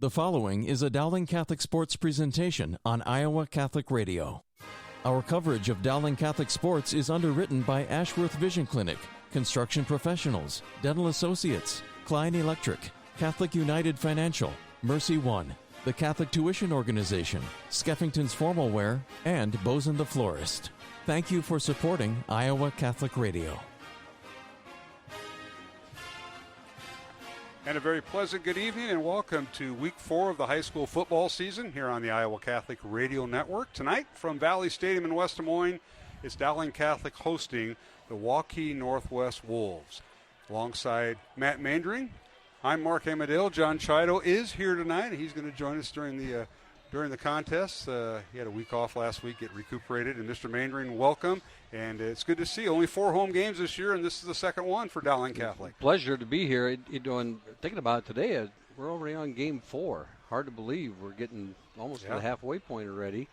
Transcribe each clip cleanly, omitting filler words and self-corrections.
The following is a Dowling Catholic Sports presentation on Iowa Catholic Radio. Our coverage of Dowling Catholic Sports is underwritten by Ashworth Vision Clinic, Construction Professionals, Dental Associates, Klein Electric, Catholic United Financial, Mercy One, the Catholic Tuition Organization, Skeffington's Formal Wear, and Bozen the Florist. Thank you for supporting Iowa Catholic Radio. And a very pleasant good evening and welcome to week 4 of the high school football season here on the Iowa Catholic Radio Network. Tonight from Valley Stadium in West Des Moines, it's Dowling Catholic hosting the Waukee Northwest Wolves. Alongside Matt Mandring, I'm Mark Amadale. John Chido is here tonight, and he's going to join us during the contest. He had a week off last week, get recuperated. And Mr. Mandring, welcome. And it's good to see only 4 home games this year, and this is the second one for Dowling Catholic. Pleasure to be here. Thinking about it today, we're already on game 4. Hard to believe we're getting almost to the halfway point already.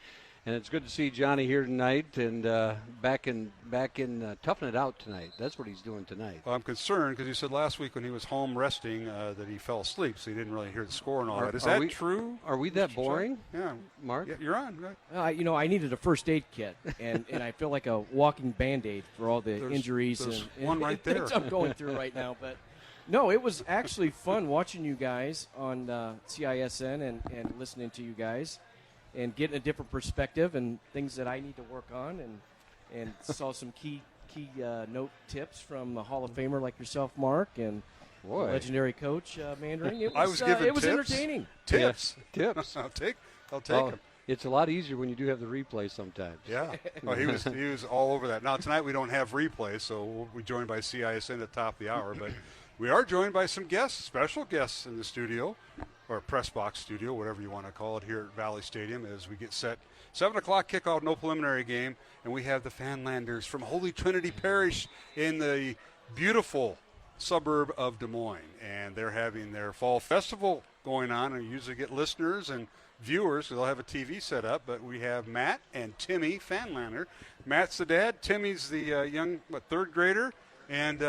And it's good to see Johnny here tonight and back in toughing it out tonight. That's what he's doing tonight. Well, I'm concerned because he said last week when he was home resting that he fell asleep, so he didn't really hear the score and all that. Is that true? Are we that boring? Yeah. Mark? Yeah, you're on. Right? I needed a first aid kit, and I feel like a walking Band-Aid for all the injuries there's and one right there. things I'm going through right now. But no, it was actually fun watching you guys on CISN and listening to you guys. And getting a different perspective and things that I need to work on, and saw some key note tips from a Hall of Famer like yourself, Mark, and legendary coach Mandring. It was tips. Entertaining. Tips. Yes, tips. I'll take them. It's a lot easier when you do have the replay sometimes. Yeah. Well, he was all over that. Now tonight we don't have replays, so we'll be joined by CISN at the top of the hour, but we are joined by some guests, special guests in the studio. Or press box studio, whatever you want to call it, here at Valley Stadium as we get set. 7 o'clock kickoff, no preliminary game, and we have the Fanlanders from Holy Trinity Parish in the beautiful suburb of Des Moines. And they're having their fall festival going on, and usually get listeners and viewers, so they'll have a TV set up. But we have Matt and Timmy Fanlander. Matt's the dad, Timmy's the young, third grader. And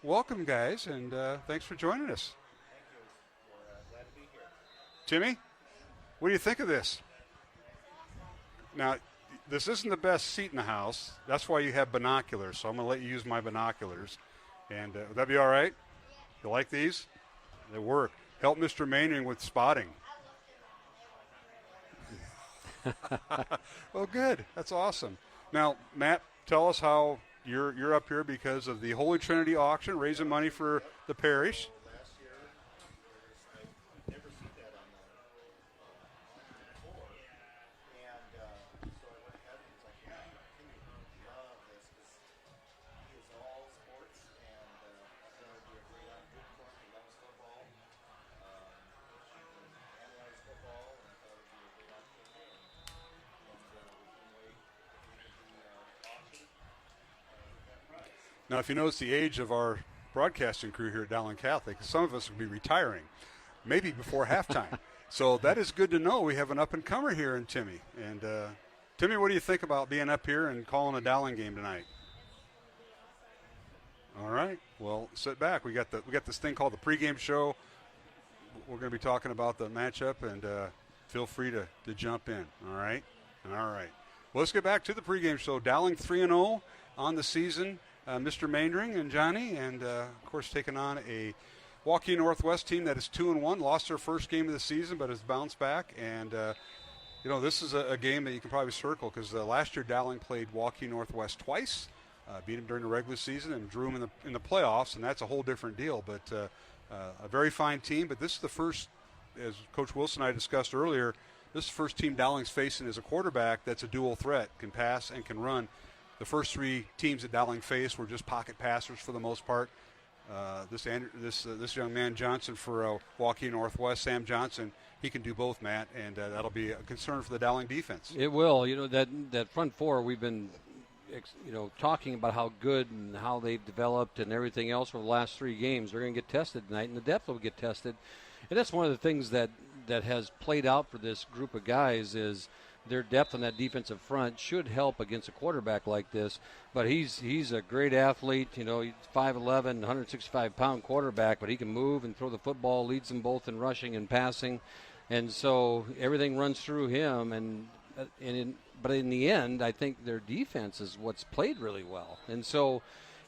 welcome, guys, and thanks for joining us. Timmy, what do you think of this? Now, this isn't the best seat in the house. That's why you have binoculars, so I'm going to let you use my binoculars. And would that be all right? You like these? They work. Help Mr. Maining with spotting. Well, good. That's awesome. Now, Matt, tell us how you're up here because of the Holy Trinity auction, raising money for the parish. Now, if you notice the age of our broadcasting crew here at Dowling Catholic, some of us will be retiring, maybe before halftime. So that is good to know. We have an up-and-comer here in Timmy. And, Timmy, what do you think about being up here and calling a Dowling game tonight? All right. Well, sit back. We got this thing called the pregame show. We're going to be talking about the matchup, and feel free to jump in. All right? All right. Well, let's get back to the pregame show. Dowling 3-0 on the season. Mr. Mandring and Johnny, and of course taking on a Waukee Northwest team that is 2-1, lost their first game of the season, but has bounced back. And this is a game that you can probably circle because last year Dowling played Waukee Northwest twice, beat them during the regular season, and drew them in the playoffs, and that's a whole different deal. But a very fine team. But this is the first, as Coach Wilson and I discussed earlier, this is the first team Dowling's facing as a quarterback that's a dual threat, can pass and can run. The first 3 teams that Dowling faced were just pocket passers for the most part. This young man Johnson for Waukee Northwest, Sam Johnson, he can do both, Matt, and that'll be a concern for the Dowling defense. It will. That front four, we've been talking about how good and how they've developed and everything else for the last 3 games. They're going to get tested tonight, and the depth will get tested. And that's one of the things that has played out for this group of guys is their depth on that defensive front should help against a quarterback like this. But he's a great athlete. He's 5'11", 165-pound quarterback, but he can move and throw the football, leads them both in rushing and passing. And so everything runs through him, but in the end, I think their defense is what's played really well. And so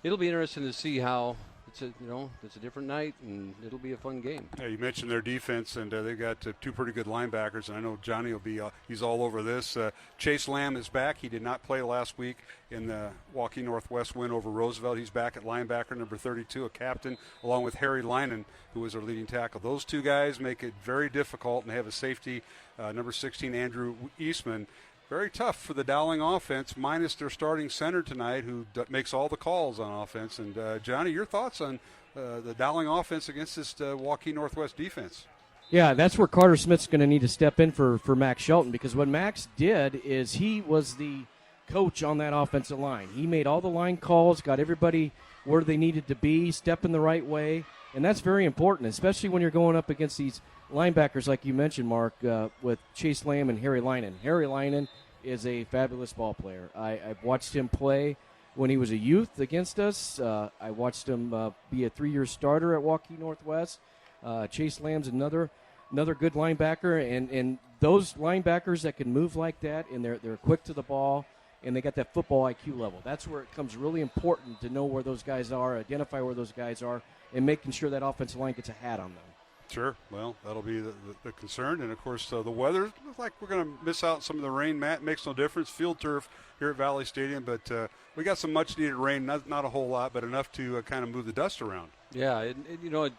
it'll be interesting to see how it's a different night, and it'll be a fun game. Yeah, you mentioned their defense, and they've got two pretty good linebackers, and I know Johnny will be he's all over this. Chase Lamb is back. He did not play last week in the Waukee Northwest win over Roosevelt. He's back at linebacker number 32, a captain, along with Harry Linen, who was our leading tackle. Those two guys make it very difficult, and they have a safety, number 16, Andrew Eastman. Very tough for the Dowling offense, minus their starting center tonight, who makes all the calls on offense. And, Johnny, your thoughts on the Dowling offense against this Waukee Northwest defense? Yeah, that's where Carter Smith's going to need to step in for Max Shelton, because what Max did is he was the coach on that offensive line. He made all the line calls, got everybody where they needed to be, stepping the right way, and that's very important, especially when you're going up against these linebackers like you mentioned, Mark, with Chase Lamb and Harry Linen. Harry Linen is a fabulous ball player. I've watched him play when he was a youth against us. I watched him be a 3-year starter at Waukee Northwest. Chase Lamb's another good linebacker, and those linebackers that can move like that, and they're quick to the ball, and they got that football IQ level. That's where it becomes really important to know where those guys are, identify where those guys are, and making sure that offensive line gets a hat on them. Sure. Well, that'll be the concern. And, of course, the weather, looks like we're going to miss out some of the rain. Matt, makes no difference. Field turf here at Valley Stadium. But we got some much-needed rain, not a whole lot, but enough to kind of move the dust around. Yeah,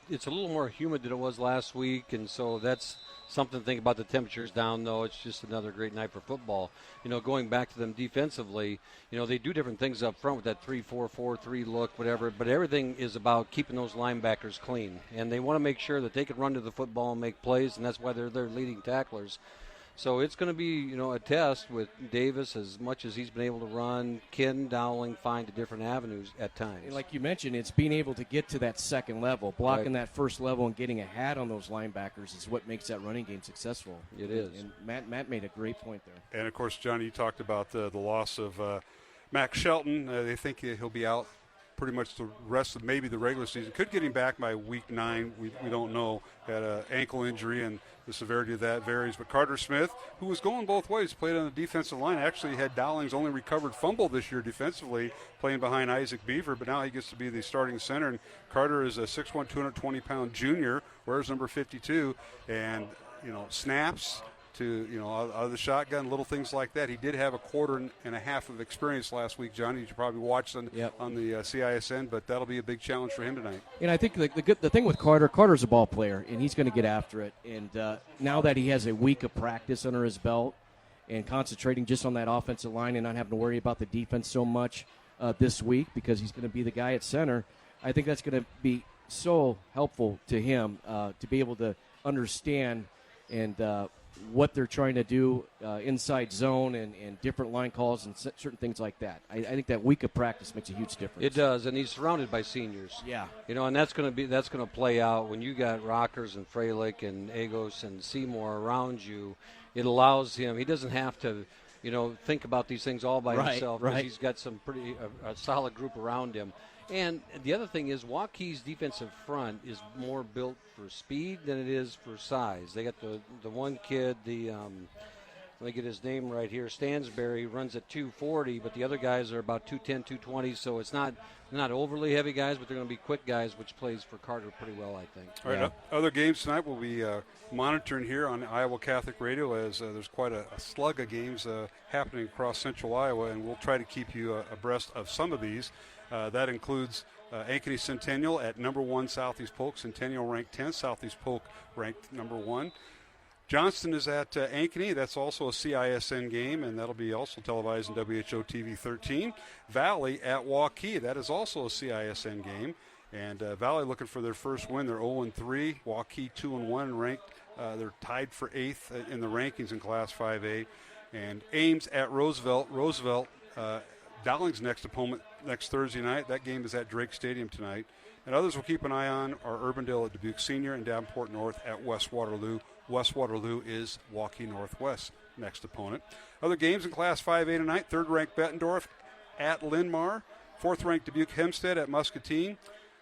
it's a little more humid than it was last week, and so that's something to think about. The temperatures down, though. It's just another great night for football. Going back to them defensively, they do different things up front with that 3-4-4-3 look, whatever, but everything is about keeping those linebackers clean, and they want to make sure that they can run to the football and make plays, and that's why they're their leading tacklers. So it's going to be, a test with Davis as much as he's been able to run. Ken Dowling find different avenues at times. And like you mentioned, it's being able to get to that second level, blocking that first level and getting a hat on those linebackers is what makes that running game successful. It is. And Matt made a great point there. And, of course, Johnny, you talked about the loss of Max Shelton. They think he'll be out pretty much the rest of maybe the regular season. Could get him back by week 9. We don't know. Had an ankle injury, and the severity of that varies. But Carter Smith, who was going both ways, played on the defensive line, actually had Dowling's only recovered fumble this year defensively, playing behind Isaac Beaver, but now he gets to be the starting center. And Carter is a 6'1", 220-pound junior, wears number 52, and, snaps to, out of the shotgun, little things like that. He did have a quarter and a half of experience last week, Johnny. You probably watched on the CISN, but that'll be a big challenge for him tonight. And I think the thing with Carter's a ball player, and he's going to get after it. And now that he has a week of practice under his belt and concentrating just on that offensive line and not having to worry about the defense so much this week because he's going to be the guy at center, I think that's going to be so helpful to him to be able to understand and what they're trying to do inside zone and different line calls and certain things like that. I think that week of practice makes a huge difference. It does, and he's surrounded by seniors. Yeah. And that's going to play out when you got Rockers and Freilich and Agos and Seymour around you. It allows him. He doesn't have to, think about these things all by himself because he's got some pretty a solid group around him. And the other thing is Waukee's defensive front is more built for speed than it is for size. They got the one kid, let me get his name right here, Stansberry, runs at 240, but the other guys are about 210, 220, so it's not overly heavy guys, but they're going to be quick guys, which plays for Carter pretty well, I think. All right, other games tonight we'll be monitoring here on Iowa Catholic Radio as there's quite a slug of games happening across central Iowa, and we'll try to keep you abreast of some of these. That includes Ankeny Centennial at number 1 Southeast Polk. Centennial ranked 10th, Southeast Polk ranked number 1. Johnston is at Ankeny. That's also a CISN game, and that'll be also televised in WHO TV 13. Valley at Waukee. That is also a CISN game. And Valley looking for their first win. They're 0-3. Waukee 2-1 ranked. They're tied for 8th in the rankings in Class 5A. And Ames at Roosevelt. Roosevelt, Dowling's next opponent next Thursday night. That game is at Drake Stadium tonight. And others we'll keep an eye on are Urbandale at Dubuque Senior and Davenport North at West Waterloo. West Waterloo is Waukee Northwest next opponent. Other games in Class 5A tonight. 3rd-ranked Bettendorf at Linn-Mar. 4th-ranked Dubuque Hempstead at Muscatine.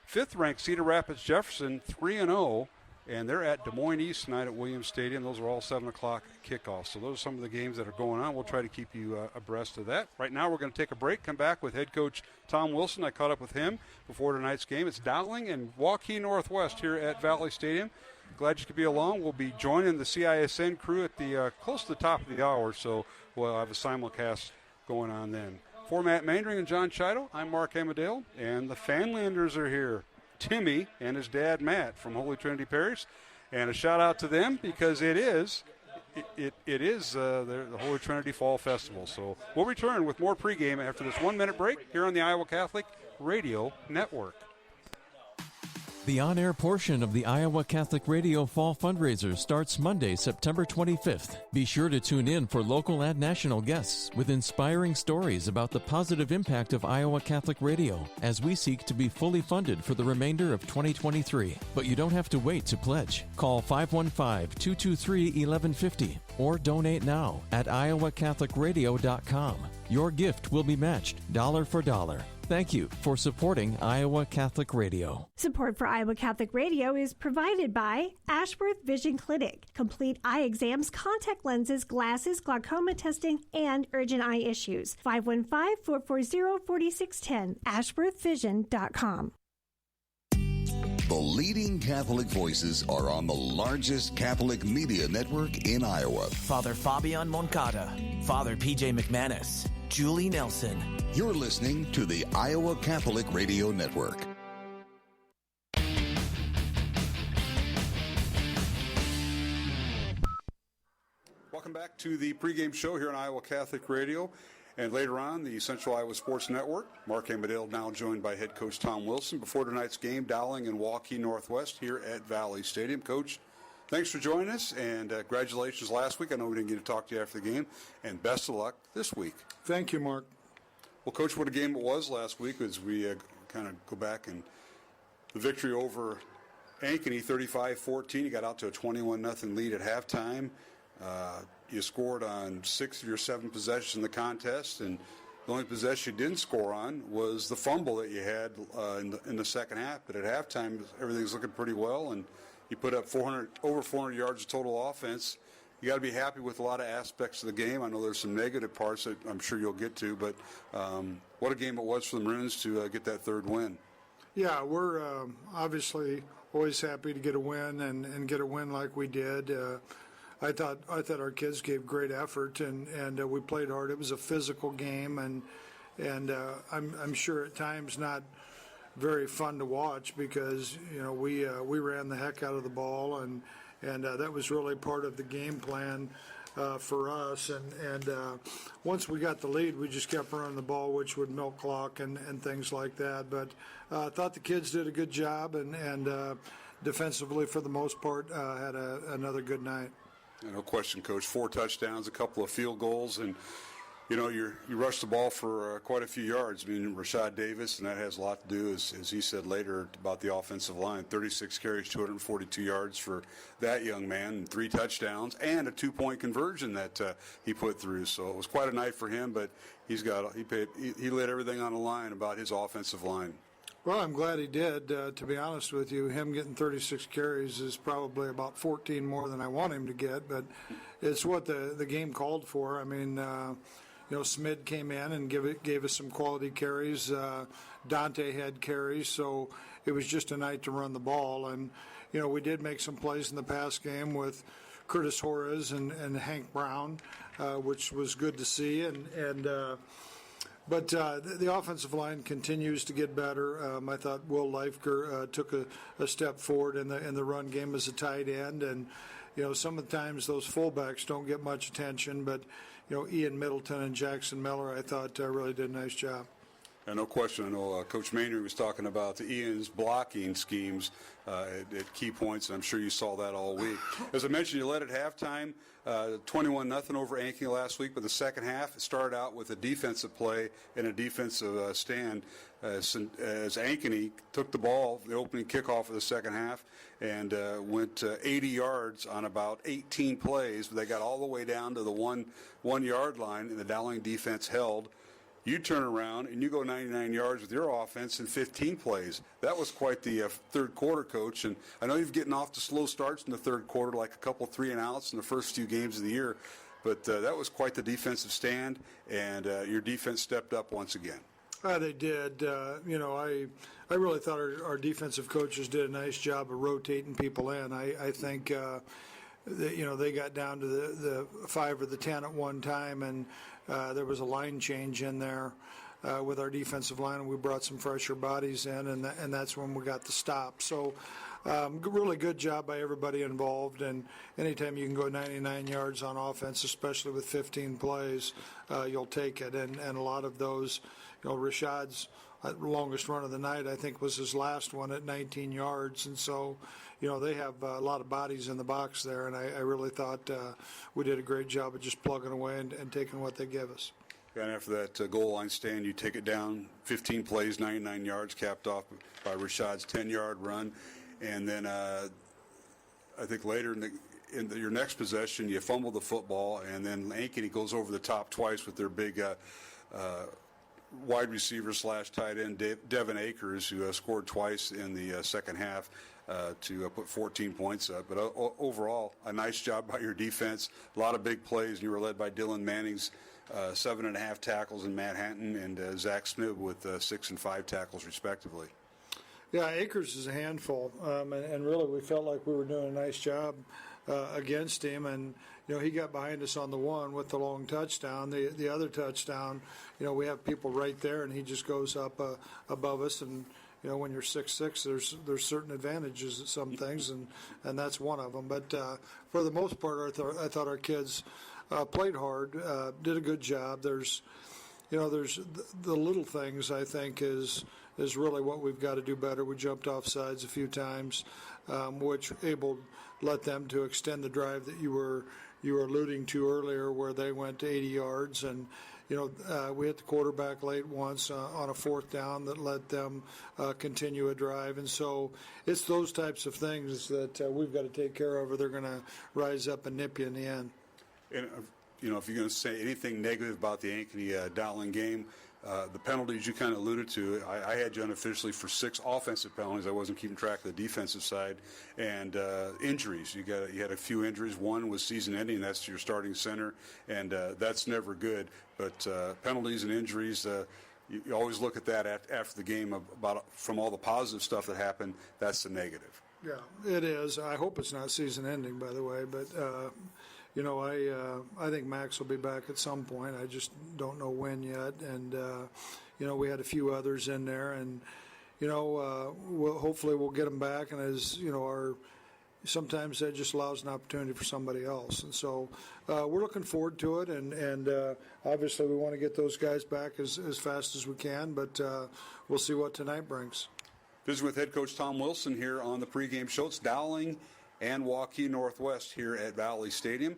5th-ranked Cedar Rapids Jefferson 3-0 And they're at Des Moines East tonight at Williams Stadium. Those are all 7 o'clock kickoffs. So those are some of the games that are going on. We'll try to keep you abreast of that. Right now we're going to take a break, come back with head coach Tom Wilson. I caught up with him before tonight's game. It's Dowling and Waukee Northwest here at Valley Stadium. Glad you could be along. We'll be joining the CISN crew at the close to the top of the hour, so we'll have a simulcast going on then. For Matt Mandring and John Chido, I'm Mark Amadale, and the Fanlanders are here. Timmy and his dad Matt from Holy Trinity Parish, and a shout out to them because it is the Holy Trinity Fall Festival. So we'll return with more pregame after this 1 minute break here on the Iowa Catholic Radio Network. The on-air portion of the Iowa Catholic Radio Fall Fundraiser starts Monday, September 25th. Be sure to tune in for local and national guests with inspiring stories about the positive impact of Iowa Catholic Radio as we seek to be fully funded for the remainder of 2023. But you don't have to wait to pledge. Call 515-223-1150 or donate now at iowacatholicradio.com. Your gift will be matched dollar for dollar. Thank you for supporting Iowa Catholic Radio. Support for Iowa Catholic Radio is provided by Ashworth Vision Clinic. Complete eye exams, contact lenses, glasses, glaucoma testing, and urgent eye issues. 515-440-4610. ashworthvision.com. The leading Catholic voices are on the largest Catholic media network in Iowa. Father Fabian Moncada, Father P.J. McManus, Julie Nelson. You're listening to the Iowa Catholic Radio Network. Welcome back to the pregame show here on Iowa Catholic Radio. And later on, the Central Iowa Sports Network. Mark Amadale now joined by head coach Tom Wilson. Before tonight's game, Dowling and Waukee Northwest here at Valley Stadium. Coach, thanks for joining us, and congratulations last week. I know we didn't get to talk to you after the game, and best of luck this week. Thank you, Mark. Well, Coach, what a game it was last week as we kind of go back and the victory over Ankeny, 35-14. You got out to a 21-0 lead at halftime. You scored on 6 of your 7 possessions in the contest, and the only possession you didn't score on was the fumble that you had in the second half. But at halftime, everything's looking pretty well, and you put up over 400 yards of total offense. You got to be happy with a lot of aspects of the game. I know there's some negative parts that I'm sure you'll get to, but what a game it was for the Maroons to get that third win. Yeah, we're obviously always happy to get a win and get a win like we did. I thought our kids gave great effort and we played hard. It was a physical game and I'm sure at times not very fun to watch because we ran the heck out of the ball and that was really part of the game plan for us. And once we got the lead, we just kept running the ball, which would milk clock and things like that. But I thought the kids did a good job and defensively for the most part had another good night. No question, Coach. 4 touchdowns, a couple of field goals, and you rushed the ball for quite a few yards. I mean, Rashad Davis, and that has a lot to do, as he said later, about the offensive line. 36 carries, 242 yards for that young man, and 3 touchdowns, and a 2-point conversion that he put through. So it was quite a night for him, but he laid everything on the line about his offensive line. Well, I'm glad he did. To be honest with you, him getting 36 carries is probably about 14 more than I want him to get, but it's what the game called for. I mean, Smid came in and gave us some quality carries. Dante had carries, so it was just a night to run the ball. And, we did make some plays in the pass game with Curtis Horace and Hank Brown, which was good to see. But the offensive line continues to get better. I thought Will Leifker took a step forward in the run game as a tight end. And, some of the times those fullbacks don't get much attention. But, Ian Middleton and Jackson Miller, I thought really did a nice job. And no question. I know Coach Maynard was talking about the Ian's blocking schemes at key points, and I'm sure you saw that all week. As I mentioned, you led at halftime, 21-0 over Ankeny last week, but the second half started out with a defensive play and a defensive stand as Ankeny took the ball, the opening kickoff of the second half, and went 80 yards on about 18 plays. But they got all the way down to the one-yard line, and the Dowling defense held. You turn around and you go 99 yards with your offense in 15 plays. That was quite the third quarter, Coach. And I know you've getting off to slow starts in the third quarter, like a couple 3-and-outs in the first few games of the year. But that was quite the defensive stand, and your defense stepped up once again. They did. I really thought our defensive coaches did a nice job of rotating people in. I think they got down to the 5 or the 10 at one time, and there was a line change in there with our defensive line, and we brought some fresher bodies in, and that's when we got the stop. So really good job by everybody involved, and anytime you can go 99 yards on offense, especially with 15 plays, you'll take it. And a lot of those, Rashad's longest run of the night, I think, was his last one at 19 yards. And so, they have a lot of bodies in the box there, and I really thought we did a great job of just plugging away and taking what they give us. And after that goal line stand, you take it down, 15 plays, 99 yards, capped off by Rashad's 10-yard run. And then I think later in your next possession, you fumble the football, and then Ankeny goes over the top twice with their big wide receiver / tight end Devin Akers, who scored twice in the second half to put 14 points up. But overall, a nice job by your defense. A lot of big plays. You were led by Dylan Manning's 7.5 tackles in Manhattan, and Zach Smith with 6 and 5 tackles respectively. Yeah, Akers is a handful, and really we felt like we were doing a nice job against him, and he got behind us on the one with the long touchdown. The other touchdown, we have people right there, and he just goes up above us, and when you're 6'6", there's certain advantages at some things, and that's one of them. But for the most part, I thought our kids played hard, did a good job. There's the little things, I think, is really what we've got to do better. We jumped off sides a few times, which let them to extend the drive that you were alluding to earlier, where they went to 80 yards, and we hit the quarterback late once on a 4th down that let them continue a drive. And so it's those types of things that we've got to take care of, or they're going to rise up and nip you in the end. And if you're going to say anything negative about the Ankeny Dowling game, the penalties you kind of alluded to, I had you unofficially for 6 offensive penalties. I wasn't keeping track of the defensive side. And injuries. You had a few injuries. One was season-ending. That's your starting center, and that's never good. But penalties and injuries, you always look at that after the game from all the positive stuff that happened. That's the negative. Yeah, it is. I hope it's not season-ending, by the way, but. I think Max will be back at some point. I just don't know when yet. And, we had a few others in there. And, hopefully we'll get them back. And as, sometimes that just allows an opportunity for somebody else. And so we're looking forward to it. And obviously we want to get those guys back as fast as we can. But we'll see what tonight brings. Visiting with head coach Tom Wilson here on the pregame show. It's Dowling and Waukee Northwest here at Valley Stadium.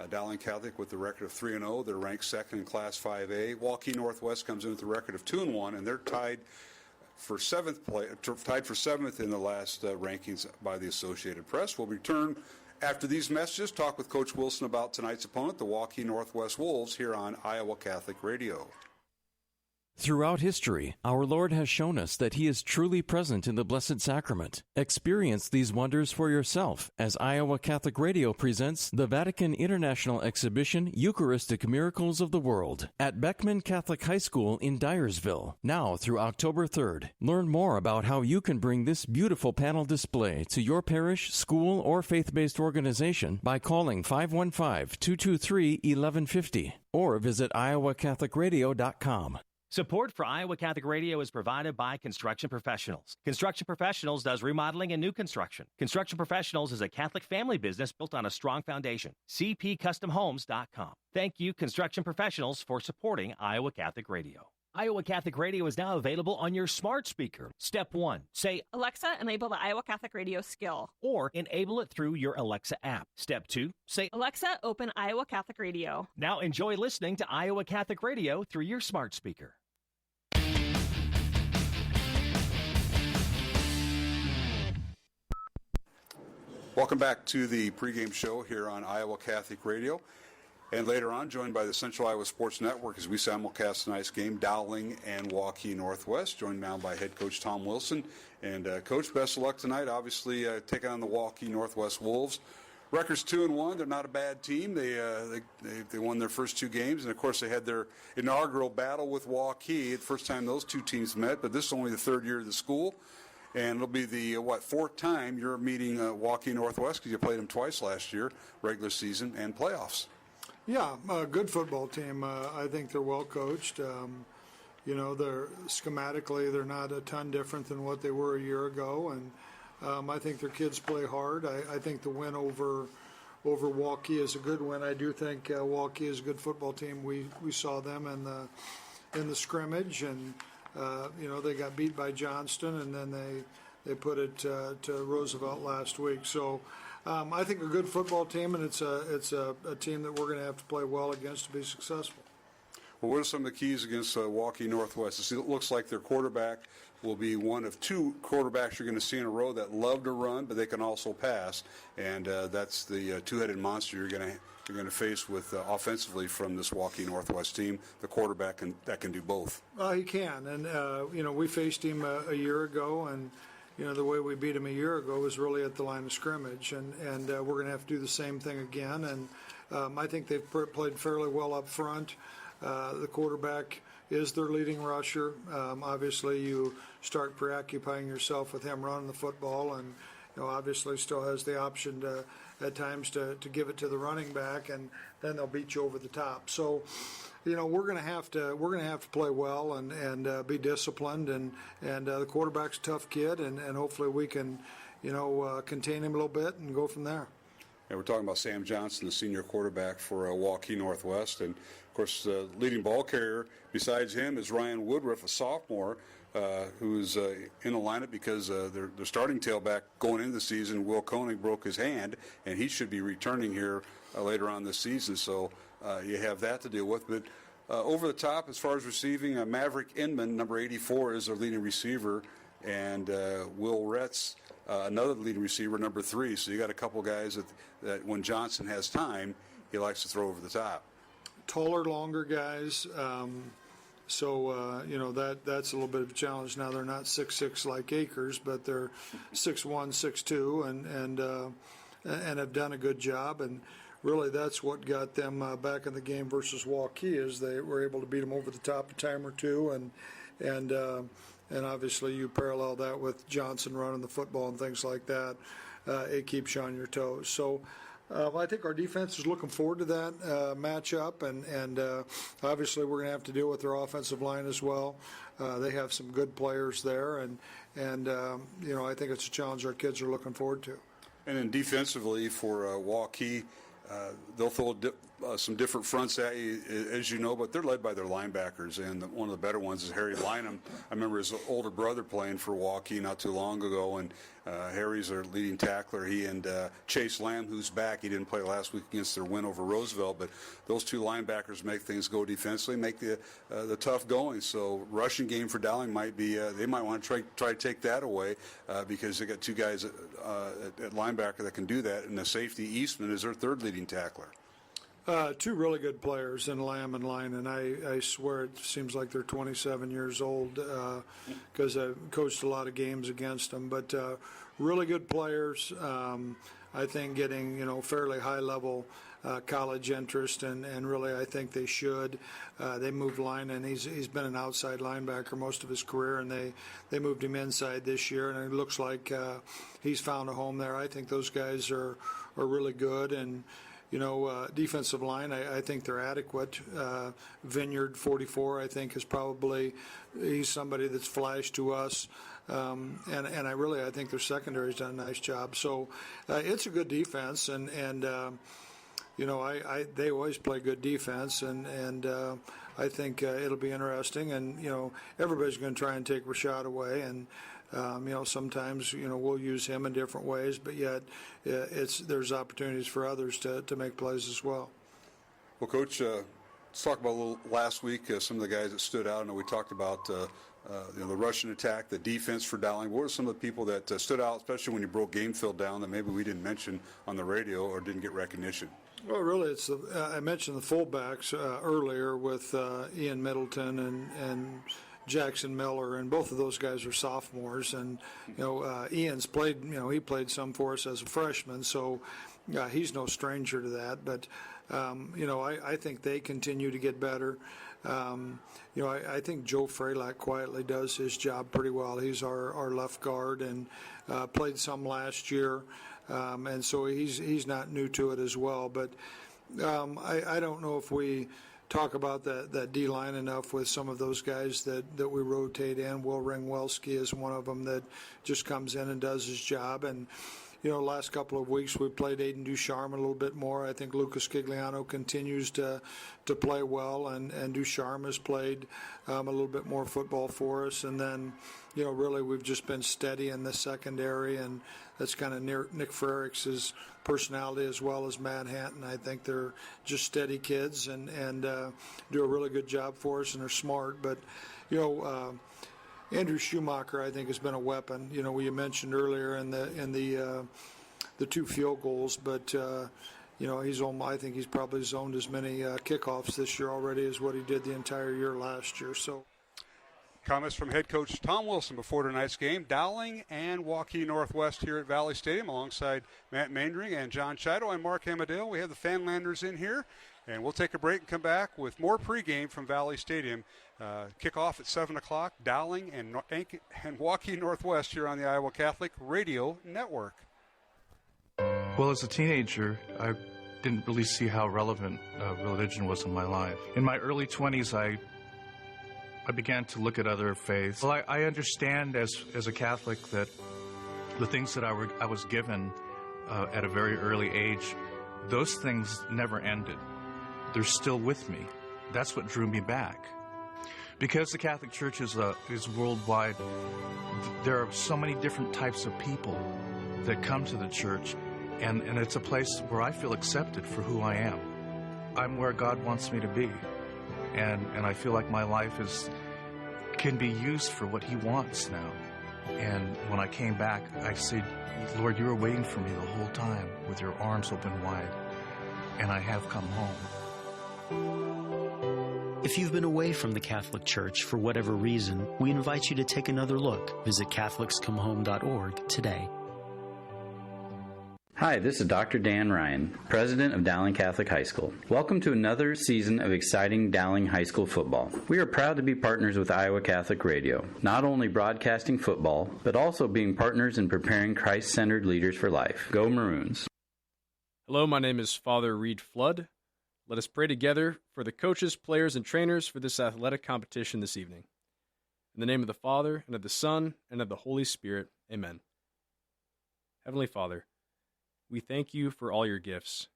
Dowling Catholic with the record of 3-0. They're ranked second in Class 5A. Waukee Northwest comes in with a record of 2-1, and they're tied for 7th in the last rankings by the Associated Press. We'll return after these messages, talk with Coach Wilson about tonight's opponent, the Waukee Northwest Wolves, here on Iowa Catholic Radio. Throughout history, our Lord has shown us that He is truly present in the Blessed Sacrament. Experience these wonders for yourself as Iowa Catholic Radio presents the Vatican International Exhibition Eucharistic Miracles of the World at Beckman Catholic High School in Dyersville, now through October 3rd. Learn more about how you can bring this beautiful panel display to your parish, school, or faith-based organization by calling 515-223-1150 or visit iowacatholicradio.com. Support for Iowa Catholic Radio is provided by Construction Professionals. Construction Professionals does remodeling and new construction. Construction Professionals is a Catholic family business built on a strong foundation. CPCustomHomes.com. Thank you, Construction Professionals, for supporting Iowa Catholic Radio. Iowa Catholic Radio is now available on your smart speaker. Step 1, say, Alexa, enable the Iowa Catholic Radio skill. Or enable it through your Alexa app. Step 2, say, Alexa, open Iowa Catholic Radio. Now enjoy listening to Iowa Catholic Radio through your smart speaker. Welcome back to the pregame show here on Iowa Catholic Radio. And later on, joined by the Central Iowa Sports Network as we simulcast tonight's game, Dowling and Waukee Northwest, joined now by head coach Tom Wilson. And Coach, best of luck tonight. Obviously, taking on the Waukee Northwest Wolves. Record's 2-1. They're not a bad team. They won their first 2 games, and of course they had their inaugural battle with Waukee. The first time those 2 teams met, but this is only the 3rd year of the school, and it'll be the 4th time you're meeting Waukee Northwest because you played them twice last year, regular season and playoffs. Yeah, a good football team. I think they're well coached. They're schematically they're not a ton different than what they were a year ago, and I think their kids play hard. I think the win over Waukee is a good win. I do think Waukee is a good football team. We saw them in the scrimmage, and they got beat by Johnston, and then they put it to Roosevelt last week. So I think a good football team, and it's a team that we're going to have to play well against to be successful. Well, what are some of the keys against Waukee Northwest? It looks like their quarterback will be one of 2 quarterbacks you're going to see in a row that love to run, but they can also pass, and that's the two-headed monster you're going to face with offensively from this Waukee Northwest team. The quarterback that can do both. He can, and we faced him a year ago, and the way we beat him a year ago was really at the line of scrimmage, and we're going to have to do the same thing again. And I think they've played fairly well up front. The quarterback is their leading rusher. Obviously, you start preoccupying yourself with him running the football, and obviously still has the option at times to give it to the running back, and then they'll beat you over the top. So, we're going to have to play well and be disciplined, and the quarterback's a tough kid, and hopefully we can contain him a little bit and go from there. And we're talking about Sam Johnson, the senior quarterback for Waukee Northwest. And, of course, the leading ball carrier besides him is Ryan Woodruff, a sophomore, who's in the lineup because their starting tailback going into the season, Will Koenig, broke his hand, and he should be returning here later on this season. So you have that to deal with. But over the top, as far as receiving, Maverick Inman, number 84, is their leading receiver, and Will Retz, another leading receiver, number 3. So you got a couple guys that when Johnson has time, he likes to throw over the top. Taller, longer guys. So that's a little bit of a challenge. Now they're not 6'6" like Akers, but they're 6'1", 6'2", and have done a good job. And really, that's what got them back in the game versus Waukee, is they were able to beat them over the top a time or two, and obviously you parallel that with Johnson running the football and things like that. It keeps you on your toes. So I think our defense is looking forward to that matchup, and obviously we're going to have to deal with their offensive line as well. They have some good players there, and I think it's a challenge our kids are looking forward to. And then defensively for Waukee, they'll throw some different fronts at you, as you know, but they're led by their linebackers, and one of the better ones is Harry Lynham. I remember his older brother playing for Waukee not too long ago, and Harry's their leading tackler. He and Chase Lamb, who's back, he didn't play last week against their win over Roosevelt, but those 2 linebackers make things go defensively, make the tough going. So rushing game for Dowling might be, they might want to try to take that away because they got 2 guys at linebacker that can do that, and the safety, Eastman, is their 3rd leading tackler. 2 really good players in Lamb and Line, and I swear it seems like they're 27 years old because I've coached a lot of games against them. But really good players, I think getting fairly high-level college interest, and really I think they should. They moved Line, and he's been an outside linebacker most of his career, and they moved him inside this year, and it looks like he's found a home there. I think those guys are really good, and defensive line, I think they're adequate. Vineyard, 44, I think he's somebody that's flashed to us. And I think their secondary's done a nice job. So it's a good defense, and they always play good defense, and I think it'll be interesting. And everybody's going to try and take Rashad away, and sometimes we'll use him in different ways, but yet there's opportunities for others to make plays as well. Well, Coach, let's talk about a little last week. Some of the guys that stood out. I know we talked about the Russian attack, the defense for Dowling. What were some of the people that stood out, especially when you broke Gamefield down, that maybe we didn't mention on the radio or didn't get recognition? Well, really, it's I mentioned the fullbacks earlier with Ian Middleton and Jackson Miller, and both of those guys are sophomores. And Ian's played. He played some for us as a freshman, so he's no stranger to that. But I think they continue to get better. I think Joe Freylack quietly does his job pretty well. He's our left guard and played some last year. And so he's not new to it as well. But I don't know if we talk about that D-line enough with some of those guys that we rotate in. Will Ringwelski is one of them that just comes in and does his job. And, last couple of weeks we played Aiden Ducharme a little bit more. I think Lucas Gigliano continues to play well, and Ducharme has played a little bit more football for us. And then, really we've just been steady in the secondary, and that's kind of Nick Frerichs' personality as well as Matt Hanton. I think they're just steady kids and do a really good job for us, and they're smart. But, Andrew Schumacher, I think, has been a weapon. You mentioned earlier in the 2 field goals, but I think he's probably zoned as many kickoffs this year already as what he did the entire year last year. So, comments from head coach Tom Wilson before tonight's game. Dowling and Waukee Northwest here at Valley Stadium, alongside Matt Maindring and John Chido and Mark Amadale. We have the Fanlanders in here, and we'll take a break and come back with more pregame from Valley Stadium. Kickoff at 7 o'clock, Dowling and Waukee Northwest here on the Iowa Catholic Radio Network. Well, as a teenager, I didn't really see how relevant religion was in my life. In my early 20s, I began to look at other faiths. Well, I understand as a Catholic that the things that I was given at a very early age, those things never ended. They're still with me. That's what drew me back. Because the Catholic Church is worldwide, there are so many different types of people that come to the church, and it's a place where I feel accepted for who I am. I'm where God wants me to be, and I feel like my life can be used for what He wants now. And when I came back, I said, Lord, you were waiting for me the whole time with your arms open wide, and I have come home. If you've been away from the Catholic Church for whatever reason, we invite you to take another look. Visit CatholicsComeHome.org today. Hi, this is Dr. Dan Ryan, president of Dowling Catholic High School. Welcome to another season of exciting Dowling High School football. We are proud to be partners with Iowa Catholic Radio, not only broadcasting football, but also being partners in preparing Christ-centered leaders for life. Go Maroons. Hello, my name is Father Reed Flood. Let us pray together for the coaches, players, and trainers for this athletic competition this evening. In the name of the Father, and of the Son, and of the Holy Spirit, amen. Heavenly Father, we thank you for all your gifts.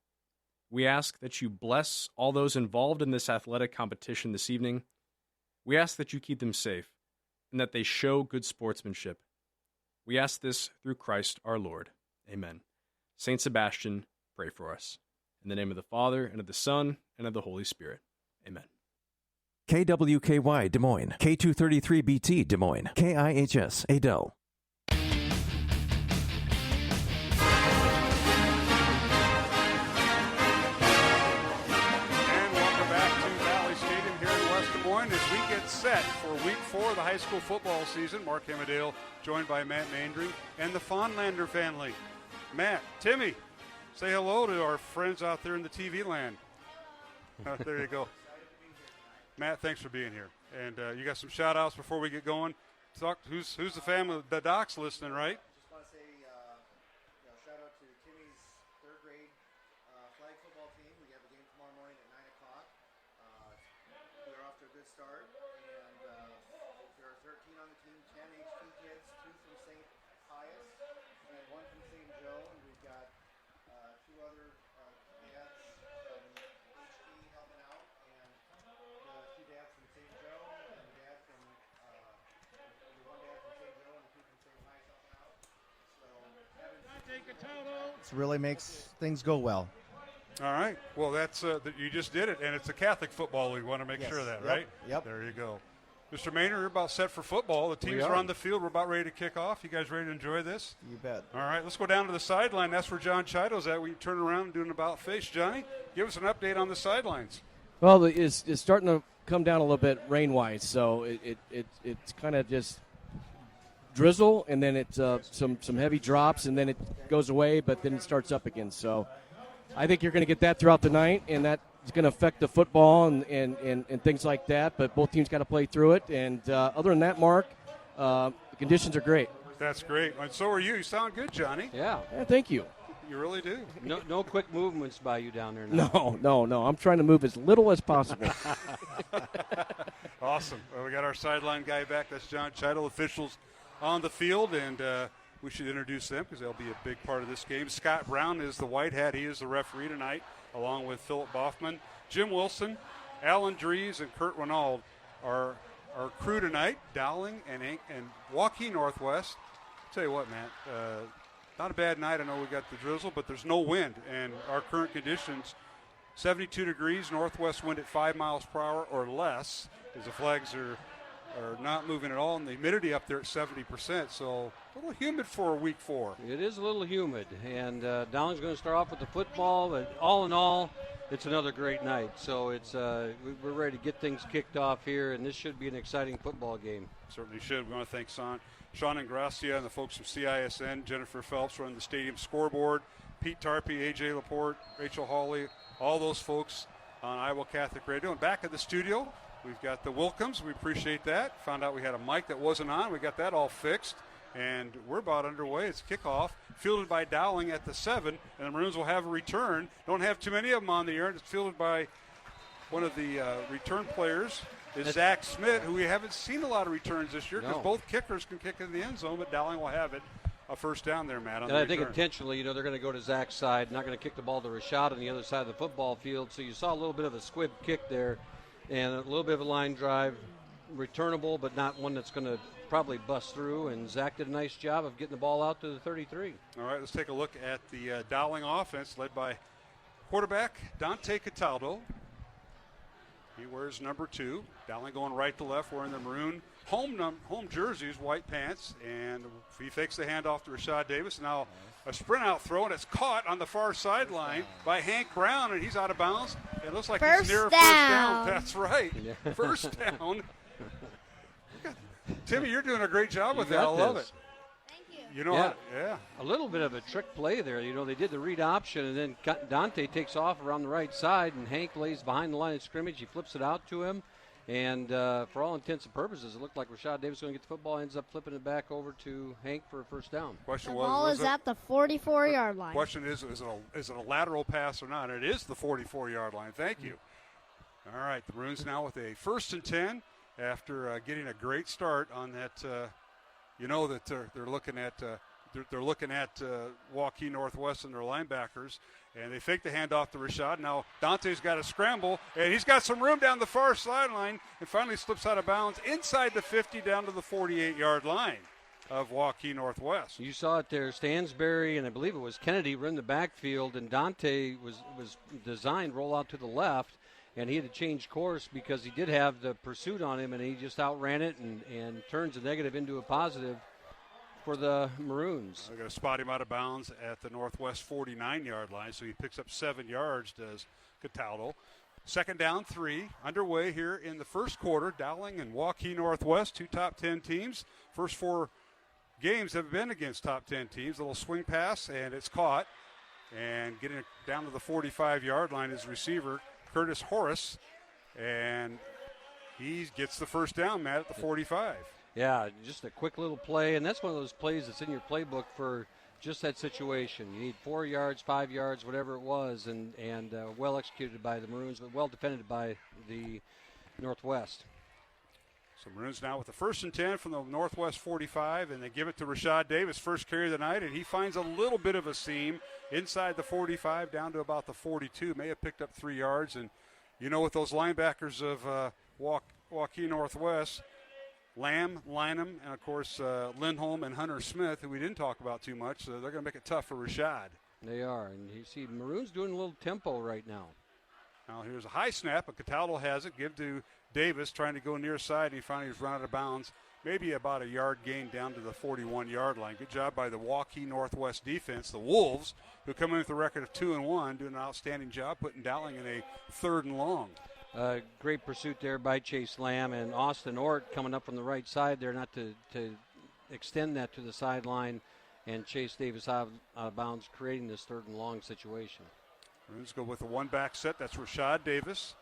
We ask that you bless all those involved in this athletic competition this evening. We ask that you keep them safe, and that they show good sportsmanship. We ask this through Christ our Lord. Amen. Saint Sebastian, pray for us. In the name of the Father, and of the Son, and of the Holy Spirit. Amen. KWKY Des Moines, K233BT Des Moines, KIHS Adel. And welcome back to Valley Stadium here in West Des Moines as we get set for Week 4 of the high school football season. Mark Amadale joined by Matt Maindring and the Fonlander family. Matt, Timmy, say hello to our friends out there in the TV land. There you go. Matt, thanks for being here. And you got some shout-outs before we get going. Who's the family? The Doc's listening, right? Just want to say shout-out to Timmy's third grade flag football team. We have a game tomorrow morning at 9 o'clock. We're off to a good start. And there are 13 on the team, 10 HT kids, 2 from St. Pius, and 1 from St. Joe. And we've got 2 other dads from HT helping out, and the 2 dads from St. Joe, and the dad from the 1 dad from St. Joe, and the 2 from St. Pius helping out. So it really makes things go well. All right. Well, that's you just did it, and it's a Catholic football league. Want to make sure of that, right? Yep. There you go. Mr. Maynard, you're about set for football. The teams are on the field. We're about ready to kick off. You guys ready to enjoy this? You bet. All right, let's go down to the sideline. That's where John Chido's at. We turn around and do an about face. Johnny, give us an update on the sidelines. Well, it's starting to come down a little bit rain-wise, so it's kind of just drizzle, and then it's some heavy drops, and then it goes away, but then it starts up again. So I think you're going to get that throughout the night, and that is going to affect the football and things like that, but both teams got to play through it. And other than that, Mark, the conditions are great. That's great. And so are you. You sound good, Johnny. Yeah. Thank you. You really do. No quick movements by you down there now. No. I'm trying to move as little as possible. Awesome. Well, we got our sideline guy back. That's John Chido, officials on the field, and we should introduce them because they'll be a big part of this game. Scott Brown is the white hat. He is the referee tonight, along with Philip Boffman. Jim Wilson, Alan Dries, and Kurt Renaud are our crew tonight. Dowling and Waukee Northwest. I'll tell you what, man, not a bad night. I know we got the drizzle, but there's no wind, and our current conditions, 72 degrees, northwest wind at 5 miles per hour or less, as the flags are not moving at all, and the humidity up there at 70%, so a little humid for week 4. It is a little humid, and Dowling's going to start off with the football, but all in all, it's another great night. So it's we're ready to get things kicked off here, and this should be an exciting football game. Certainly should. We want to thank Sean Ingracia and the folks from CISN, Jennifer Phelps running the stadium scoreboard, Pete Tarpey, A.J. Laporte, Rachel Hawley, all those folks on Iowa Catholic Radio. And back at the studio, we've got the Wilkins. We appreciate that. Found out we had a mic that wasn't on. We got that all fixed. And we're about underway. It's kickoff, fielded by Dowling at the 7, and the Maroons will have a return. Don't have too many of them on the air. It's fielded by one of the return players, is Zach Smith, who we haven't seen a lot of returns this year because both kickers can kick in the end zone, but Dowling will have it. A first down there, Matt. And I think intentionally, they're going to go to Zach's side, not going to kick the ball to Rashad on the other side of the football field. So you saw a little bit of a squib kick there and a little bit of a line drive, returnable, but not one that's going to probably bust through. And Zach did a nice job of getting the ball out to the 33. All right, let's take a look at the Dowling offense led by quarterback Dante Cataldo. He wears number 2. Dowling going right to left, wearing the maroon home jerseys, white pants, and he fakes the handoff to Rashad Davis. Now a sprint out throw, and it's caught on the far sideline by Hank Brown, and he's out of bounds. It looks like he's near a first down. That's right. Yeah. First down. Timmy, you're doing a great job with that. I love it. You know, a little bit of a trick play there. You know, they did the read option, and then Dante takes off around the right side, and Hank lays behind the line of scrimmage. He flips it out to him, and for all intents and purposes, it looked like Rashad Davis was going to get the football. Ends up flipping it back over to Hank for a first down. The ball is at the 44-yard line. Question is it a lateral pass or not? It is the 44-yard line. Thank you. All right, the Maroons now with a 1st and 10 after getting a great start on that. You know that they're looking at Waukee Northwest and their linebackers, and they fake the handoff to Rashad. Now Dante's got to scramble, and he's got some room down the far sideline, and finally slips out of bounds inside the 50 down to the 48-yard line of Waukee Northwest. You saw it there. Stansberry and I believe it was Kennedy were in the backfield, and Dante was designed roll out to the left. And he had to change course because he did have the pursuit on him, and he just outran it and turns a negative into a positive for the Maroons. They're going to spot him out of bounds at the Northwest 49-yard line, so he picks up 7 yards, does Cataldo. 2nd down, 3 underway here in the first quarter. Dowling and Waukee Northwest, 2 top 10 teams. First 4 games have been against top 10 teams. A little swing pass, and it's caught. And getting it down to the 45-yard line is receiver Curtis Horace, and he gets the first down, Matt, at the 45. Yeah, just a quick little play, and that's one of those plays that's in your playbook for just that situation. You need 4 yards, 5 yards, whatever it was, and well executed by the Maroons, but well defended by the Northwest. So Maroons now with the 1st and 10 from the Northwest 45, and they give it to Rashad Davis, first carry of the night, and he finds a little bit of a seam inside the 45 down to about the 42. May have picked up 3 yards, and you know with those linebackers of Waukee Northwest, Lamb, Lynham, and of course Lindholm and Hunter Smith, who we didn't talk about too much, so they're going to make it tough for Rashad. They are, and you see Maroons doing a little tempo right now. Now here's a high snap, but Cataldo has it. Give to Davis trying to go near side, and he finally was run out of bounds. Maybe about a yard gain down to the 41-yard line. Good job by the Waukee Northwest defense. The Wolves, who come in with a record of 2-1, doing an outstanding job putting Dowling in a 3rd and long. Great pursuit there by Chase Lamb, and Austin Ort coming up from the right side there, not to extend that to the sideline, and Chase Davis out of bounds, creating this 3rd and long situation. Let's go with a one-back set. That's Rashad Davis.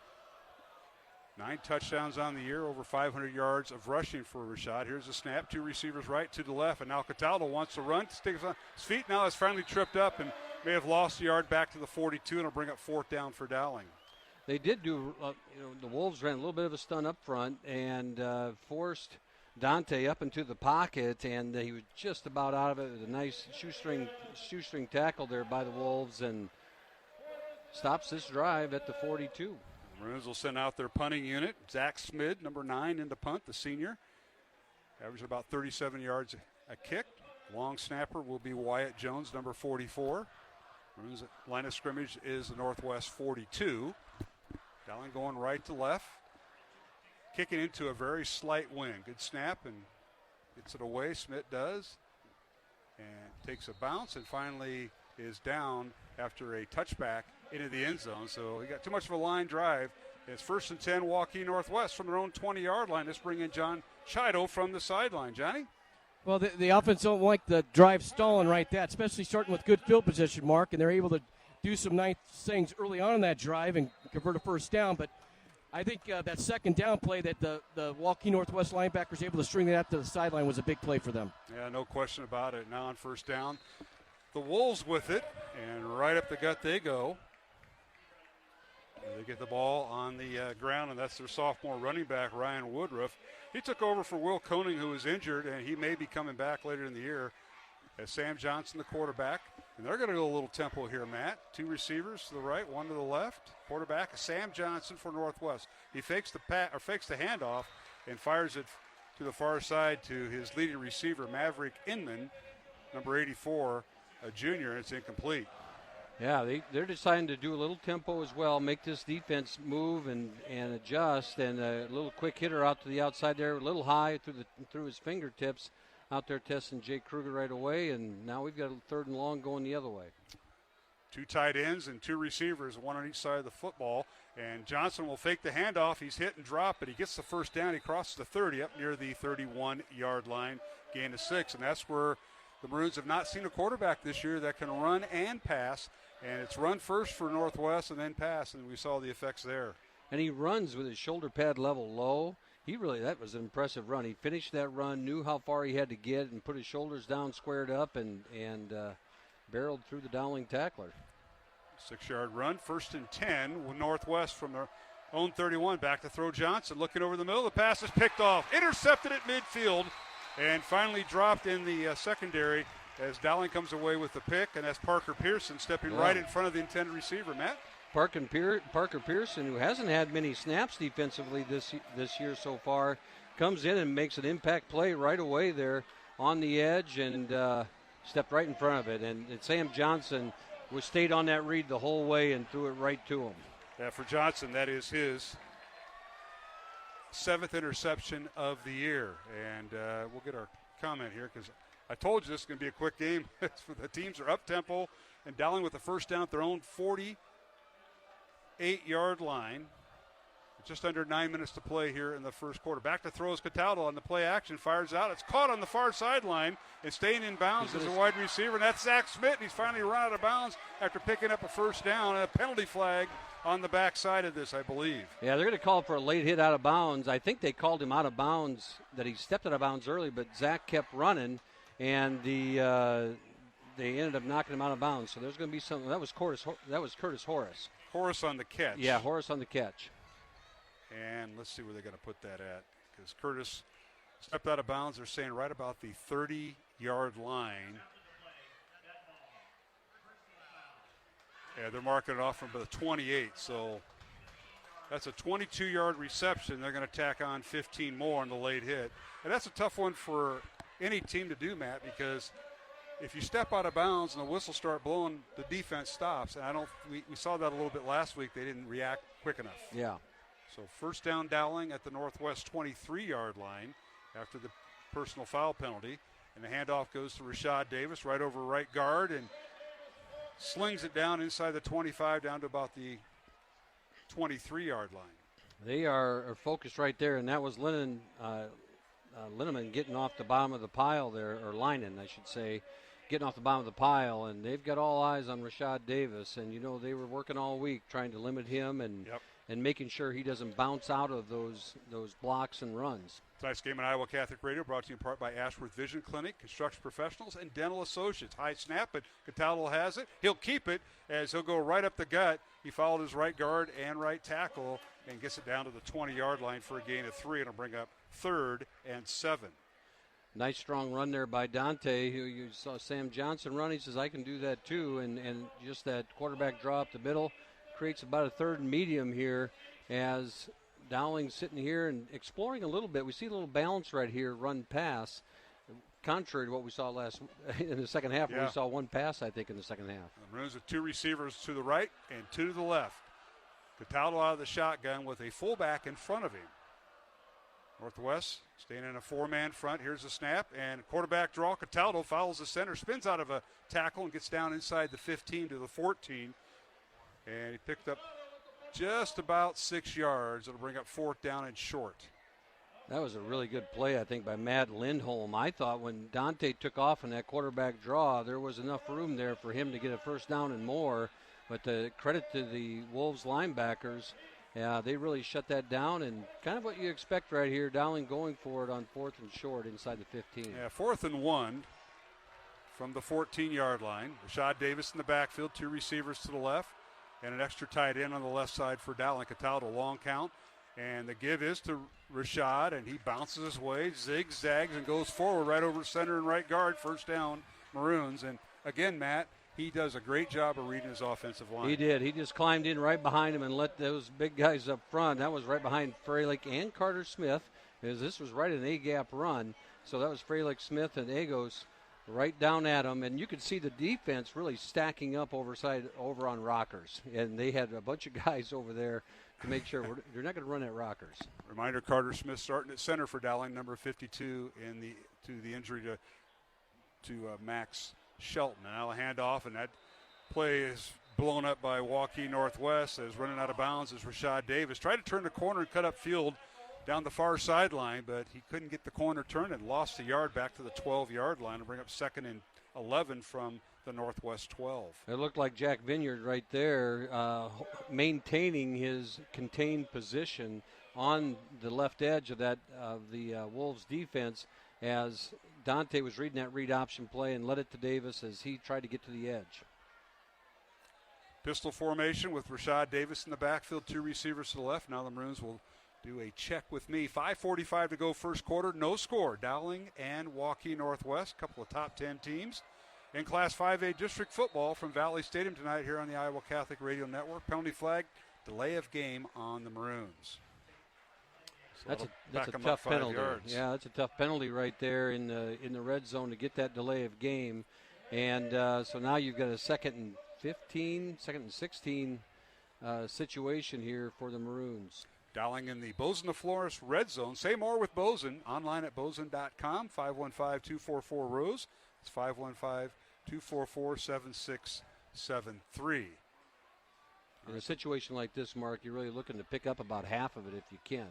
9 touchdowns on the year, over 500 yards of rushing for Rashad. Here's a snap, 2 receivers right to the left, and now Cataldo wants to run, sticks on his feet, now is finally tripped up and may have lost a yard back to the 42, and it'll bring up 4th down for Dowling. They did do, the Wolves ran a little bit of a stunt up front and forced Dante up into the pocket, and he was just about out of it with a nice shoestring tackle there by the Wolves, and stops this drive at the 42. Maroons will send out their punting unit. Zach Smid, number 9, in the punt, the senior. Averaged about 37 yards a kick. Long snapper will be Wyatt Jones, number 44. Maroons' line of scrimmage is the Northwest 42. Dowling going right to left. Kicking into a very slight wing. Good snap and gets it away. Smith does. And takes a bounce and finally is down after a touchback into the end zone. So he got too much of a line drive. It's 1st and 10, Waukee Northwest from their own 20-yard line. Let's bring in John Chido from the sideline. Johnny? Well, the offense don't like the drive stalling right there, especially starting with good field position, Mark, and they're able to do some nice things early on in that drive and convert a 1st down. But I think that 2nd down play that the Waukee Northwest linebackers able to string that to the sideline was a big play for them. Yeah, no question about it. Now on 1st down, the Wolves with it, and right up the gut they go. They get the ball on the ground, and that's their sophomore running back, Ryan Woodruff. He took over for Will Koenig, who was injured, and he may be coming back later in the year, as Sam Johnson, the quarterback. And they're going to go a little tempo here, Matt. 2 receivers to the right, 1 to the left. Quarterback, Sam Johnson for Northwest. He fakes the handoff and fires it to the far side to his leading receiver, Maverick Inman, number 84, a junior, and it's incomplete. Yeah, they're deciding to do a little tempo as well, make this defense move and adjust, and a little quick hitter out to the outside there, a little high through his fingertips, out there testing Jake Kruger right away, and now we've got a 3rd and long going the other way. 2 tight ends and 2 receivers, 1 on each side of the football, and Johnson will fake the handoff. He's hit and dropped, but he gets the 1st down. He crosses the 30 up near the 31-yard line, gain of 6, and that's where the Maroons have not seen a quarterback this year that can run and pass. And it's run first for Northwest and then pass, and we saw the effects there. And he runs with his shoulder pad level low. That was an impressive run. He finished that run, knew how far he had to get, and put his shoulders down, squared up, and barreled through the Dowling tackler. 6-yard run, 1st and 10 with Northwest from their own 31. Back to throw Johnson, looking over the middle. The pass is picked off, intercepted at midfield, and finally dropped in the secondary as Dowling comes away with the pick, and that's Parker Pearson stepping right in front of the intended receiver. Matt? Parker Pearson, who hasn't had many snaps defensively this year so far, comes in and makes an impact play right away there on the edge and stepped right in front of it. And Sam Johnson stayed on that read the whole way and threw it right to him. Yeah, for Johnson, that is his 7th interception of the year. And we'll get our comment here because I told you this is going to be a quick game. The teams are up-tempo, and Dowling with the 1st down at their own 48-yard line. Just under 9 minutes to play here in the 1st quarter. Back to throws Cataldo on the play action. Fires out. It's caught on the far sideline. And staying in bounds is a wide receiver, and that's Zach Smith. And he's finally run out of bounds after picking up a 1st down. And a penalty flag on the backside of this, I believe. Yeah, they're going to call for a late hit out of bounds. I think they called him out of bounds, that he stepped out of bounds early, but Zach kept running. And they ended up knocking him out of bounds. So there's going to be something. That was Curtis Horace. Horace on the catch. Yeah, Horace on the catch. And let's see where they're going to put that at, because Curtis stepped out of bounds. They're saying right about the 30-yard line. Yeah, they're marking it off from the 28. So that's a 22-yard reception. They're going to tack on 15 more on the late hit. And that's a tough one for any team to do, Matt, because if you step out of bounds and the whistle start blowing, the defense stops. And we saw that a little bit last week. They didn't react quick enough. Yeah. So first down Dowling at the Northwest 23-yard line after the personal foul penalty. And the handoff goes to Rashad Davis right over right guard and slings it down inside the 25 down to about the 23-yard line. They are focused right there, and that was Linneman getting off the bottom of the pile there, or Linen, I should say, getting off the bottom of the pile, and they've got all eyes on Rashad Davis. And, they were working all week trying to limit him and making sure he doesn't bounce out of those blocks and runs. Tonight's game on Iowa Catholic Radio brought to you in part by Ashworth Vision Clinic, Construction Professionals, and Dental Associates. High snap, but Cataldo has it. He'll keep it as he'll go right up the gut. He fouled his right guard and right tackle and gets it down to the 20-yard line for a gain of 3, and it'll bring up 3rd and 7. Nice strong run there by Dante. You saw Sam Johnson run. He says, I can do that too. And just that quarterback draw up the middle creates about a 3rd and medium here as Dowling's sitting here and exploring a little bit. We see a little balance right here, run pass, contrary to what we saw in the second half. Yeah. We saw one pass, I think, in the second half. The Maroons with 2 receivers to the right and 2 to the left. Cataldo out of the shotgun with a fullback in front of him. Northwest staying in a 4-man front. Here's the snap and quarterback draw. Cataldo fouls the center, spins out of a tackle and gets down inside the 15 to the 14. And he picked up just about 6 yards. It'll bring up 4th down and short. That was a really good play, I think, by Matt Lindholm. I thought when Dante took off in that quarterback draw, there was enough room there for him to get a first down and more. But the credit to the Wolves linebackers, they really shut that down, and kind of what you expect right here, Dowling going for it on 4th and short inside the 15. Yeah, 4th and 1 from the 14-yard line. Rashad Davis in the backfield, 2 receivers to the left, and an extra tight end on the left side for Dowling. Cataldo, long count, and the give is to Rashad, and he bounces his way, zigzags, and goes forward right over center and right guard. First down, Maroons. And again, Matt, he does a great job of reading his offensive line. He did. He just climbed in right behind him and let those big guys up front. That was right behind Freilich and Carter Smith, as this was right an A-gap run. So that was Freilich, Smith, and Agos right down at him. And you could see the defense really stacking up over on Rockers. And they had a bunch of guys over there to make sure they're not going to run at Rockers. Reminder, Carter Smith starting at center for Dowling, number 52, to the injury to Max Shelton. And now a handoff, and that play is blown up by Waukee Northwest as running out of bounds is Rashad Davis. Tried to turn the corner and cut up field down the far sideline, but he couldn't get the corner turned and lost a yard back to the 12-yard line to bring up 2nd and 11 from the Northwest 12. It looked like Jack Vineyard right there maintaining his contained position on the left edge of the Wolves defense as Dante was reading that read option play and led it to Davis as he tried to get to the edge. Pistol formation with Rashad Davis in the backfield, 2 receivers to the left. Now the Maroons will do a check with me. 5:45 to go first quarter. No score. Dowling and Waukee Northwest, a couple of top 10 teams. In Class 5A district football from Valley Stadium tonight here on the Iowa Catholic Radio Network. Penalty flag, delay of game on the Maroons. So that's a tough penalty. Yards. Yeah, that's a tough penalty right there in the red zone to get that delay of game. And so now you've got a 2nd and 15, 2nd and 16 situation here for the Maroons. Dowling in the Bozen Flores red zone. Say more with Bozen online at bozen.com. 515-244-ROSE. It's 515-244-7673. In a situation like this, Mark, you're really looking to pick up about half of it if you can.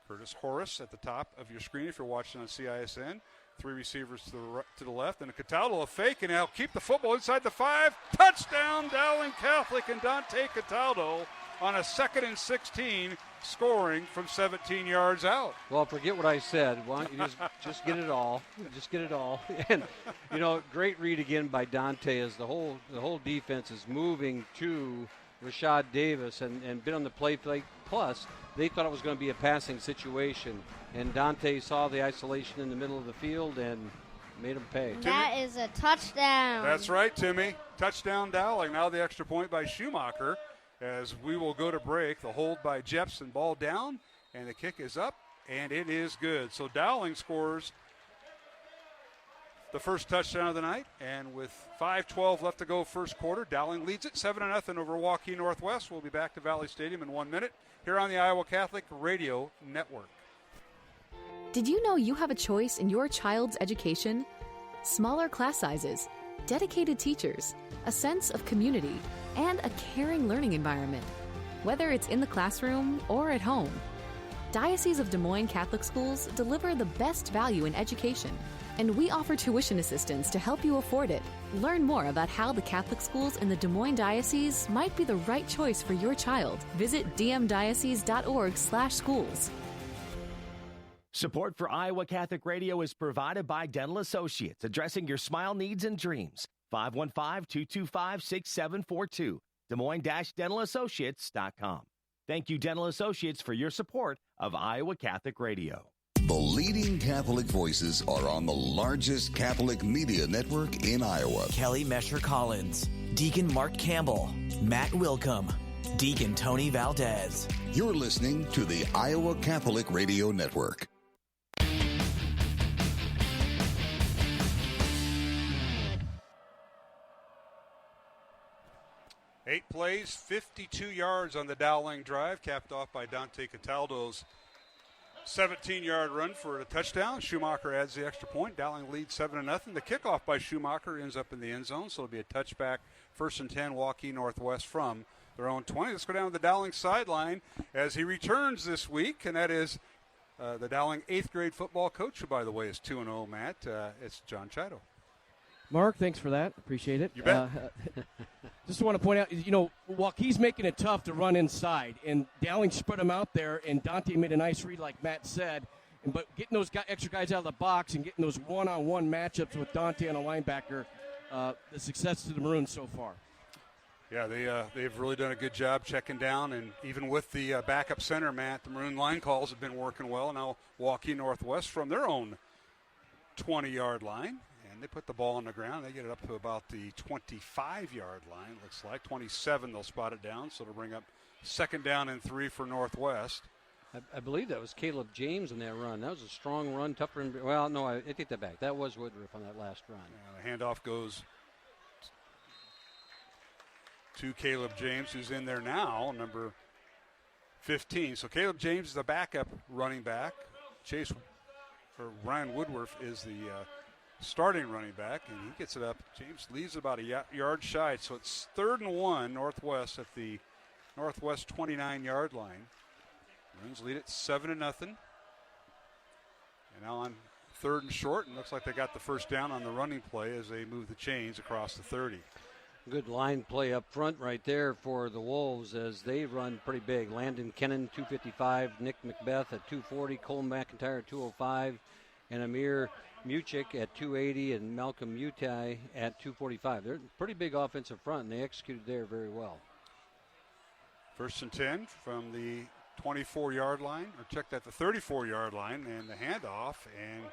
Curtis Horace at the top of your screen if you're watching on CISN. 3 receivers to the left. And a Cataldo, a fake, and he'll keep the football inside the 5. Touchdown, Dowling Catholic and Dante Cataldo on a 2nd and 16, scoring from 17 yards out. Well, forget what I said. Why don't you just get it all? Just get it all. And, great read again by Dante as the whole defense is moving to Rashad Davis and been on the play. Plus, they thought it was going to be a passing situation. And Dante saw the isolation in the middle of the field and made him pay. That is a touchdown. That's right, Timmy. Touchdown Dowling. Now the extra point by Schumacher as we will go to break. The hold by Jepson, ball down, and the kick is up, and it is good. So Dowling scores the first touchdown of the night. And with 5:12 left to go first quarter, Dowling leads it 7-0 over Waukee Northwest. We'll be back to Valley Stadium in 1 minute here on the Iowa Catholic Radio Network. Did you know you have a choice in your child's education? Smaller class sizes, dedicated teachers, a sense of community, and a caring learning environment. Whether it's in the classroom or at home, Diocese of Des Moines Catholic Schools deliver the best value in education, and we offer tuition assistance to help you afford it. Learn more about how the Catholic schools in the Des Moines Diocese might be the right choice for your child. Visit dmdiocese.org/schools. Support for Iowa Catholic Radio is provided by Dental Associates, addressing your smile needs and dreams. 515-225-6742. Des Moines-DentalAssociates.com. Thank you, Dental Associates, for your support of Iowa Catholic Radio. The leading Catholic voices are on the largest Catholic media network in Iowa. Kelly Mesher Collins, Deacon Mark Campbell, Matt Wilcom, Deacon Tony Valdez. You're listening to the Iowa Catholic Radio Network. 8 plays, 52 yards on the Dowling drive, capped off by Dante Cataldo's 17-yard run for a touchdown. Schumacher adds the extra point. Dowling leads 7-0. The kickoff by Schumacher ends up in the end zone, so it'll be a touchback. 1st and 10, Waukee Northwest from their own 20. Let's go down to the Dowling sideline as he returns this week, and that is the Dowling 8th grade football coach, who, by the way, is 2-0, Matt. It's John Chido. Mark, thanks for that. Appreciate it. You bet. Just want to point out, Waukee's making it tough to run inside, and Dowling spread them out there, and Dante made a nice read, like Matt said. But getting those extra guys out of the box and getting those one-on-one matchups with Dante and a linebacker, the success to the Maroons so far. Yeah, they've really done a good job checking down, and even with the backup center, Matt, the Maroon line calls have been working well. Now Waukee Northwest from their own 20-yard line. And they put the ball on the ground. They get it up to about the 25-yard line, looks like. 27, they'll spot it down, so it'll bring up 2nd down and 3 for Northwest. I believe that was Caleb James in that run. That was a strong run, tough run. Well, no, I take that back. That was Woodruff on that last run. The handoff goes to Caleb James, who's in there now, number 15. So Caleb James is the backup running back. Ryan Woodruff is the starting running back, and he gets it up. James leaves about a yard shy, so it's 3rd and 1 Northwest at the Northwest 29-yard line. Maroons lead it 7-0. And now on 3rd and short, and looks like they got the first down on the running play as they move the chains across the 30. Good line play up front right there for the Wolves as they run pretty big. Landon Kennan, 255, Nick Macbeth at 240, Cole McIntyre at 205, and Amir Muchik at 280 and Malcolm Mutai at 245. They're a pretty big offensive front, and they executed there very well. 1st and 10 from the 24-yard line, or checked at the 34-yard line, and the handoff, and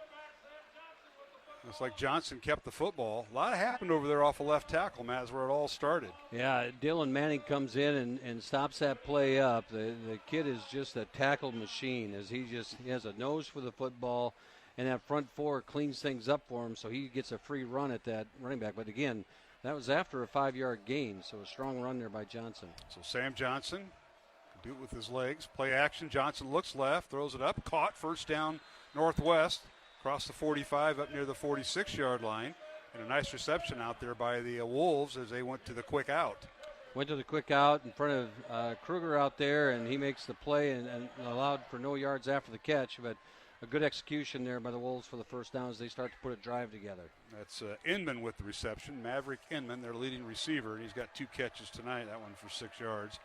looks like Johnson kept the football. A lot happened over there off of left tackle, Matt, is where it all started. Yeah, Dylan Manning comes in and stops that play up. The kid is just a tackle machine, as he has a nose for the football. And that front four cleans things up for him, so he gets a free run at that running back. But again, that was after a 5-yard gain, so a strong run there by Johnson. So Sam Johnson can do it with his legs. Play action. Johnson looks left, throws it up, caught. 1st down Northwest, across the 45 up near the 46-yard line. And a nice reception out there by the Wolves as they went to the quick out. Went to the quick out in front of Kruger out there, and he makes the play and allowed for no yards after the catch. But a good execution there by the Wolves for the first down as they start to put a drive together. That's Inman with the reception. Maverick Inman, their leading receiver. He's got 2 catches tonight, that one for 6 yards.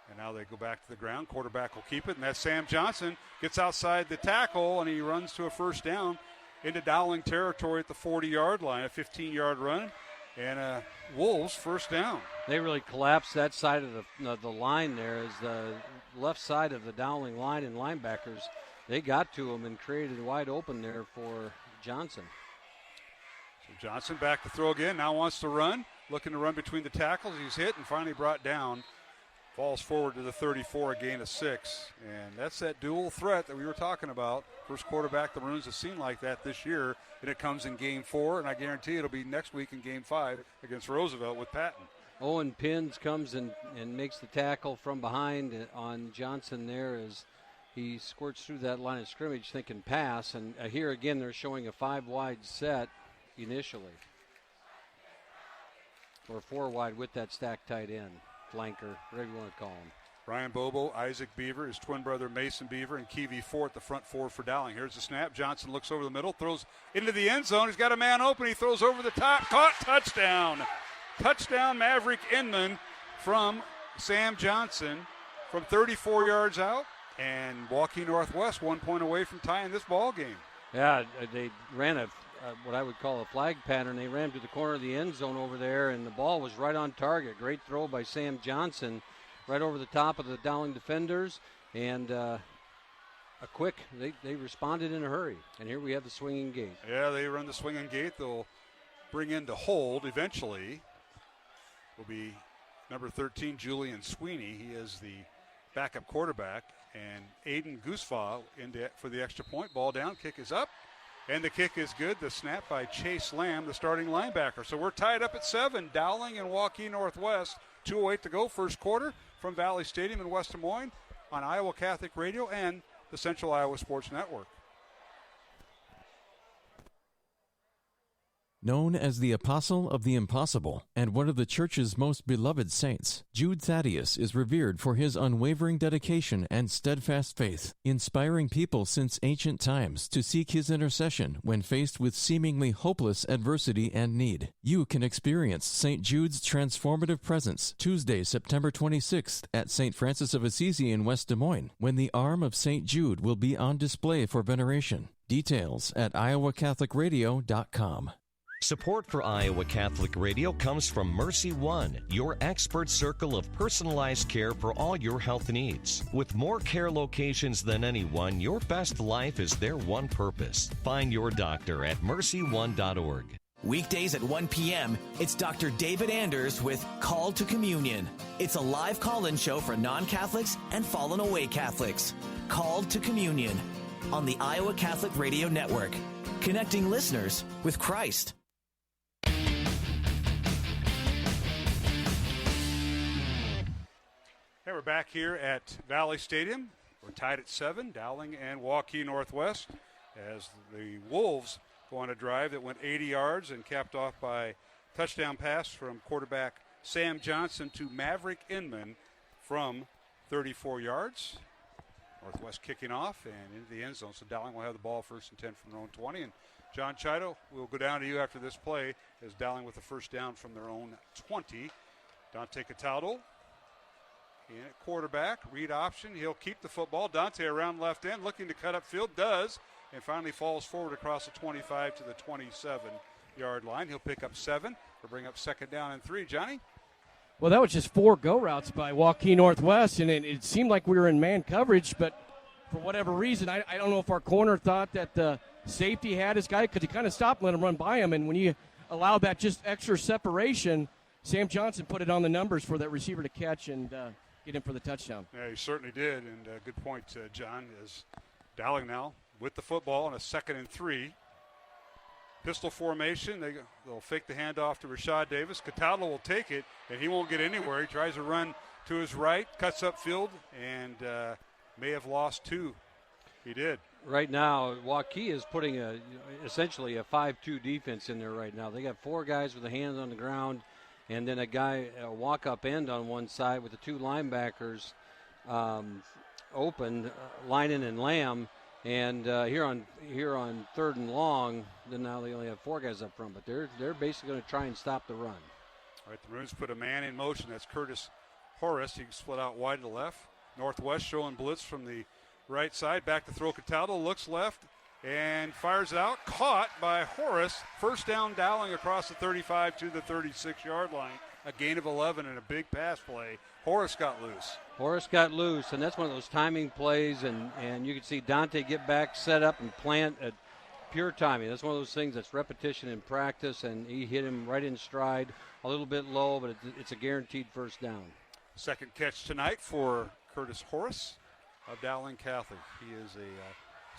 And now they go back to the ground. Quarterback will keep it, and that's Sam Johnson. Gets outside the tackle, and he runs to a first down into Dowling territory at the 40-yard line. A 15-yard run, and Wolves first down. They really collapsed that side of the line there as the left side of the Dowling line and linebackers. They got to him and created wide open there for Johnson. So Johnson back to throw again. Now wants to run. Looking to run between the tackles. He's hit and finally brought down Falls forward to the 34, a gain of 6. And that's that dual threat that we were talking about. First quarterback the Maroons have seen like that this year, and it comes in Game 4, and I guarantee it'll be next week in Game 5 against Roosevelt with Patton. Owen Pins comes and makes the tackle from behind on Johnson there as he squirts through that line of scrimmage thinking pass. And here again they're showing a 5-wide set initially. Or 4-wide with that stacked tight end, flanker, whatever you want to call him. Ryan Bobo, Isaac Beaver, his twin brother Mason Beaver, and Kiwi Fort, the front four for Dowling. Here's the snap. Johnson looks over the middle, throws into the end zone. He's got a man open. He throws over the top. Caught. Touchdown. Touchdown, Maverick Inman from Sam Johnson from 34 yards out. And Waukee Northwest 1 point away from tying this ball game. Yeah, they ran what I would call a flag pattern. They ran to the corner of the end zone over there, and the ball was right on target. Great throw by Sam Johnson right over the top of the Dowling defenders. And they responded in a hurry. And here we have the swinging gate. Yeah, they run the swinging gate. They'll bring in to hold eventually. Will be number 13, Julian Sweeney. He is the backup quarterback. And Aiden Goosefaw for the extra point. Ball down, kick is up. And the kick is good. The snap by Chase Lamb, the starting linebacker. So we're tied up at 7. Dowling and Waukee Northwest. 2:08 to go, first quarter from Valley Stadium in West Des Moines on Iowa Catholic Radio and the Central Iowa Sports Network. Known as the Apostle of the Impossible and one of the Church's most beloved saints, Jude Thaddeus is revered for his unwavering dedication and steadfast faith, inspiring people since ancient times to seek his intercession when faced with seemingly hopeless adversity and need. You can experience St. Jude's transformative presence Tuesday, September 26th at St. Francis of Assisi in West Des Moines, when the arm of St. Jude will be on display for veneration. Details at iowacatholicradio.com. Support for Iowa Catholic Radio comes from Mercy One, your expert circle of personalized care for all your health needs. With more care locations than anyone, your best life is their one purpose. Find your doctor at mercyone.org. Weekdays at 1 p.m., it's Dr. David Anders with Call to Communion. It's a live call-in show for non-Catholics and fallen away Catholics. Called to Communion on the Iowa Catholic Radio Network, connecting listeners with Christ. Hey, we're back here at Valley Stadium. We're tied at 7, Dowling and Waukee Northwest, as the Wolves go on a drive that went 80 yards and capped off by touchdown pass from quarterback Sam Johnson to Maverick Inman from 34 yards. Northwest kicking off and into the end zone, so Dowling will have the ball first and 10 from their own 20. And John Chido, we'll go down to you after this play as Dowling with the first down from their own 20. Dante Cataldo in at quarterback, read option. He'll keep the football. Dante around left end, looking to cut upfield, does, and finally falls forward across the 25 to the 27-yard line. He'll pick up 7 or bring up second down and 3. Johnny? Well, that was just 4 go routes by Waukee Northwest, and it seemed like we were in man coverage, but for whatever reason, I don't know if our corner thought that the safety had his guy because he kind of stopped and let him run by him, and when you allow that just extra separation, Sam Johnson put it on the numbers for that receiver to catch and get him for the touchdown. Yeah, he certainly did, and good point, John, is Dowling now with the football on a 2nd and 3. Pistol formation, they'll fake the handoff to Rashad Davis. Cataldo will take it, and he won't get anywhere. He tries to run to his right, cuts upfield, and may have lost 2. He did. Right now, Waukee is putting essentially a 5-2 defense in there right now. They got 4 guys with their hands on the ground, and then a walk-up end on one side with the 2 linebackers open, Linen and Lamb. And here on 3rd and long, then now they only have 4 guys up front, but they're basically going to try and stop the run. All right, the Maroons put a man in motion. That's Curtis Horace. He can split out wide to the left. Northwest showing blitz from the right side. Back to throw. Cataldo looks left and fires it out. Caught by Horace. First down, Dowling across the 35 to the 36-yard line. A gain of 11 and a big pass play. Horace got loose, and that's one of those timing plays, and you can see Dante get back, set up, and plant at pure timing. That's one of those things that's repetition in practice, and he hit him right in stride, a little bit low, but it's a guaranteed first down. Second catch tonight for Curtis Horace of Dowling Catholic. He is a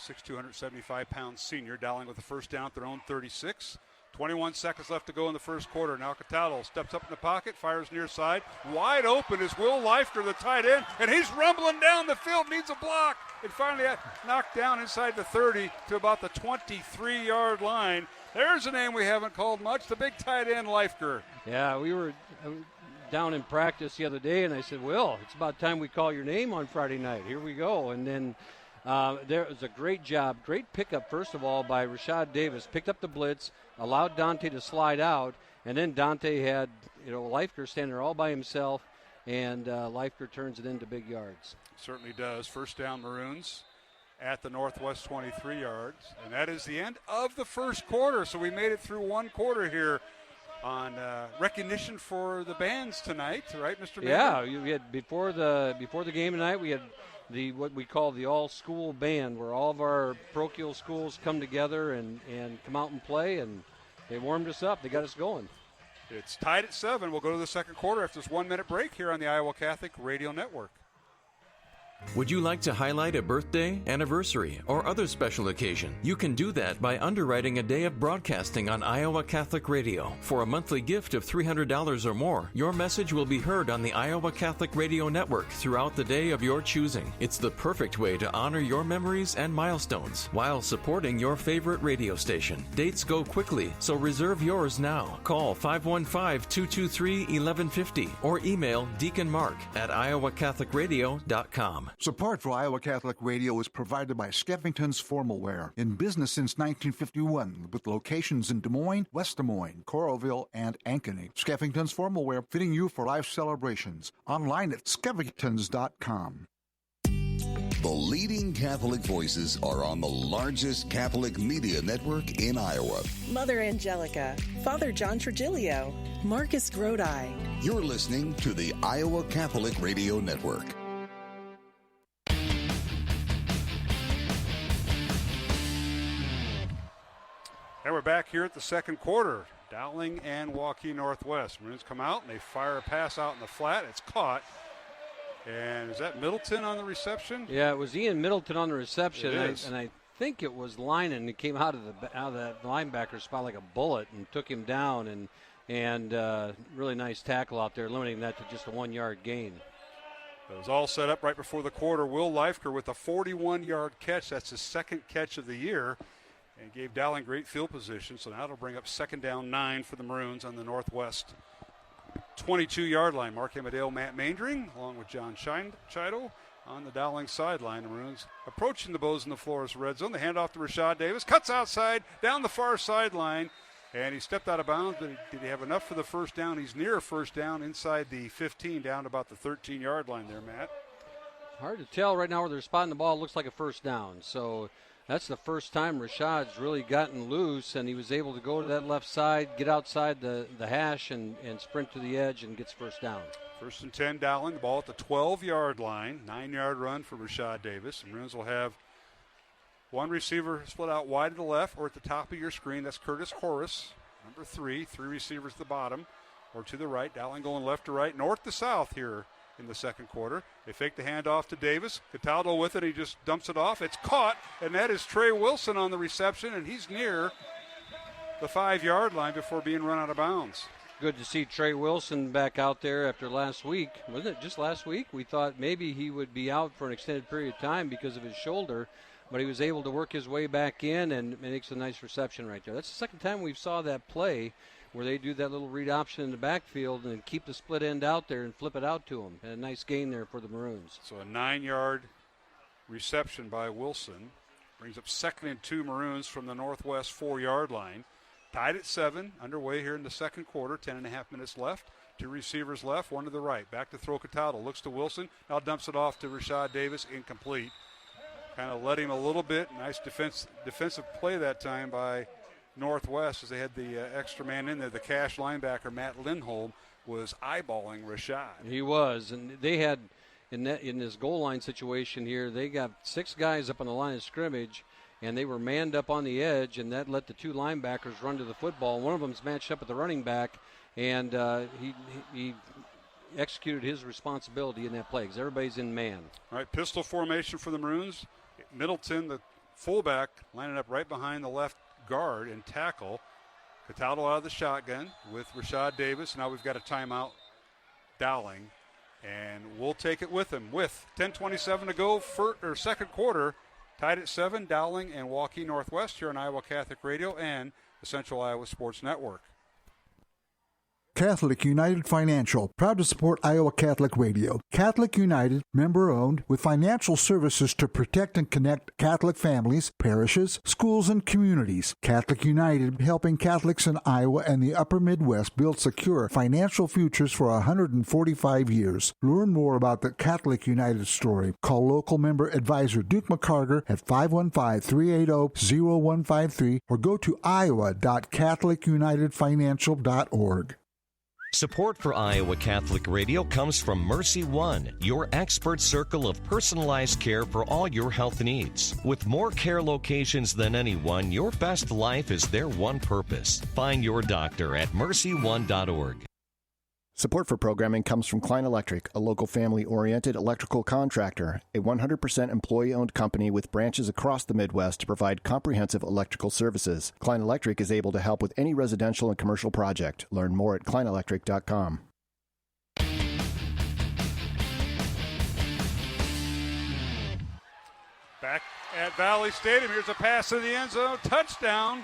6'2", 175-pound senior. Dowling with the first down at their own 36. 21 seconds left to go in the first quarter. Now Cataldo steps up in the pocket, fires near side. Wide open is Will Leifter, the tight end, and he's rumbling down the field, needs a block. And finally knocked down inside the 30 to about the 23-yard line. There's a name we haven't called much, the big tight end Leifter. Yeah, we were down in practice the other day, and I said, Will, it's about time we call your name on Friday night. Here we go. And then there was a great job, great pickup, first of all, by Rashad Davis. Picked up the blitz, allowed Dante to slide out, and then Dante had, Leifter standing there all by himself, and Leifter turns it into big yards. Certainly does. First down, Maroons at the Northwest 23 yards. And that is the end of the first quarter. So we made it through one quarter here on recognition for the bands tonight, right, Mr. Mayor? Yeah, we had before the game tonight, we had what we call the all-school band, where all of our parochial schools come together and come out and play, and they warmed us up. They got us going. It's tied at 7. We'll go to the second quarter after this 1-minute break here on the Iowa Catholic Radio Network. Would you like to highlight a birthday, anniversary, or other special occasion? You can do that by underwriting a day of broadcasting on Iowa Catholic Radio. For a monthly gift of $300 or more, your message will be heard on the Iowa Catholic Radio Network throughout the day of your choosing. It's the perfect way to honor your memories and milestones while supporting your favorite radio station. Dates go quickly, so reserve yours now. Call 515-223-1150 or email Deacon Mark at iowacatholicradio.com. Support for Iowa Catholic Radio is provided by Skeffington's Formalware, in business since 1951, with locations in Des Moines, West Des Moines, Coralville, and Ankeny. Skeffington's Formalware, fitting you for life celebrations. Online at skeffingtons.com. The leading Catholic voices are on the largest Catholic media network in Iowa. Mother Angelica, Father John Trigilio, Marcus Grodi. You're listening to the Iowa Catholic Radio Network. And we're back here at the second quarter. Dowling and Waukee Northwest. Maroons come out and they fire a pass out in the flat. It's caught. And is that Middleton on the reception? Yeah, it was Ian Middleton on the reception. It is. And I think it was Linen. He came out of the linebacker spot like a bullet and took him down. And really nice tackle out there, limiting that to just a 1-yard gain. It was all set up right before the quarter. Will Leifter with a 41-yard catch. That's his second catch of the year. And gave Dowling great field position. So now it'll bring up second down 9 for the Maroons on the Northwest 22-yard line. Mark Amadeo, Matt Maindring, along with John Chido on the Dowling sideline. The Maroons approaching the Bows in the Flores red zone. The handoff to Rashad Davis. Cuts outside, down the far sideline. And he stepped out of bounds, but did he have enough for the first down? He's near a first down inside the 15, down to about the 13-yard line there, Matt. Hard to tell right now where they're spotting the ball. It looks like a first down. So that's the first time Rashad's really gotten loose, and he was able to go to that left side, get outside the hash, and sprint to the edge and gets first down. First and 10, Dowling. The ball at the 12-yard line. 9-yard run for Rashad Davis. And Maroons will have one receiver split out wide to the left or at the top of your screen. That's Curtis Horace, number 3. 3 receivers at the bottom or to the right. Dowling going left to right, north to south here in the second quarter. They fake the handoff to Davis. Cataldo with it. He just dumps it off. It's caught, and that is Trey Wilson on the reception, and he's near the 5-yard line before being run out of bounds. Good to see Trey Wilson back out there after last week. Wasn't it just last week? We thought maybe he would be out for an extended period of time because of his shoulder, but he was able to work his way back in and makes a nice reception right there. That's the second time we saw that play where they do that little read option in the backfield and keep the split end out there and flip it out to him. And a nice gain there for the Maroons. So a 9-yard reception by Wilson brings up second and 2 Maroons from the Northwest 4-yard line. Tied at 7, underway here in the second quarter, 10.5 minutes left. 2 receivers left, 1 to the right. Back to throw Cataldo, looks to Wilson, now dumps it off to Rashad Davis, incomplete. Kind of led him a little bit. Nice defensive play that time by Northwest as they had the extra man in there. The cash linebacker, Matt Lindholm, was eyeballing Rashad. He was, and they had, in this goal line situation here, they got 6 guys up on the line of scrimmage, and they were manned up on the edge, and that let the 2 linebackers run to the football. One of them's matched up with the running back, and he executed his responsibility in that play because everybody's in man. All right, pistol formation for the Maroons. Middleton, the fullback, lining up right behind the left guard and tackle. Cataldo out of the shotgun with Rashad Davis. Now we've got a timeout, Dowling, and we'll take it with him. With 10:27 to go, second quarter, tied at 7, Dowling and Waukee Northwest here on Iowa Catholic Radio and the Central Iowa Sports Network. Catholic United Financial, proud to support Iowa Catholic Radio. Catholic United, member-owned, with financial services to protect and connect Catholic families, parishes, schools, and communities. Catholic United, helping Catholics in Iowa and the upper Midwest build secure financial futures for 145 years. Learn more about the Catholic United story. Call local member advisor Duke McCarter at 515-380-0153 or go to iowa.catholicunitedfinancial.org. Support for Iowa Catholic Radio comes from Mercy One, your expert circle of personalized care for all your health needs. With more care locations than anyone, your best life is their one purpose. Find your doctor at mercyone.org. Support for programming comes from Klein Electric, a local family-oriented electrical contractor, a 100% employee-owned company with branches across the Midwest to provide comprehensive electrical services. Klein Electric is able to help with any residential and commercial project. Learn more at kleinelectric.com. Back at Valley Stadium, here's a pass to the end zone. Touchdown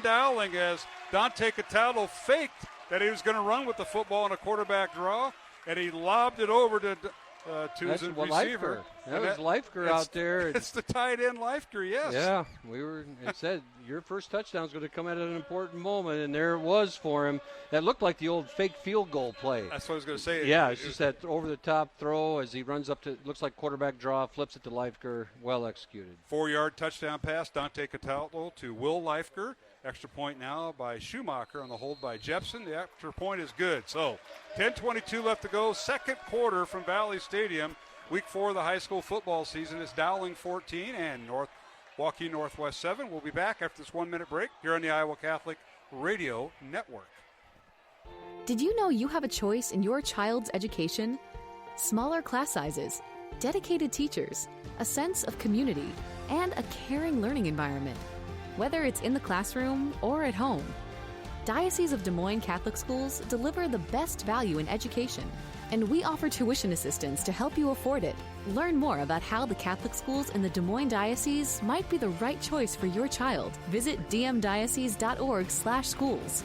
Dowling as Dante Cataldo faked that he was going to run with the football in a quarterback draw, and he lobbed it over to his receiver. That was Leifker out there. It's the tight end Leifker, yes. Yeah, it said your first touchdown is going to come at an important moment, and there it was for him. That looked like the old fake field goal play. That's what I was going to say. Yeah, it's just that over-the-top throw as he runs up to, looks like quarterback draw, flips it to Leifker, well executed. 4-yard touchdown pass, Dante Cataldo to Will Leifker. Extra point now by Schumacher on the hold by Jepson. The extra point is good. So 10:22 left to go. Second quarter from Valley Stadium. Week 4 of the high school football season is Dowling 14 and Waukee Northwest 7. We'll be back after this 1-minute break here on the Iowa Catholic Radio Network. Did you know you have a choice in your child's education? Smaller class sizes, dedicated teachers, a sense of community, and a caring learning environment. Whether it's in the classroom or at home, Diocese of Des Moines Catholic Schools deliver the best value in education, and we offer tuition assistance to help you afford it. Learn more about how the Catholic schools in the Des Moines Diocese might be the right choice for your child. Visit dmdiocese.org/schools.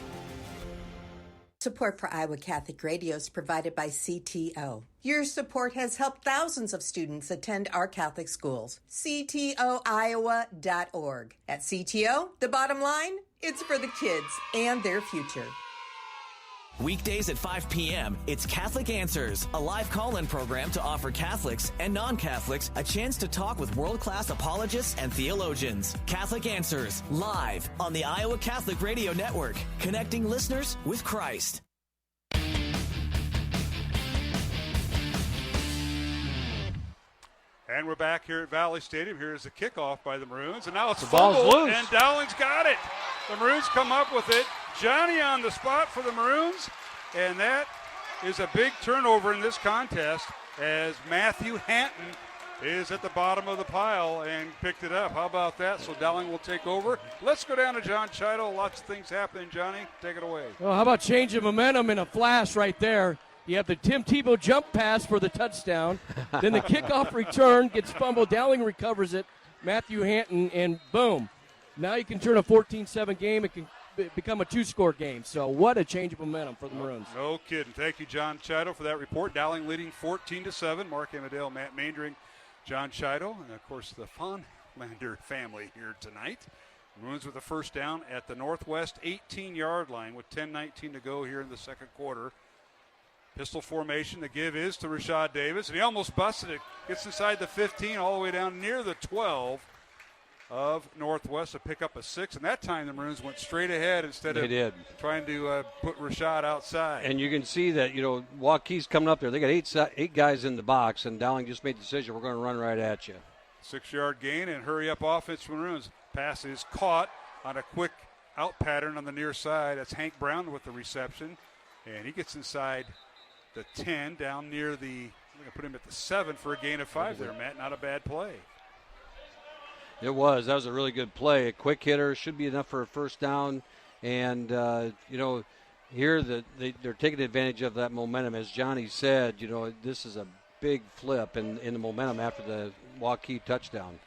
Support for Iowa Catholic Radio is provided by CTO. Your support has helped thousands of students attend our Catholic schools. CTOiowa.org. At CTO, the bottom line, it's for the kids and their future. Weekdays at 5 p.m., it's Catholic Answers, a live call-in program to offer Catholics and non-Catholics a chance to talk with world-class apologists and theologians. Catholic Answers, live on the Iowa Catholic Radio Network, connecting listeners with Christ. And we're back here at Valley Stadium. Here's the kickoff by the Maroons, and now it's the ball's fumbled, loose. And Dowling's got it. The Maroons come up with it. Johnny on the spot for the Maroons, and that is a big turnover in this contest as Matthew Hanton is at the bottom of the pile and picked it up. How about that? So Dowling will take over. Let's go down to John Chido. Lots of things happening. Johnny, take it away. Well, how about change of momentum in a flash right there? You have the Tim Tebow jump pass for the touchdown. Then the kickoff return gets fumbled. Dowling recovers it. Matthew Hanton, and boom. Now you can turn a 14-7 game. It can become a 2-score game. So what a change of momentum for the Maroons. No kidding. Thank you, John Chido, for that report. Dowling leading 14-7. Mark Amadale, Matt Maindring, John Chido, and, of course, the Fonlander family here tonight. Maroons with a first down at the Northwest 18-yard line with 10:19 to go here in the second quarter. Pistol formation. The give is to Rashad Davis, and he almost busted it. Gets inside the 15 all the way down near the 12 of Northwest to pick up a 6. And that time the Maroons went straight ahead instead of trying to put Rashad outside. And you can see that, Waukee's coming up there. They got eight guys in the box, and Dowling just made the decision, we're going to run right at you. 6-yard gain and hurry up offense for Maroons. Pass is caught on a quick out pattern on the near side. That's Hank Brown with the reception. And he gets inside the 10 down near the, I'm going to put him at the 7 for a gain of 5 there, Matt. Not a bad play. It was. That was a really good play. A quick hitter, should be enough for a first down. And, here they're taking advantage of that momentum. As Johnny said, this is a big flip in the momentum after the Waukee touchdown.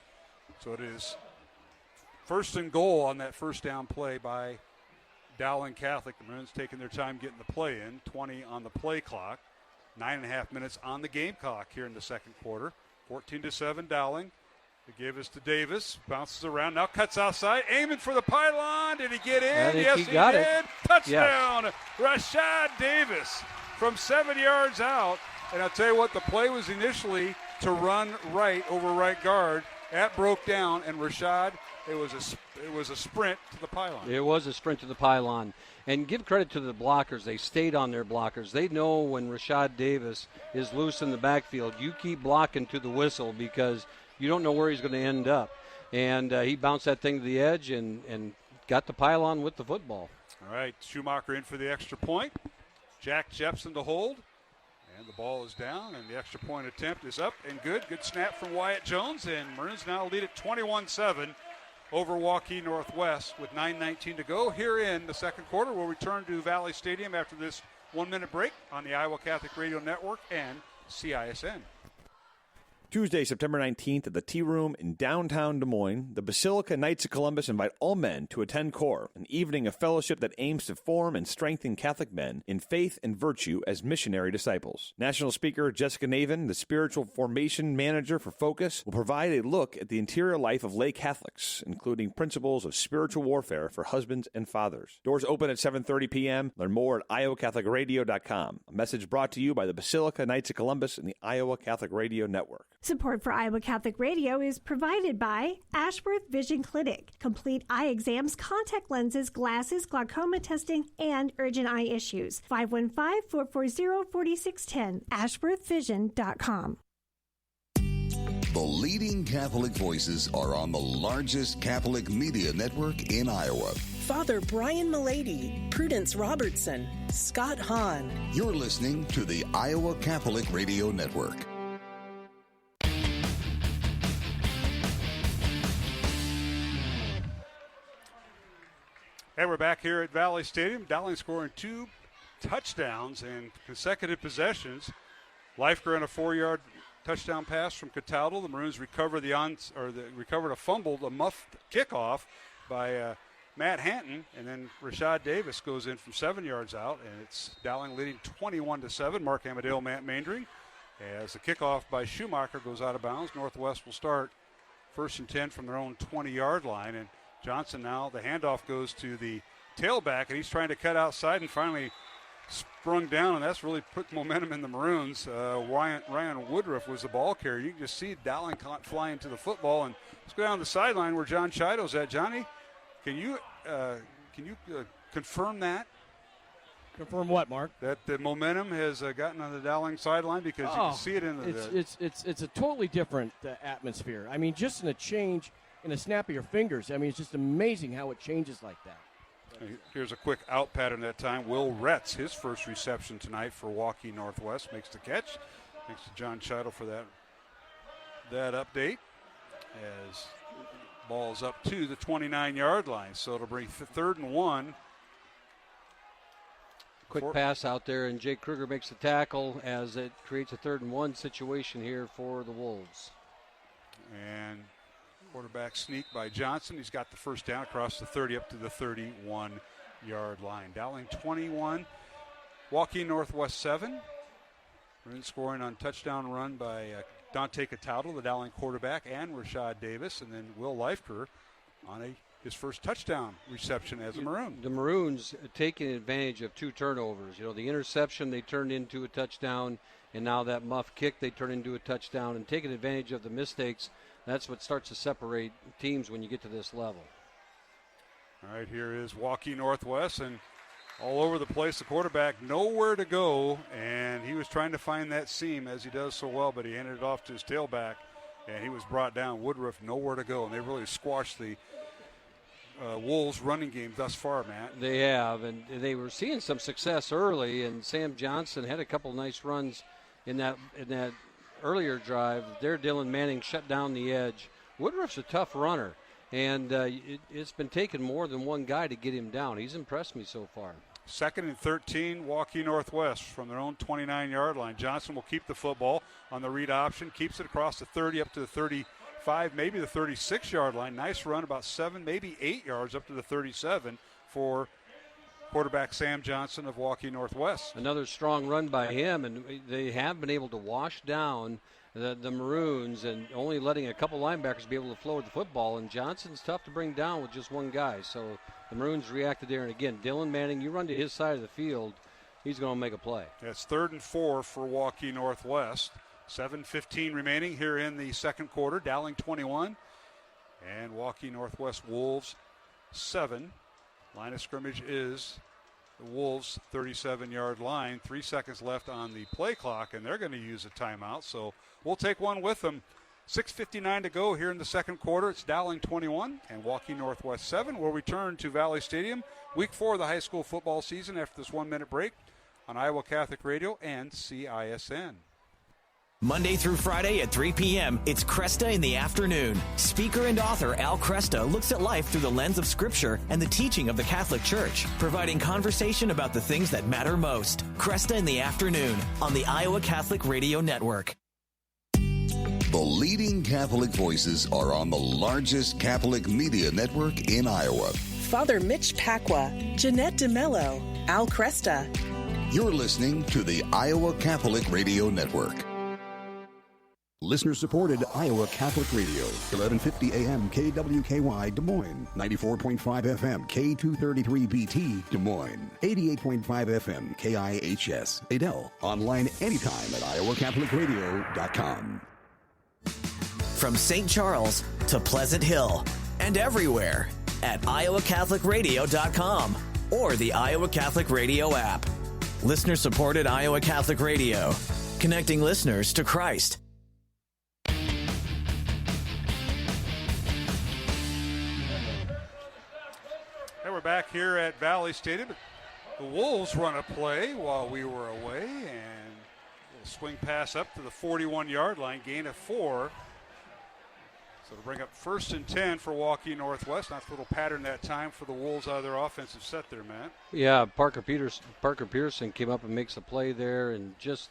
So it is first and goal on that first down play by Dowling Catholic. The Maroons taking their time getting the play in. 20 on the play clock. 9.5 minutes on the game clock here in the second quarter. 14-7 Dowling. They give us to Davis. Bounces around. Now cuts outside. Aiming for the pylon. Did he get in? Yes, he got did. It. Touchdown. Yes. Rashad Davis from 7 yards out. And I'll tell you what, the play was initially to run right over right guard. That broke down, and Rashad, it was a sprint to the pylon. It was a sprint to the pylon. And give credit to the blockers. They stayed on their blockers. They know when Rashad Davis is loose in the backfield, you keep blocking to the whistle because you don't know where he's going to end up. And he bounced that thing to the edge and got the pylon with the football. All right, Schumacher in for the extra point. Jack Jepson to hold. And the ball is down, and the extra point attempt is up and good. Good snap from Wyatt Jones, and Maroons now lead at 21-7 over Waukee Northwest with 9:19 to go. Here in the second quarter, we'll return to Valley Stadium after this 1-minute break on the Iowa Catholic Radio Network and CISN. Tuesday, September 19th at the Tea Room in downtown Des Moines, the Basilica Knights of Columbus invite all men to attend CORE, an evening of fellowship that aims to form and strengthen Catholic men in faith and virtue as missionary disciples. National speaker Jessica Navin, the spiritual formation manager for Focus, will provide a look at the interior life of lay Catholics, including principles of spiritual warfare for husbands and fathers. Doors open at 7:30 p.m. Learn more at iowacatholicradio.com. A message brought to you by the Basilica Knights of Columbus and the Iowa Catholic Radio Network. Support for Iowa Catholic Radio is provided by Ashworth Vision Clinic. Complete eye exams, contact lenses, glasses, glaucoma testing, and urgent eye issues. 515-440-4610. AshworthVision.com. The leading Catholic voices are on the largest Catholic media network in Iowa. Father Brian Milady, Prudence Robertson, Scott Hahn. You're listening to the Iowa Catholic Radio Network. And we're back here at Valley Stadium. Dowling scoring 2 touchdowns in consecutive possessions. Leifker on a 4-yard touchdown pass from Cataldo. The Maroons recovered recovered a fumble, a muffed kickoff by Matt Hanton, and then Rashad Davis goes in from 7 yards out, and it's Dowling leading 21-7. Mark Amadale, Matt Maindring, as the kickoff by Schumacher goes out of bounds. Northwest will start 1st and 10 from their own 20-yard line, and Johnson now, the handoff goes to the tailback, and he's trying to cut outside and finally sprung down, and that's really put momentum in the Maroons. Ryan Woodruff was the ball carrier. You can just see Dowling flying to the football. And let's go down the sideline where John Chido's at. Johnny, can you confirm that? Confirm what, Mark? That the momentum has gotten on the Dowling sideline, because you can see it in the. It's a totally different atmosphere. I mean, just in a change. In a snap of your fingers. I mean, it's just amazing how it changes like that. Here's a quick out pattern that time. Will Retz, his first reception tonight for Waukee Northwest, makes the catch. Thanks to John Chido for that update. As ball's up to the 29-yard line, so it'll bring 3rd and 1. Quick pass out there, and Jake Kruger makes the tackle as it creates a 3rd and 1 situation here for the Wolves. And quarterback sneak by Johnson. He's got the first down across the 30 up to the 31-yard line. Dowling 21, Waukee Northwest 7. Maroons scoring on touchdown run by Dante Cataldo, the Dowling quarterback, and Rashad Davis, and then Will Leifker on his first touchdown reception as a Maroon. The Maroons taking advantage of 2 turnovers. The interception they turned into a touchdown, and now that muff kick they turn into a touchdown, and taking advantage of the mistakes. That's what starts to separate teams when you get to this level. All right, here is Waukee Northwest, and all over the place. The quarterback nowhere to go, and he was trying to find that seam as he does so well, but he handed it off to his tailback, and he was brought down. Woodruff nowhere to go, and they really squashed the Wolves running game thus far, Matt. They have, and they were seeing some success early, and Sam Johnson had a couple nice runs in that earlier drive. There, Dylan Manning shut down the edge. Woodruff's a tough runner, and it's been taking more than one guy to get him down. He's impressed me so far. 2nd and 13, Waukee Northwest from their own 29-yard line. Johnson will keep the football on the read option, keeps it across the 30 up to the 35, maybe the 36-yard line. Nice run, about 7, maybe 8 yards up to the 37 for quarterback Sam Johnson of Waukee Northwest. Another strong run by him, and they have been able to wash down the Maroons and only letting a couple linebackers be able to flow with the football, and Johnson's tough to bring down with just one guy. So the Maroons reacted there, and again, Dylan Manning, you run to his side of the field, he's going to make a play. It's 3rd and 4 for Waukee Northwest. 7:15 remaining here in the second quarter. Dowling 21 and Waukee Northwest Wolves 7. Line of scrimmage is the Wolves' 37-yard line. 3 seconds left on the play clock, and they're going to use a timeout. So we'll take one with them. 6:59 to go here in the second quarter. It's Dowling 21 and Waukee Northwest 7. We'll return to Valley Stadium. Week 4 of the high school football season after this 1-minute break on Iowa Catholic Radio and CISN. Monday through Friday at 3 p.m., it's Cresta in the afternoon. Speaker and author Al Cresta looks at life through the lens of Scripture and the teaching of the Catholic Church, providing conversation about the things that matter most. Cresta in the afternoon on the Iowa Catholic Radio Network. The leading Catholic voices are on the largest Catholic media network in Iowa. Father Mitch Pacwa, Jeanette DeMello, Al Cresta. You're listening to the Iowa Catholic Radio Network. Listener-supported Iowa Catholic Radio, 1150 AM KWKY Des Moines, 94.5 FM K233BT Des Moines, 88.5 FM KIHS Adel. Online anytime at iowacatholicradio.com. From St. Charles to Pleasant Hill and everywhere at iowacatholicradio.com or the Iowa Catholic Radio app. Listener-supported Iowa Catholic Radio, connecting listeners to Christ. We're back here at Valley Stadium. The Wolves run a play while we were away, and a swing pass up to the 41-yard line, gain of 4. So to bring up 1st and 10 for Waukee Northwest. Nice little pattern that time for the Wolves out of their offensive set there, Matt. Yeah, Parker Pearson came up and makes a play there, and just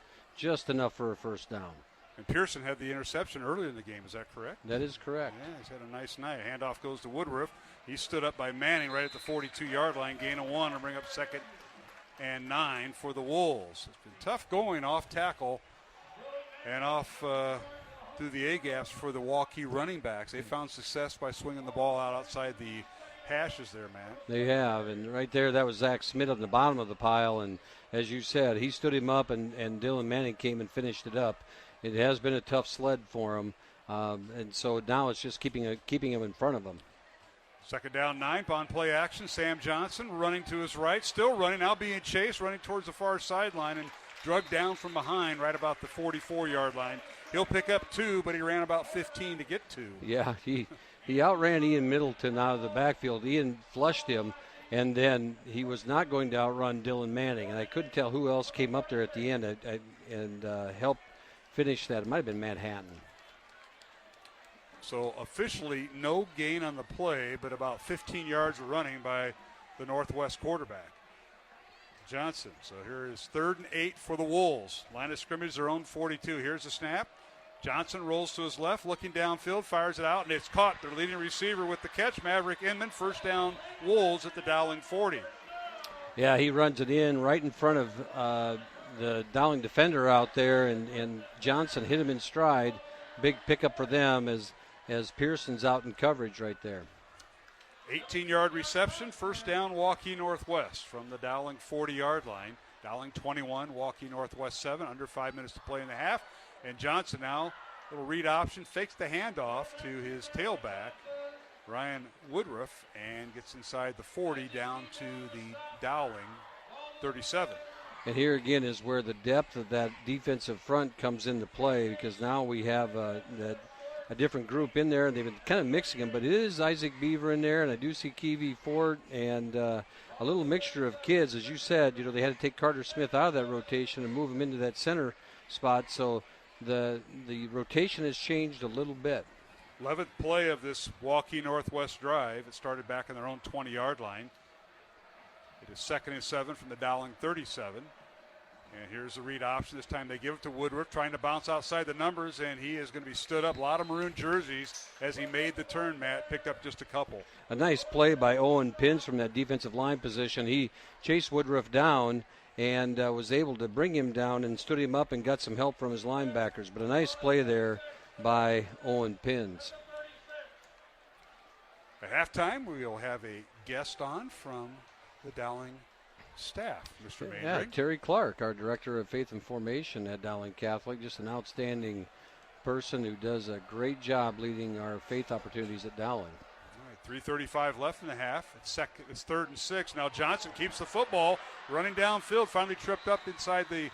enough for a first down. And Pearson had the interception earlier in the game. Is that correct? That is correct. Yeah, he's had a nice night. Handoff goes to Woodruff. He stood up by Manning right at the 42-yard line, gain of 1, and bring up 2nd and 9 for the Wolves. It's been tough going off tackle and off through the A-gaps for the Waukee running backs. They found success by swinging the ball outside the hashes there, man. They have, and right there, that was Zach Smith on the bottom of the pile, and as you said, he stood him up, and Dylan Manning came and finished it up. It has been a tough sled for him, and so now it's just keeping him in front of him. 2nd down, 9 on play action. Sam Johnson running to his right, still running, now being chased, running towards the far sideline and drugged down from behind right about the 44-yard line. He'll pick up 2, but he ran about 15 to get 2. Yeah, he outran Ian Middleton out of the backfield. Ian flushed him, and then he was not going to outrun Dylan Manning, and I couldn't tell who else came up there at the end and helped finish that. It might have been Matt Hatton. So officially no gain on the play, but about 15 yards of running by the Northwest quarterback, Johnson. So here is 3rd and 8 for the Wolves. Line of scrimmage, their own 42. Here's the snap. Johnson rolls to his left, looking downfield, fires it out, and it's caught. Their leading receiver with the catch, Maverick Inman. First down, Wolves at the Dowling 40. Yeah, he runs it in right in front of the Dowling defender out there, and Johnson hit him in stride. Big pickup for them as Pearson's out in coverage right there. 18-yard reception, first down, Waukee Northwest from the Dowling 40-yard line. Dowling 21, Waukee Northwest 7, under 5 minutes to play in the half. And Johnson now, little read option, fakes the handoff to his tailback, Ryan Woodruff, and gets inside the 40 down to the Dowling 37. And here again is where the depth of that defensive front comes into play, because now we have that a different group in there, and they've been kind of mixing them. But it is Isaac Beaver in there, and I do see Kiwi Ford and a little mixture of kids. As you said, they had to take Carter Smith out of that rotation and move him into that center spot. So the rotation has changed a little bit. 11th play of this Waukee Northwest drive. It started back in their own 20-yard line. It is 2nd and 7 from the Dowling 37. And here's the read option. This time they give it to Woodruff, trying to bounce outside the numbers, and he is going to be stood up. A lot of maroon jerseys as he made the turn, Matt. Picked up just a couple. A nice play by Owen Pins from that defensive line position. He chased Woodruff down and was able to bring him down and stood him up and got some help from his linebackers. But a nice play there by Owen Pins. At halftime, we'll have a guest on from the Dowling staff, Mr. Maynard. Yeah, Terry Clark, our Director of Faith and Formation at Dowling Catholic, just an outstanding person who does a great job leading our faith opportunities at Dowling. All right, 3:35 left in the half. It's 3rd and 6. Now Johnson keeps the football, running downfield, finally tripped up inside the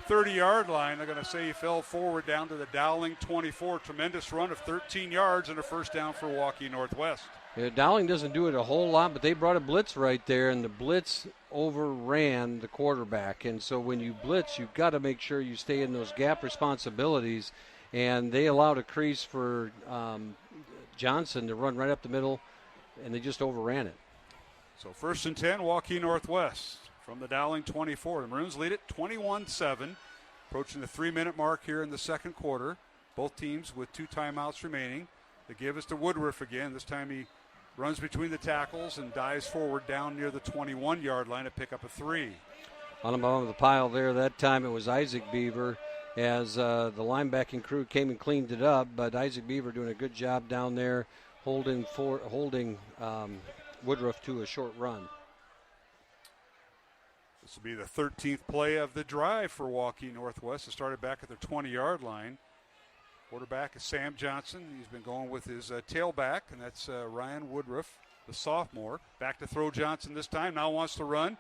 30-yard line. They're going to say he fell forward down to the Dowling 24. Tremendous run of 13 yards and a first down for Waukee Northwest. Yeah, Dowling doesn't do it a whole lot, but they brought a blitz right there, and the blitz overran the quarterback. And so when you blitz, you've got to make sure you stay in those gap responsibilities. And they allowed a crease for Johnson to run right up the middle, and they just overran it. So 1st and 10, Waukee Northwest from the Dowling 24. The Maroons lead it 21-7, approaching the 3-minute mark here in the second quarter. Both teams with 2 timeouts remaining. The give is to Woodruff again. This time he runs between the tackles and dives forward down near the 21-yard line to pick up a 3. On the bottom of the pile there, that time it was Isaac Beaver as the linebacking crew came and cleaned it up. But Isaac Beaver doing a good job down there holding Woodruff to a short run. This will be the 13th play of the drive for Waukee Northwest. It started back at their 20-yard line. Quarterback is Sam Johnson. He's been going with his tailback, and that's Ryan Woodruff, the sophomore. Back to throw Johnson this time. Now wants to run.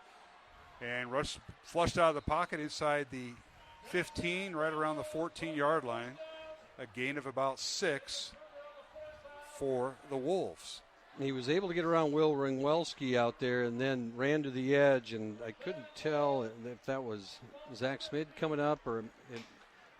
And Rush flushed out of the pocket inside the 15, right around the 14-yard line. A gain of about 6 for the Wolves. He was able to get around Will Ringwelski out there and then ran to the edge, and I couldn't tell if that was Zach Smith coming up or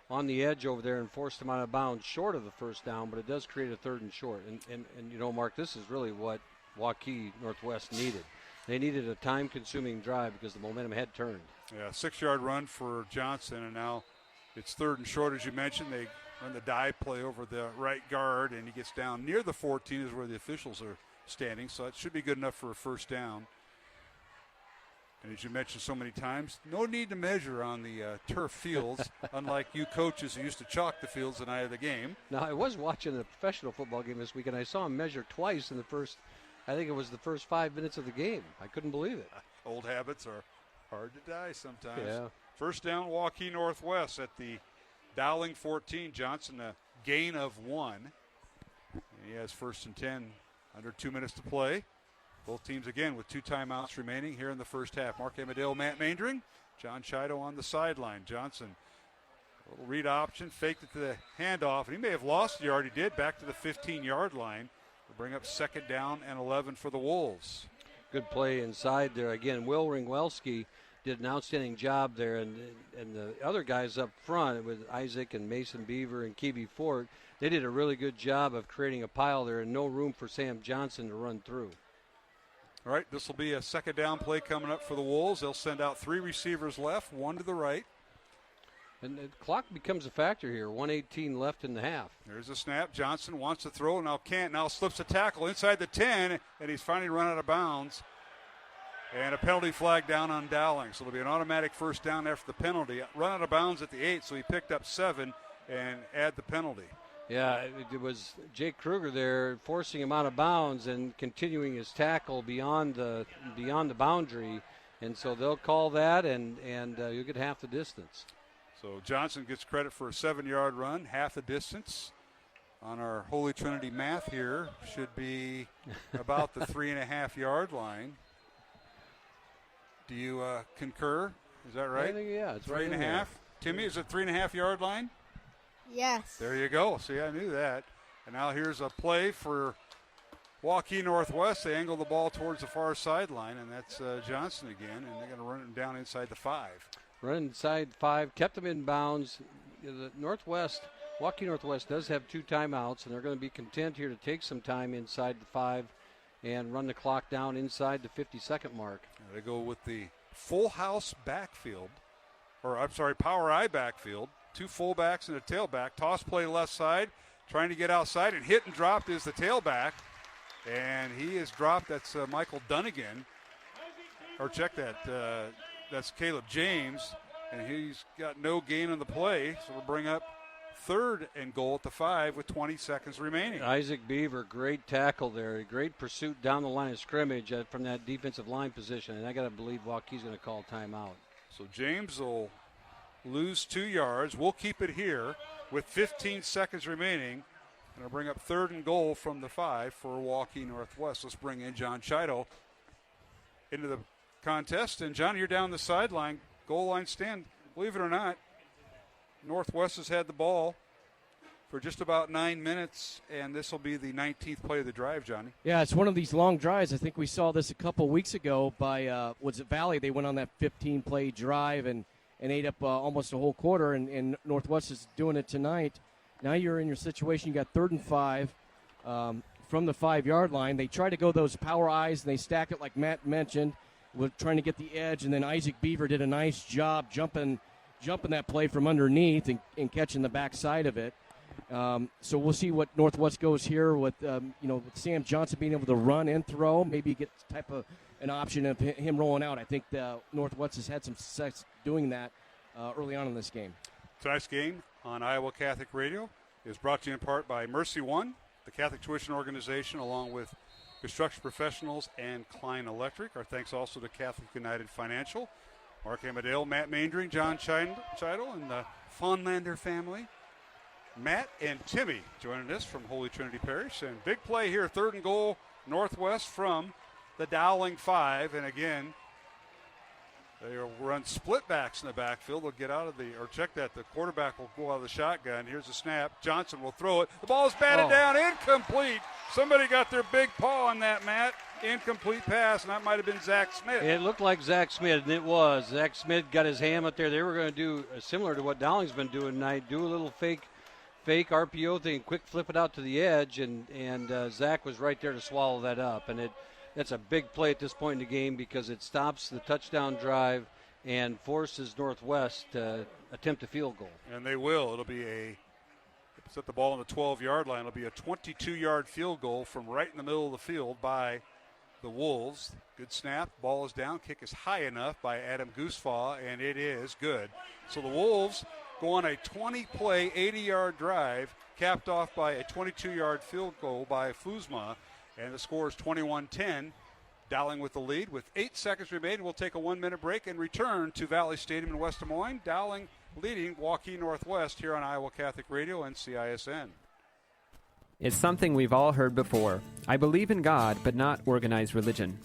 on the edge over there and forced him out of bounds short of the first down, but it does create a 3rd and short. And Mark, this is really what Waukee Northwest needed. They needed a time-consuming drive because the momentum had turned. Yeah, 6-yard run for Johnson, and now it's 3rd and short, as you mentioned. They run the dive play over the right guard, and he gets down near the 14 is where the officials are standing, so it should be good enough for a first down. And as you mentioned so many times, no need to measure on the turf fields, unlike you coaches who used to chalk the fields the night of the game. Now, I was watching a professional football game this week, and I saw him measure twice in the first, I think it was the first 5 minutes of the game. I couldn't believe it. Old habits are hard to die sometimes. Yeah. First down, Waukee Northwest at the Dowling 14. Johnson, a gain of 1. And he has 1st and 10, under 2 minutes to play. Both teams, again, with 2 timeouts remaining here in the first half. Mark Amadale, Matt Maindring, John Chido on the sideline. Johnson, a little read option, faked it to the handoff, and he may have lost it. He already did, back to the 15-yard line. We'll bring up 2nd down and 11 for the Wolves. Good play inside there. Again, Will Ringwelski did an outstanding job there, and the other guys up front with Isaac and Mason Beaver and Kiwi Ford, they did a really good job of creating a pile there and no room for Sam Johnson to run through. All right, this will be a 2nd down play coming up for the Wolves. They'll send out 3 receivers left, 1 to the right. And the clock becomes a factor here. 1:18 left in the half. There's a snap. Johnson wants to throw, now can't. Now slips a tackle inside the 10, and he's finally run out of bounds. And a penalty flag down on Dowling. So it'll be an automatic first down after the penalty. Run out of bounds at the 8, so he picked up 7 and add the penalty. Yeah, it was Jake Kruger there forcing him out of bounds and continuing his tackle beyond the boundary. And so they'll call that, and you'll get half the distance. So Johnson gets credit for a 7-yard run, half the distance. On our Holy Trinity math here, should be about the 3.5-yard line. Do you concur? Is that right? I think, yeah, it's 3.5. Timmy, is it 3.5-yard line? Yes. There you go. See, I knew that. And now here's a play for Waukee Northwest. They angle the ball towards the far sideline, and that's Johnson again, and they're going to run him down inside the 5. Run inside 5, kept them in bounds. The Waukee Northwest does have 2 timeouts, and they're going to be content here to take some time inside the 5 and run the clock down inside the 50-second mark. They go with the full house backfield, power I backfield. 2 fullbacks and a tailback. Toss play left side, trying to get outside, and hit and dropped is the tailback. And he is dropped. That's Michael Dunnigan. Or check that. That's Caleb James. And he's got no gain on the play. So we'll bring up 3rd and goal at the 5 with 20 seconds remaining. Isaac Beaver, great tackle there. Great pursuit down the line of scrimmage from that defensive line position. And I got to believe Waukee's going to call timeout. So James will lose 2 yards. We'll keep it here with 15 seconds remaining. And I'll bring up 3rd and goal from the 5 for Waukee Northwest. Let's bring in John Chido into the contest. And, John, you're down the sideline, goal line stand. Believe it or not, Northwest has had the ball for just about 9 minutes, and this will be the 19th play of the drive, Johnny. Yeah, it's one of these long drives. I think we saw this a couple weeks ago by, was it Valley? They went on that 15-play drive and ate up almost a whole quarter, and Northwest is doing it tonight. Now you're in your situation. You got 3rd and 5 from the 5-yard line. They try to go those power eyes, and they stack it like Matt mentioned. We're trying to get the edge, and then Isaac Beaver did a nice job jumping that play from underneath and catching the backside of it. So we'll see what Northwest goes here with with Sam Johnson being able to run and throw. Maybe get type of an option of him rolling out. I think Northwest has had some success doing that early on in this game. Tonight's game on Iowa Catholic Radio is brought to you in part by Mercy One, the Catholic Tuition Organization, along with Construction Professionals and Klein Electric. Our thanks also to Catholic United Financial, Mark Amadale, Matt Maindring, John Chido, and the Fonlander family. Matt and Timmy joining us from Holy Trinity Parish. And big play here, 3rd and goal, Northwest from the Dowling 5. And again, they will run split backs in the backfield. They'll get out of the quarterback will go out of the shotgun. Here's a snap. Johnson will throw it. The ball's batted down, incomplete. Somebody got their big paw on that, Matt. Incomplete pass, and that might have been Zach Smith. It looked like Zach Smith, and it was. Zach Smith got his ham up there. They were going to do similar to what Dowling's been doing tonight, do a little fake RPO thing, quick flip it out to the edge, and Zach was right there to swallow that up. And that's a big play at this point in the game because it stops the touchdown drive and forces Northwest to attempt a field goal. And they will. It'll be set the ball on the 12-yard line. It'll be a 22-yard field goal from right in the middle of the field by the Wolves. Good snap. Ball is down. Kick is high enough by Adam Goosefaw, and it is good. So the Wolves go on a 20-play, 80-yard drive, capped off by a 22-yard field goal by Fuzma, and the score is 21-10. Dowling with the lead. With 8 seconds remaining, we'll take a 1-minute break and return to Valley Stadium in West Des Moines. Dowling leading Waukee Northwest here on Iowa Catholic Radio and CISN. It's something we've all heard before. I believe in God, but not organized religion.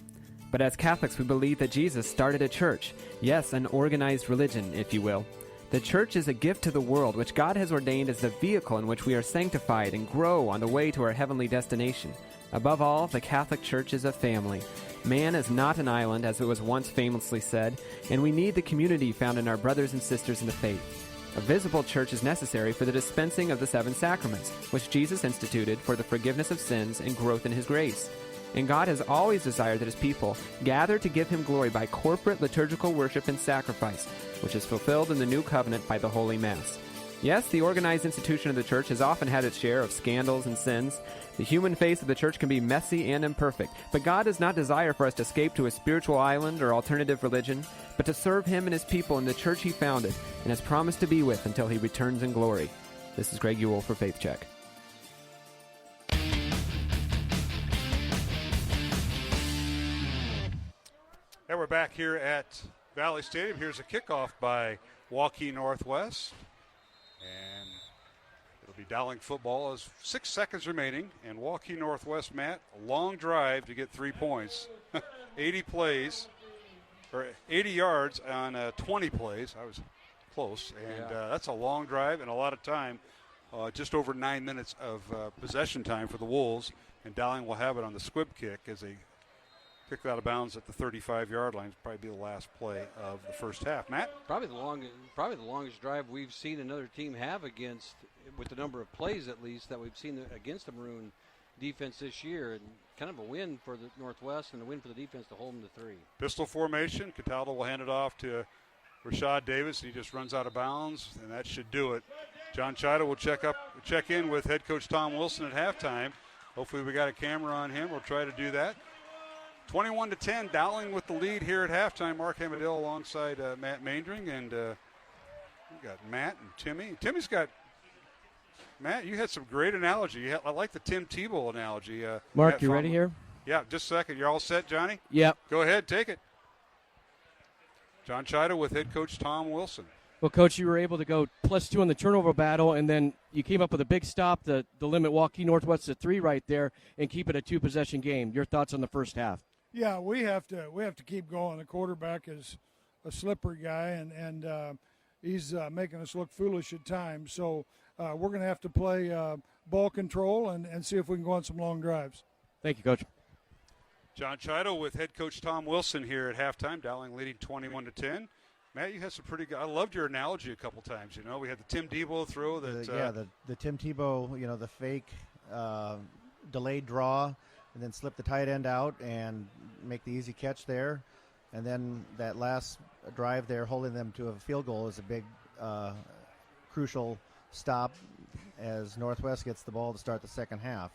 But as Catholics, we believe that Jesus started a church. Yes, an organized religion, if you will. The church is a gift to the world, which God has ordained as the vehicle in which we are sanctified and grow on the way to our heavenly destination. Above all, the Catholic Church is a family. Man is not an island, as it was once famously said, and we need the community found in our brothers and sisters in the faith. A visible church is necessary for the dispensing of the 7 sacraments, which Jesus instituted for the forgiveness of sins and growth in His grace. And God has always desired that His people gather to give Him glory by corporate liturgical worship and sacrifice, which is fulfilled in the New Covenant by the Holy Mass. Yes, the organized institution of the church has often had its share of scandals and sins. The human face of the church can be messy and imperfect, but God does not desire for us to escape to a spiritual island or alternative religion, but to serve Him and His people in the church He founded and has promised to be with until He returns in glory. This is Greg Ewell for Faith Check. And we're back here at Valley Stadium. Here's a kickoff by Waukee Northwest. And it'll be Dowling football as 6 seconds remaining. And Waukee Northwest, Matt, a long drive to get 3 points. 80 plays, or 80 yards on 20 plays. I was close. And that's a long drive and a lot of time just over 9 minutes of possession time for the Wolves, and Dowling will have it on the squib kick as they kick it out of bounds at the 35-yard line. It'll probably be the last play of the first half. Matt? Probably the longest drive we've seen another team have against, with the number of plays at least, that we've seen against the Maroon defense this year, and kind of a win for the Northwest and a win for the defense to hold them to 3. Pistol formation. Cataldo will hand it off to Rashad Davis. He just runs out of bounds, and that should do it. John Chida will check in with head coach Tom Wilson at halftime. Hopefully we got a camera on him. We'll try to do that. 21-10, Dowling with the lead here at halftime. Mark Hamadale alongside Matt Maindring, and we got Matt and Timmy. Timmy's got Matt. You had some great analogy. I like the Tim Tebow analogy. Mark, you ready here? Yeah, just a second. You're all set, Johnny? Yep. Go ahead, take it. John Chida with head coach Tom Wilson. Well, Coach, you were able to go +2 on the turnover battle, and then you came up with a big stop to limit Waukee Northwest to 3 right there and keep it a 2-possession game. Your thoughts on the first half? Yeah, we have to keep going. The quarterback is a slippery guy, and he's making us look foolish at times. So we're going to have to play ball control and see if we can go on some long drives. Thank you, Coach. John Chida with head coach Tom Wilson here at halftime. Dowling leading 21-10. Matt, you had some pretty good. I loved your analogy a couple times. You know, we had the Tim Tebow throw that. The Tim Tebow. You know, the fake delayed draw, and then slip the tight end out and make the easy catch there, and then that last drive there, holding them to a field goal, is a big, crucial stop as Northwest gets the ball to start the second half.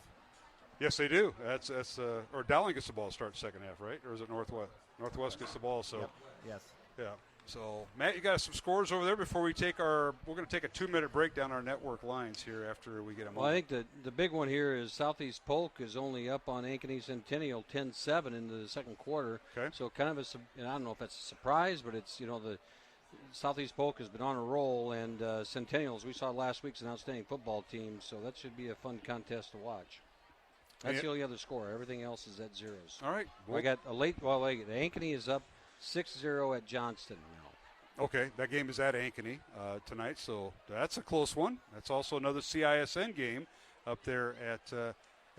Yes, they do. That's or Dowling gets the ball to start the second half, right? Or is it Northwest? Northwest gets the ball. So yep. Yes. Yeah. So, Matt, you got some scores over there before we take we're going to take a 2-minute break down our network lines here after we get them. Well, I think the big one here is Southeast Polk is only up on Ankeny Centennial 10-7 into the second quarter. Okay. So kind of I don't know if that's a surprise, but it's, the Southeast Polk has been on a roll, and Centennial, as we saw last week's, an outstanding football team, so that should be a fun contest to watch. That's the only other score. Everything else is at zeros. All right. I got Ankeny is up 6-0 at Johnston now. Okay, that game is at Ankeny tonight, so that's a close one. That's also another CISN game up there at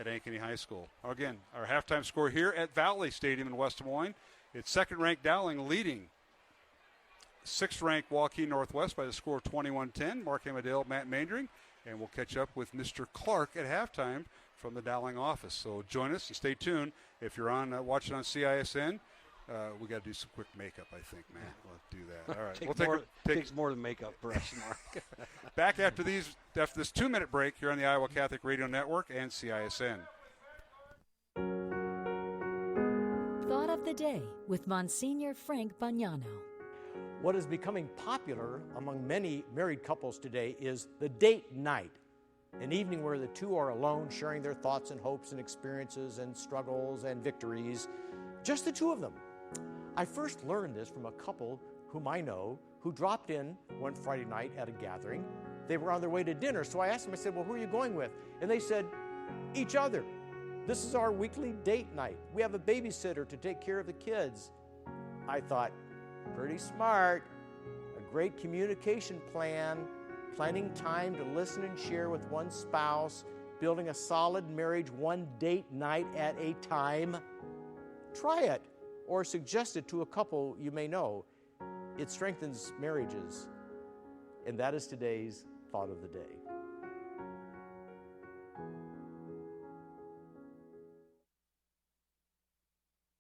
Ankeny High School. Again, our halftime score here at Valley Stadium in West Des Moines. It's second-ranked Dowling leading sixth-ranked Waukee Northwest by the score of 21-10. Mark Hamadale, Matt Maindring, and we'll catch up with Mr. Clark at halftime from the Dowling office. So join us and stay tuned. If you're watching on CISN, we got to do some quick makeup, I think, man. We'll do that. All right. Takes more than makeup for us, Mark. Back after this 2-minute break here on the Iowa Catholic Radio Network and CISN. Thought of the Day with Monsignor Frank Bagnano. What is becoming popular among many married couples today is the date night, an evening where the two are alone, sharing their thoughts and hopes and experiences and struggles and victories, just the two of them. I first learned this from a couple whom I know who dropped in one Friday night at a gathering. They were on their way to dinner, so I asked them, I said, well, who are you going with? And they said, each other. This is our weekly date night. We have a babysitter to take care of the kids. I thought, pretty smart, a great communication plan, planning time to listen and share with one spouse, building a solid marriage one date night at a time. Try it or suggest it to a couple you may know. It strengthens marriages. And that is today's Thought of the Day.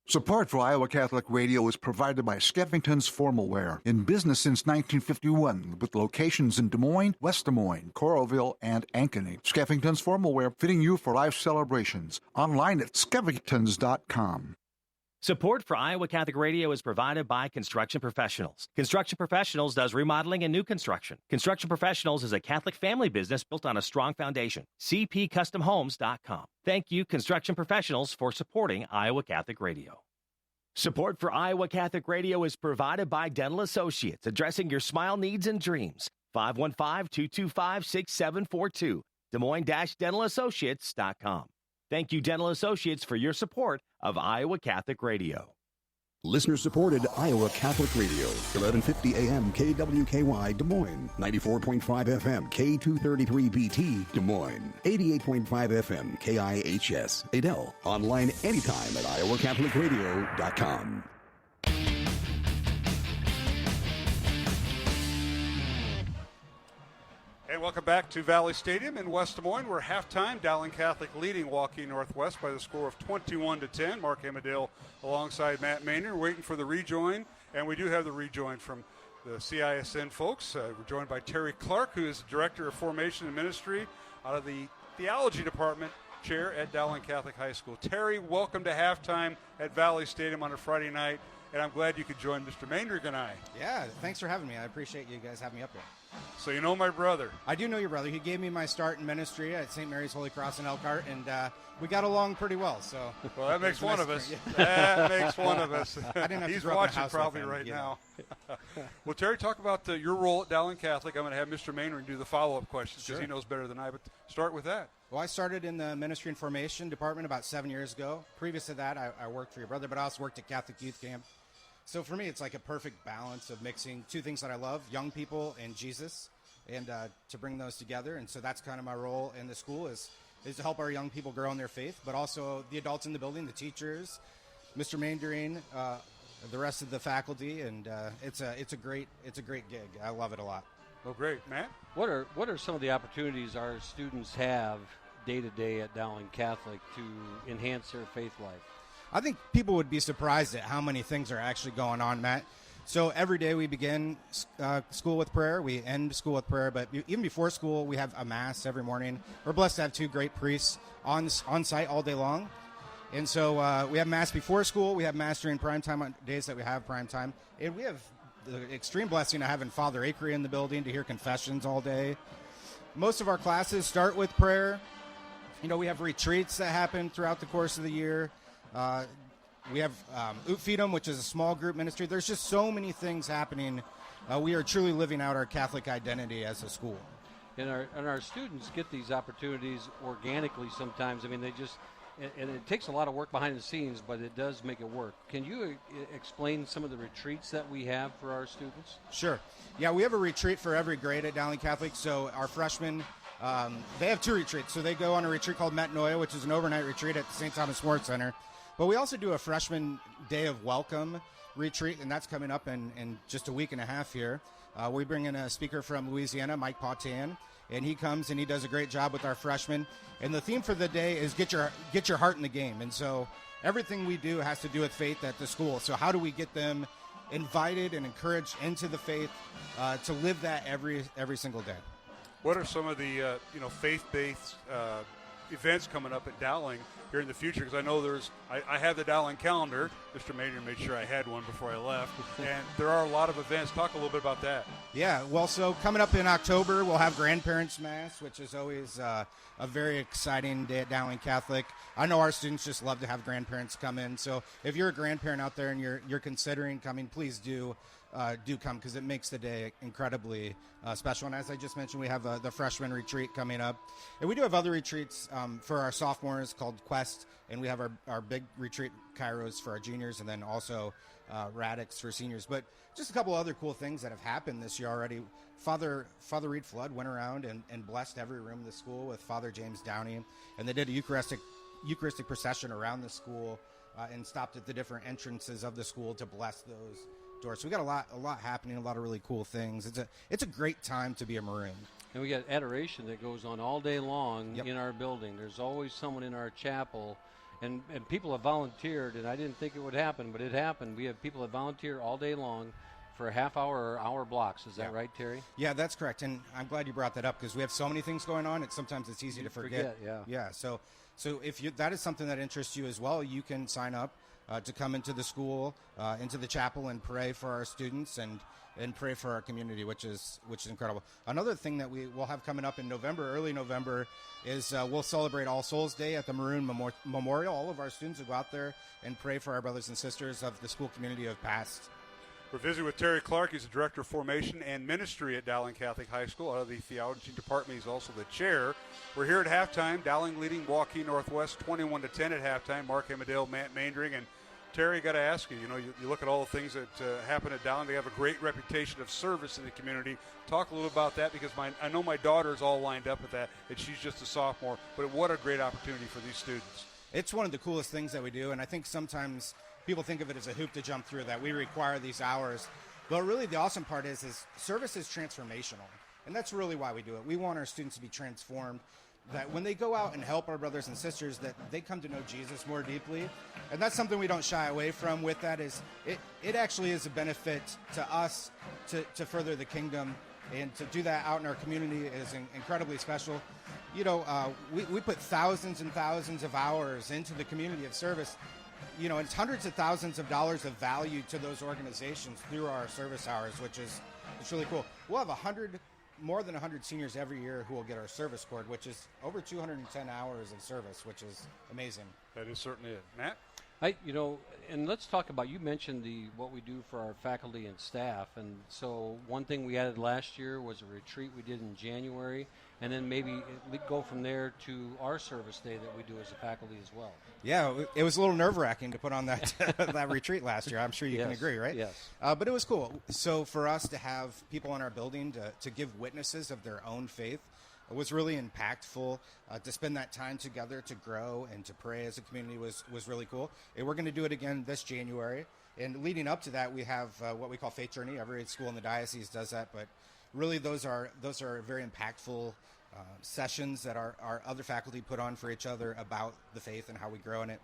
Support for Iowa Catholic Radio is provided by Skeffington's Formal Wear, in business since 1951, with locations in Des Moines, West Des Moines, Coralville, and Ankeny. Skeffington's Formal Wear, fitting you for life celebrations. Online at skeffingtons.com. Support for Iowa Catholic Radio is provided by Construction Professionals. Construction Professionals does remodeling and new construction. Construction Professionals is a Catholic family business built on a strong foundation. CPCustomHomes.com. Thank you, Construction Professionals, for supporting Iowa Catholic Radio. Support for Iowa Catholic Radio is provided by Dental Associates, addressing your smile needs and dreams. 515-225-6742. Des Moines-DentalAssociates.com. Thank you, Dental Associates, for your support of Iowa Catholic Radio. Listener supported Iowa Catholic Radio, 1150 AM KWKY Des Moines, 94.5 FM K233BT Des Moines, 88.5 FM KIHS Adel. Online anytime at iowacatholicradio.com. And welcome back to Valley Stadium in West Des Moines. We're halftime. Dowling Catholic leading Waukee Northwest by the score of 21-10. Mark Hamadale alongside Matt Maynard waiting for the rejoin. And we do have the rejoin from the CISN folks. We're joined by Terry Clark, who is Director of Formation and Ministry out of the Theology Department chair at Dowling Catholic High School. Terry, welcome to halftime at Valley Stadium on a Friday night. And I'm glad you could join Mr. Maynard and I. Yeah, thanks for having me. I appreciate you guys having me up here. So you know my brother. I do know your brother. He gave me my start in ministry at St. Mary's Holy Cross in Elkhart, and we got along pretty well. So, well, that makes one of us. That makes one of us. I didn't have He's to grow up in a watching house probably with him, right you now. know. Well, Terry, talk about your role at Dowling Catholic. I'm going to have Mr. Maynard do the follow-up questions because he knows better than I. But start with that. Well, I started in the Ministry and Formation Department about 7 years ago. Previous to that, I worked for your brother, but I also worked at Catholic Youth Camp. So for me, it's like a perfect balance of mixing two things that I love, young people and Jesus, and to bring those together. And so that's kind of my role in the school is to help our young people grow in their faith, but also the adults in the building, the teachers, Mr. Mandarin, the rest of the faculty, and it's a great gig. I love it a lot. Oh, great, Matt. What are some of the opportunities our students have day to day at Dowling Catholic to enhance their faith life? I think people would be surprised at how many things are actually going on, Matt. So every day we begin school with prayer. We end school with prayer. But even before school, we have a Mass every morning. We're blessed to have two great priests on site all day long. And so we have Mass before school. We have Mass during prime time on days that we have prime time. And we have the extreme blessing of having Father Akery in the building to hear confessions all day. Most of our classes start with prayer. You know, we have retreats that happen throughout the course of the year. We have Utfeedum, which is a small group ministry. There's just so many things happening. We are truly living out our Catholic identity as a school. And our students get these opportunities organically sometimes. I mean, and it takes a lot of work behind the scenes, but it does make it work. Can you explain some of the retreats that we have for our students? Sure. Yeah, we have a retreat for every grade at Dowling Catholic. So our freshmen, they have two retreats. So they go on a retreat called Metanoia, which is an overnight retreat at the St. Thomas More Center. But we also do a freshman day of welcome retreat, and that's coming up in just a week and a half here. We bring in a speaker from Louisiana, Mike Pautan, and he comes and he does a great job with our freshmen. And the theme for the day is get your heart in the game. And so everything we do has to do with faith at the school. So how do we get them invited and encouraged into the faith to live that every single day? What are some of the faith-based events coming up at Dowling here in the future? Because I know I have the Dowling calendar. Mr. Maynard made sure I had one before I left. And there are a lot of events. Talk a little bit about that. Yeah, well, so coming up in October, we'll have Grandparents' Mass, which is always a very exciting day at Dowling Catholic. I know our students just love to have grandparents come in. So if you're a grandparent out there and you're considering coming, please do come, because it makes the day incredibly special. And as I just mentioned, we have the freshman retreat coming up. And we do have other retreats for our sophomores called Quest, and we have our big retreat, Kairos, for our juniors, and then also Radix for seniors. But just a couple other cool things that have happened this year already. Father Reed Flood went around and blessed every room of the school with Father James Downey, and they did a Eucharistic procession around the school and stopped at the different entrances of the school to bless those doors. So we got a lot happening, a lot of really cool things. It's a great time to be a Maroon. And we got adoration that goes on all day long in our building. There's always someone in our chapel, and people have volunteered, and I didn't think it would happen, but it happened. We have people that volunteer all day long for a half hour or hour blocks. Is that right, Terry? Yeah, that's correct. And I'm glad you brought that up, because we have so many things going on. Sometimes it's easy to forget. Yeah. So if that is something that interests you as well, you can sign up to come into the school, into the chapel, and pray for our students and pray for our community, which is incredible. Another thing that we will have coming up in November, early November, is we'll celebrate All Souls Day at the Maroon Memorial. All of our students will go out there and pray for our brothers and sisters of the school community who have passed. We're visiting with Terry Clark. He's the Director of Formation and Ministry at Dowling Catholic High School. Out of the Theology Department, he's also the chair. We're here at halftime. Dowling leading Waukee Northwest 21-10 at halftime. Mark Hamadale, Matt Maindring, and Terry, got to ask you, you look at all the things that happen at Dowling. They have a great reputation of service in the community. Talk a little about that, because I know my daughter's all lined up with that, and she's just a sophomore. But what a great opportunity for these students. It's one of the coolest things that we do, and I think sometimes people think of it as a hoop to jump through, that we require these hours. But really the awesome part is service is transformational, and that's really why we do it. We want our students to be transformed, that when they go out and help our brothers and sisters, that they come to know Jesus more deeply. And that's something we don't shy away from with that. Is it actually is a benefit to us to further the kingdom, and to do that out in our community is incredibly special. We put thousands and thousands of hours into the community of service. It's hundreds of thousands of dollars of value to those organizations through our service hours, which is it's really cool. We'll have more than 100 seniors every year who will get our service cord, which is over 210 hours of service, which is amazing. That is certainly it. Matt? And let's talk about, you mentioned what we do for our faculty and staff. And so one thing we added last year was a retreat we did in January, and then maybe go from there to our service day that we do as a faculty as well. Yeah, it was a little nerve-wracking to put on that that retreat last year. I'm sure you Yes, can agree, right? yes. But it was cool. So for us to have people in our building to give witnesses of their own faith, it was really impactful. To spend that time together to grow and to pray as a community was really cool. And we're going to do it again this January. And leading up to that, we have what we call Faith Journey. Every school in the diocese does that. But really, those are very impactful sessions that our other faculty put on for each other about the faith and how we grow in it.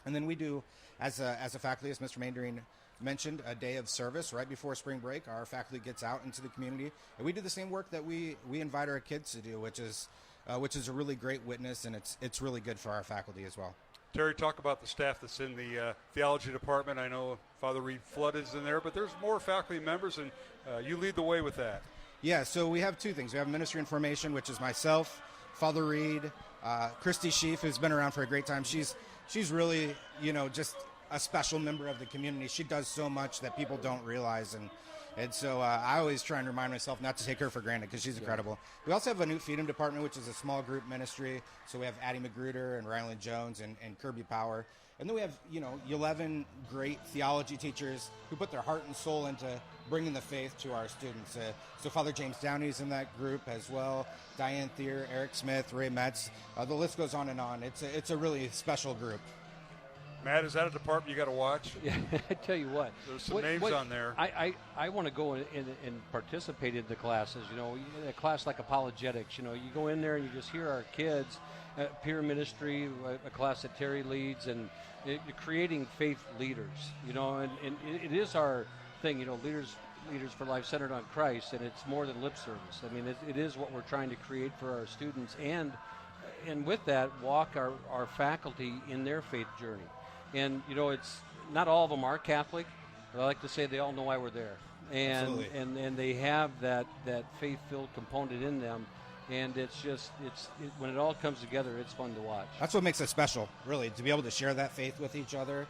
And then we do, as a faculty, as Mr. Mandering mentioned, a day of service right before spring break. Our faculty gets out into the community, and we do the same work that we invite our kids to do, which is a really great witness, and it's really good for our faculty as well. Terry, talk about the staff that's in the theology department. I know Father Reed Flood is in there, but there's more faculty members, and you lead the way with that. Yeah, so we have two things. We have ministry and formation, which is myself, Father Reed, Christy Sheaf, who's been around for a great time. She's really, just a special member of the community. She does so much that people don't realize, and so I always try and remind myself not to take her for granted, because she's incredible. We also have a new Freedom department, which is a small group ministry. So we have Addie Magruder and Ryland Jones and Kirby Power. And then we have, 11 great theology teachers who put their heart and soul into bringing the faith to our students. So Father James Downey's in that group as well, Diane Thier, Eric Smith, Ray Metz. The list goes on and on. It's a really special group. Matt, is that a department you got to watch? Yeah, I tell you what. There's some names on there. I want to go in and participate in the classes. A class like apologetics. You go in there and you just hear our kids. Peer ministry, a class that Terry leads, and creating faith leaders. And it is our thing. Leaders for life centered on Christ, and it's more than lip service. I mean, it is what we're trying to create for our students, and with that, walk our faculty in their faith journey. And it's not all of them are Catholic, but I like to say they all know why we're there, and they have that faith-filled component in them. And when it all comes together, it's fun to watch. That's what makes it special, really, to be able to share that faith with each other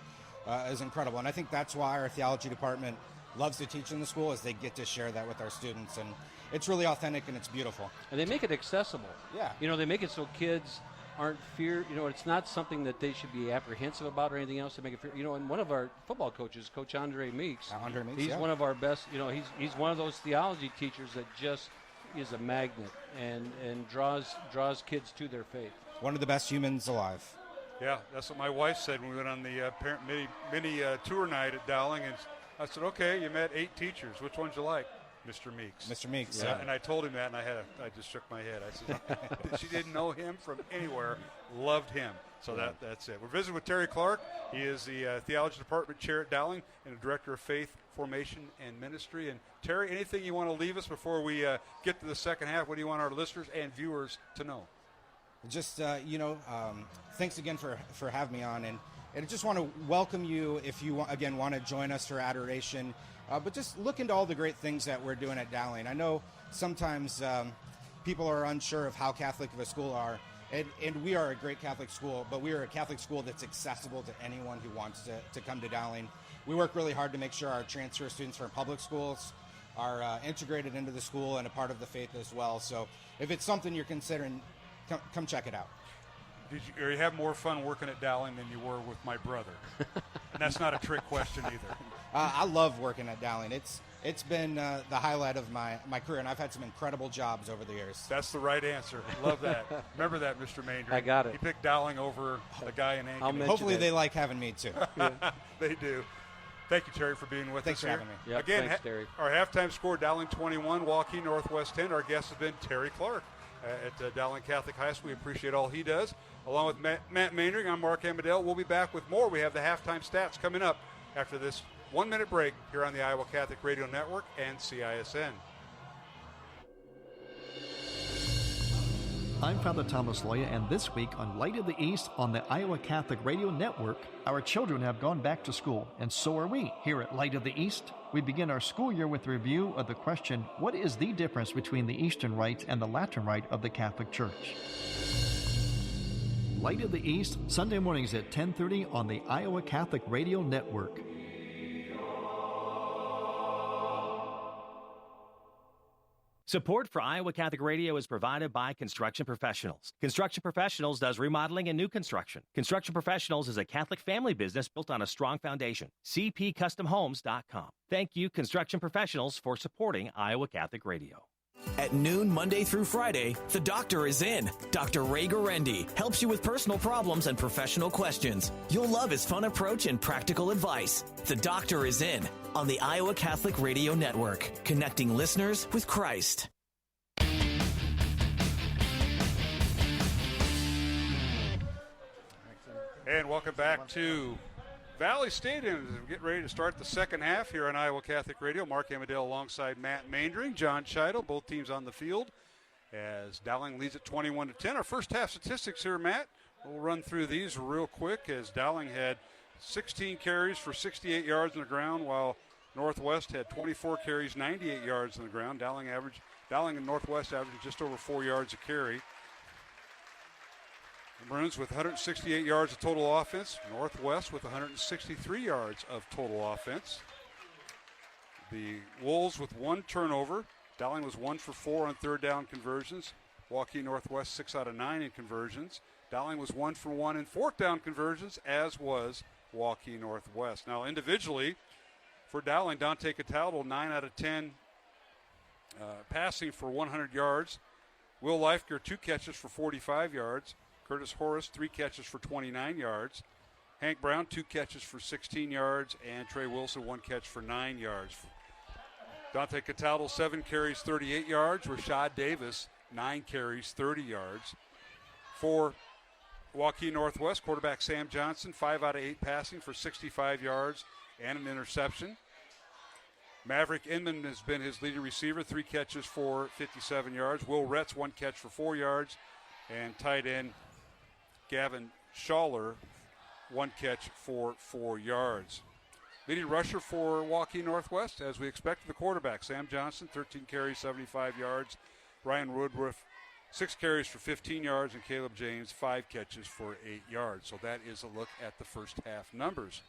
is incredible. And I think that's why our theology department loves to teach in the school, is they get to share that with our students. And it's really authentic and it's beautiful. And they make it accessible. Yeah. They make it so kids aren't fear. It's not something that they should be apprehensive about or anything else to make it fear. And one of our football coaches, Coach Andre Meeks, he's one of our best. He's one of those theology teachers that just is a magnet and draws kids to their faith. One of the best humans alive. Yeah, that's what my wife said when we went on the parent mini tour night at Dowling, and I said, "Okay, you met 8 teachers. Which one'd you like?" Mr. Meeks. Mr. Meeks. Yeah. And I told him that, and I just shook my head. I said, she didn't know him from anywhere, loved him. So that's it. We're visiting with Terry Clark. He is the theology department chair at Dowling and the director of faith, formation, and ministry. And Terry, anything you want to leave us before we get to the second half? What do you want our listeners and viewers to know? Just, thanks again for having me on. And I just want to welcome you if you, again, want to join us for adoration. But just look into all the great things that we're doing at Dowling. I know sometimes people are unsure of how Catholic of a school are. And we are a great Catholic school, but we are a Catholic school that's accessible to anyone who wants to come to Dowling. We work really hard to make sure our transfer students from public schools are integrated into the school and a part of the faith as well. So if it's something you're considering, come check it out. Did you have more fun working at Dowling than you were with my brother? that's not a trick question either. I love working at Dowling. It's been the highlight of my career, and I've had some incredible jobs over the years. That's the right answer. Love that. Remember that, Mr. Maindring. I got it. He picked Dowling over a guy in Ankeny. Hopefully they like having me, too. They do. Thank you, Terry, for being with Thanks us for here. having me. Yep, Again, thanks, Terry. Our halftime score, Dowling 21, Waukee Northwest 10. Our guest has been Terry Clark at Dowling Catholic High School. We appreciate all he does. Along with Matt Maindring, I'm Mark Amadell. We'll be back with more. We have the halftime stats coming up after this 1-minute break here on the Iowa Catholic Radio Network and CISN. I'm Father Thomas Loya, and this week on Light of the East on the Iowa Catholic Radio Network, our children have gone back to school, and so are we. Here at Light of the East, we begin our school year with a review of the question, what is the difference between the Eastern Rite and the Latin Rite of the Catholic Church? Light of the East, Sunday mornings at 10:30 on the Iowa Catholic Radio Network. Support for Iowa Catholic Radio is provided by Construction Professionals. Construction Professionals does remodeling and new construction. Construction Professionals is a Catholic family business built on a strong foundation. CPCustomHomes.com. Thank you, Construction Professionals, for supporting Iowa Catholic Radio. At noon, Monday through Friday, the doctor is in. Dr. Ray Garendi helps you with personal problems and professional questions. You'll love his fun approach and practical advice. The doctor is in on the Iowa Catholic Radio Network, connecting listeners with Christ. And welcome back to Valley Stadium as we get ready to start the second half here on Iowa Catholic Radio. Mark Amadale alongside Matt Maindring, John Scheidel, both teams on the field as Dowling leads at 21-10. Our first half statistics here, Matt. We'll run through these real quick as Dowling had 16 carries for 68 yards on the ground, while Northwest had 24 carries, 98 yards on the ground. Dowling and Northwest averaged just over 4 yards a carry. The Maroons with 168 yards of total offense. Northwest with 163 yards of total offense. The Wolves with 1 turnover. Dowling was 1 for 4 on third down conversions. Waukee Northwest 6 out of 9 in conversions. Dowling was 1 for 1 in fourth down conversions, as was Waukee Northwest. Now individually, for Dowling, Dante Cataldo 9 out of 10 passing for 100 yards. Will Leifker 2 catches for 45 yards. Curtis Horace 3 catches for 29 yards. Hank Brown 2 catches for 16 yards, and Trey Wilson 1 catch for 9 yards. Dante Cataldo 7 carries, 38 yards. Rashad Davis 9 carries, 30 yards. For Waukee Northwest, quarterback Sam Johnson 5 out of 8 passing for 65 yards and an interception. Maverick Inman has been his leading receiver, 3 catches for 57 yards. Will Retz 1 catch for 4 yards, and tight end Gavin Schaller 1 catch for 4 yards. Leading rusher for Waukee Northwest, as we expected, the quarterback Sam Johnson 13 carries, 75 yards. Ryan Woodruff 6 carries for 15 yards, and Caleb James 5 catches for 8 yards. So that is a look at the first half numbers.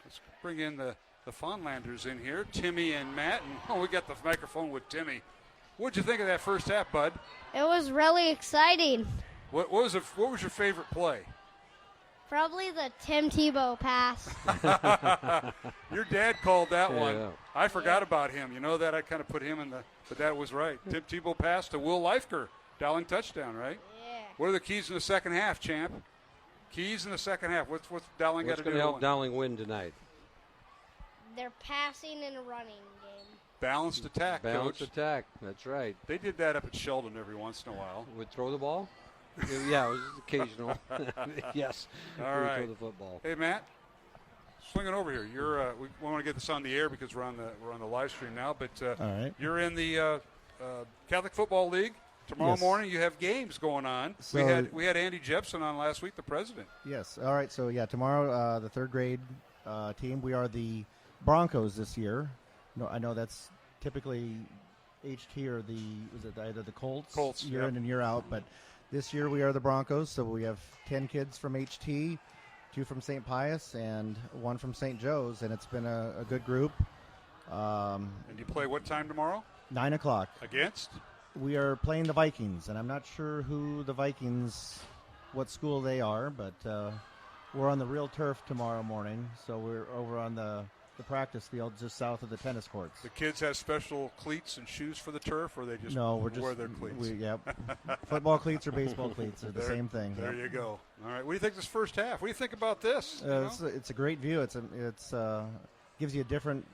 Let's bring in the Fonlanders in here, Timmy and Matt. And we got the microphone with Timmy. What'd you think of that first half, bud? It was really exciting. What was your favorite play? Probably the Tim Tebow pass. Your dad called that Yeah. one. I forgot about him. You know that? I kind of put him in but that was right. Tim Tebow pass to Will Leifker. Dowling touchdown, right? Yeah. What are the keys in the second half, champ? Keys in the second half. What's Dowling got What's to do? going to help Dowling win tonight? Their passing and running game. Balanced attack, Balanced Coach. attack. That's right. They did that up at Sheldon every once in a while. Would throw the ball? Yeah, it was occasional. Yes. All We would right. throw the football. Hey, Matt, swing it over here. You're. We want to get this on the air because we're on the live stream now. But All right. You're in the Catholic Football League. Tomorrow Yes. morning you have games going on. So- we had Andy Jepson on last week, the president. Yes. All right. So yeah, tomorrow the third grade team. We are the Broncos this year. No, I know that's typically HT or either the Colts year yeah. in and year out, but this year we are the Broncos. So we have 10 kids from HT, 2 from St. Pius, and 1 from St. Joe's, and it's been a good group. And you play what time tomorrow? 9 o'clock. Against? We are playing the Vikings, and I'm not sure who the Vikings, what school they are, but We're on the real turf tomorrow morning, so we're over on the practice field just south of the tennis courts. The kids have special cleats and shoes for the turf, or they just wear their cleats? Football cleats or baseball cleats are the same thing. There you go. All right, what do you think this first half? What do you think about this? It's a great view. It's gives you a different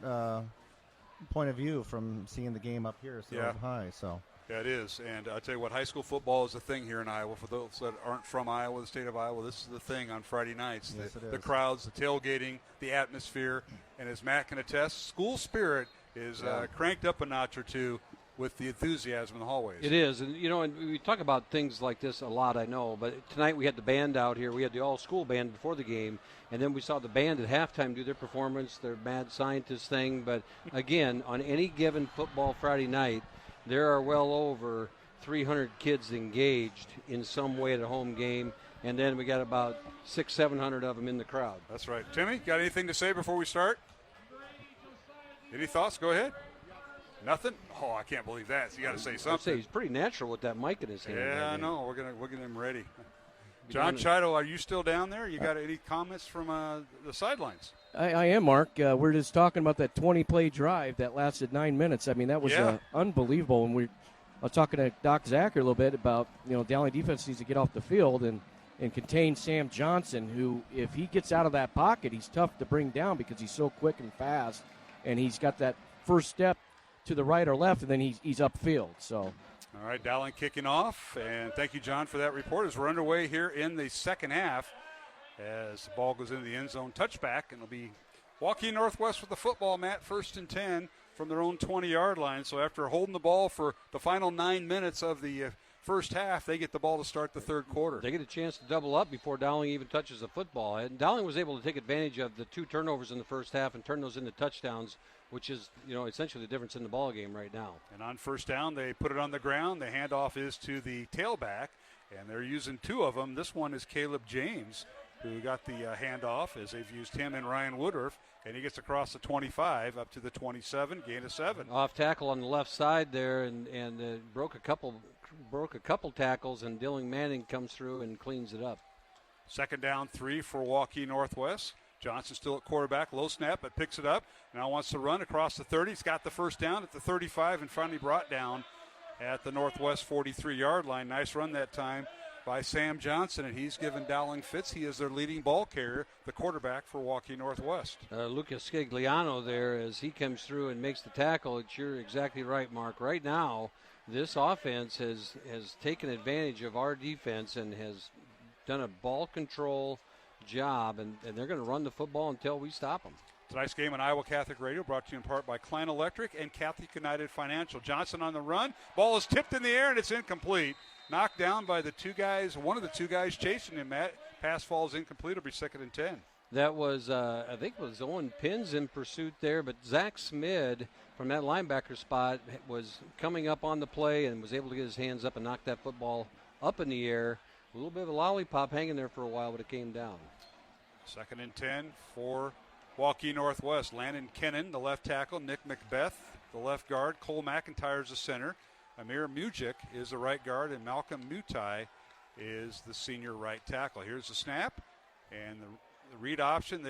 point of view from seeing the game up here so high. So. Yeah, it is. And I'll tell you what, high school football is a thing here in Iowa. For those that aren't from Iowa, the state of Iowa, this is the thing on Friday nights. Yes, the crowds, the tailgating, the atmosphere. And as Matt can attest, school spirit is cranked up a notch or two with the enthusiasm in the hallways. It is. And, and we talk about things like this a lot, I know. But tonight we had the band out here. We had the all-school band before the game. And then we saw the band at halftime do their performance, their mad scientist thing. But, again, on any given football Friday night, there are well over 300 kids engaged in some way at a home game, and then we got about 600-700 of them in the crowd. That's right. Timmy, got anything to say before we start? Any thoughts? Go ahead. Nothing? Oh, I can't believe that. So you got to say something. I'd say he's pretty natural with that mic in his hand. Yeah, I know. We're getting him ready. John Chido, are you still down there? You got any comments from the sidelines? I am, Mark. We're just talking about that 20-play drive that lasted 9 minutes. I mean, that was unbelievable. And I was talking to Doc Zacher a little bit about, Dowling defense needs to get off the field and contain Sam Johnson, who, if he gets out of that pocket, he's tough to bring down because he's so quick and fast, and he's got that first step to the right or left, and then he's upfield. So. All right, Dowling kicking off, and thank you, John, for that report as we're underway here in the second half as the ball goes into the end zone touchback, and it'll be Waukee Northwest with the football, Matt, 1st and 10 from their own 20-yard line. So after holding the ball for the final 9 minutes of the first half, they get the ball to start the third quarter. They get a chance to double up before Dowling even touches the football. And Dowling was able to take advantage of the 2 turnovers in the first half and turn those into touchdowns, which is, essentially the difference in the ball game right now. And on first down, they put it on the ground. The handoff is to the tailback, and they're using 2 of them. This one is Caleb James, who got the handoff, as they've used him and Ryan Woodruff, and he gets across the 25 up to the 27, gain of 7. Off tackle on the left side there, and broke a couple tackles, and Dylan Manning comes through and cleans it up. Second down 3 for Waukee Northwest. Johnson still at quarterback, low snap, but picks it up. Now wants to run across the 30. He's got the first down at the 35 and finally brought down at the Northwest 43-yard line. Nice run that time by Sam Johnson, and he's given Dowling fits. He is their leading ball carrier, the quarterback for Waukee Northwest. Lucas Scigliano there as he comes through and makes the tackle. You're exactly right, Mark. Right now, this offense has taken advantage of our defense and has done a ball control job, and they're going to run the football until we stop them. Tonight's game on Iowa Catholic Radio brought to you in part by Klein Electric and Catholic United Financial. Johnson on the run. Ball is tipped in the air, and it's incomplete. Knocked down by one of the two guys chasing him, Matt. Pass falls incomplete. It'll be 2nd and 10. That was, I think it was Owen Pins in pursuit there, but Zach Smid from that linebacker spot was coming up on the play and was able to get his hands up and knock that football up in the air. A little bit of a lollipop hanging there for a while, but it came down. 2nd and 10 for Waukee Northwest. Landon Kennan, the left tackle. Nick Macbeth, the left guard. Cole McIntyre's the center. Amir Mujic is the right guard, and Malcolm Mutai is the senior right tackle. Here's the snap, and the read option.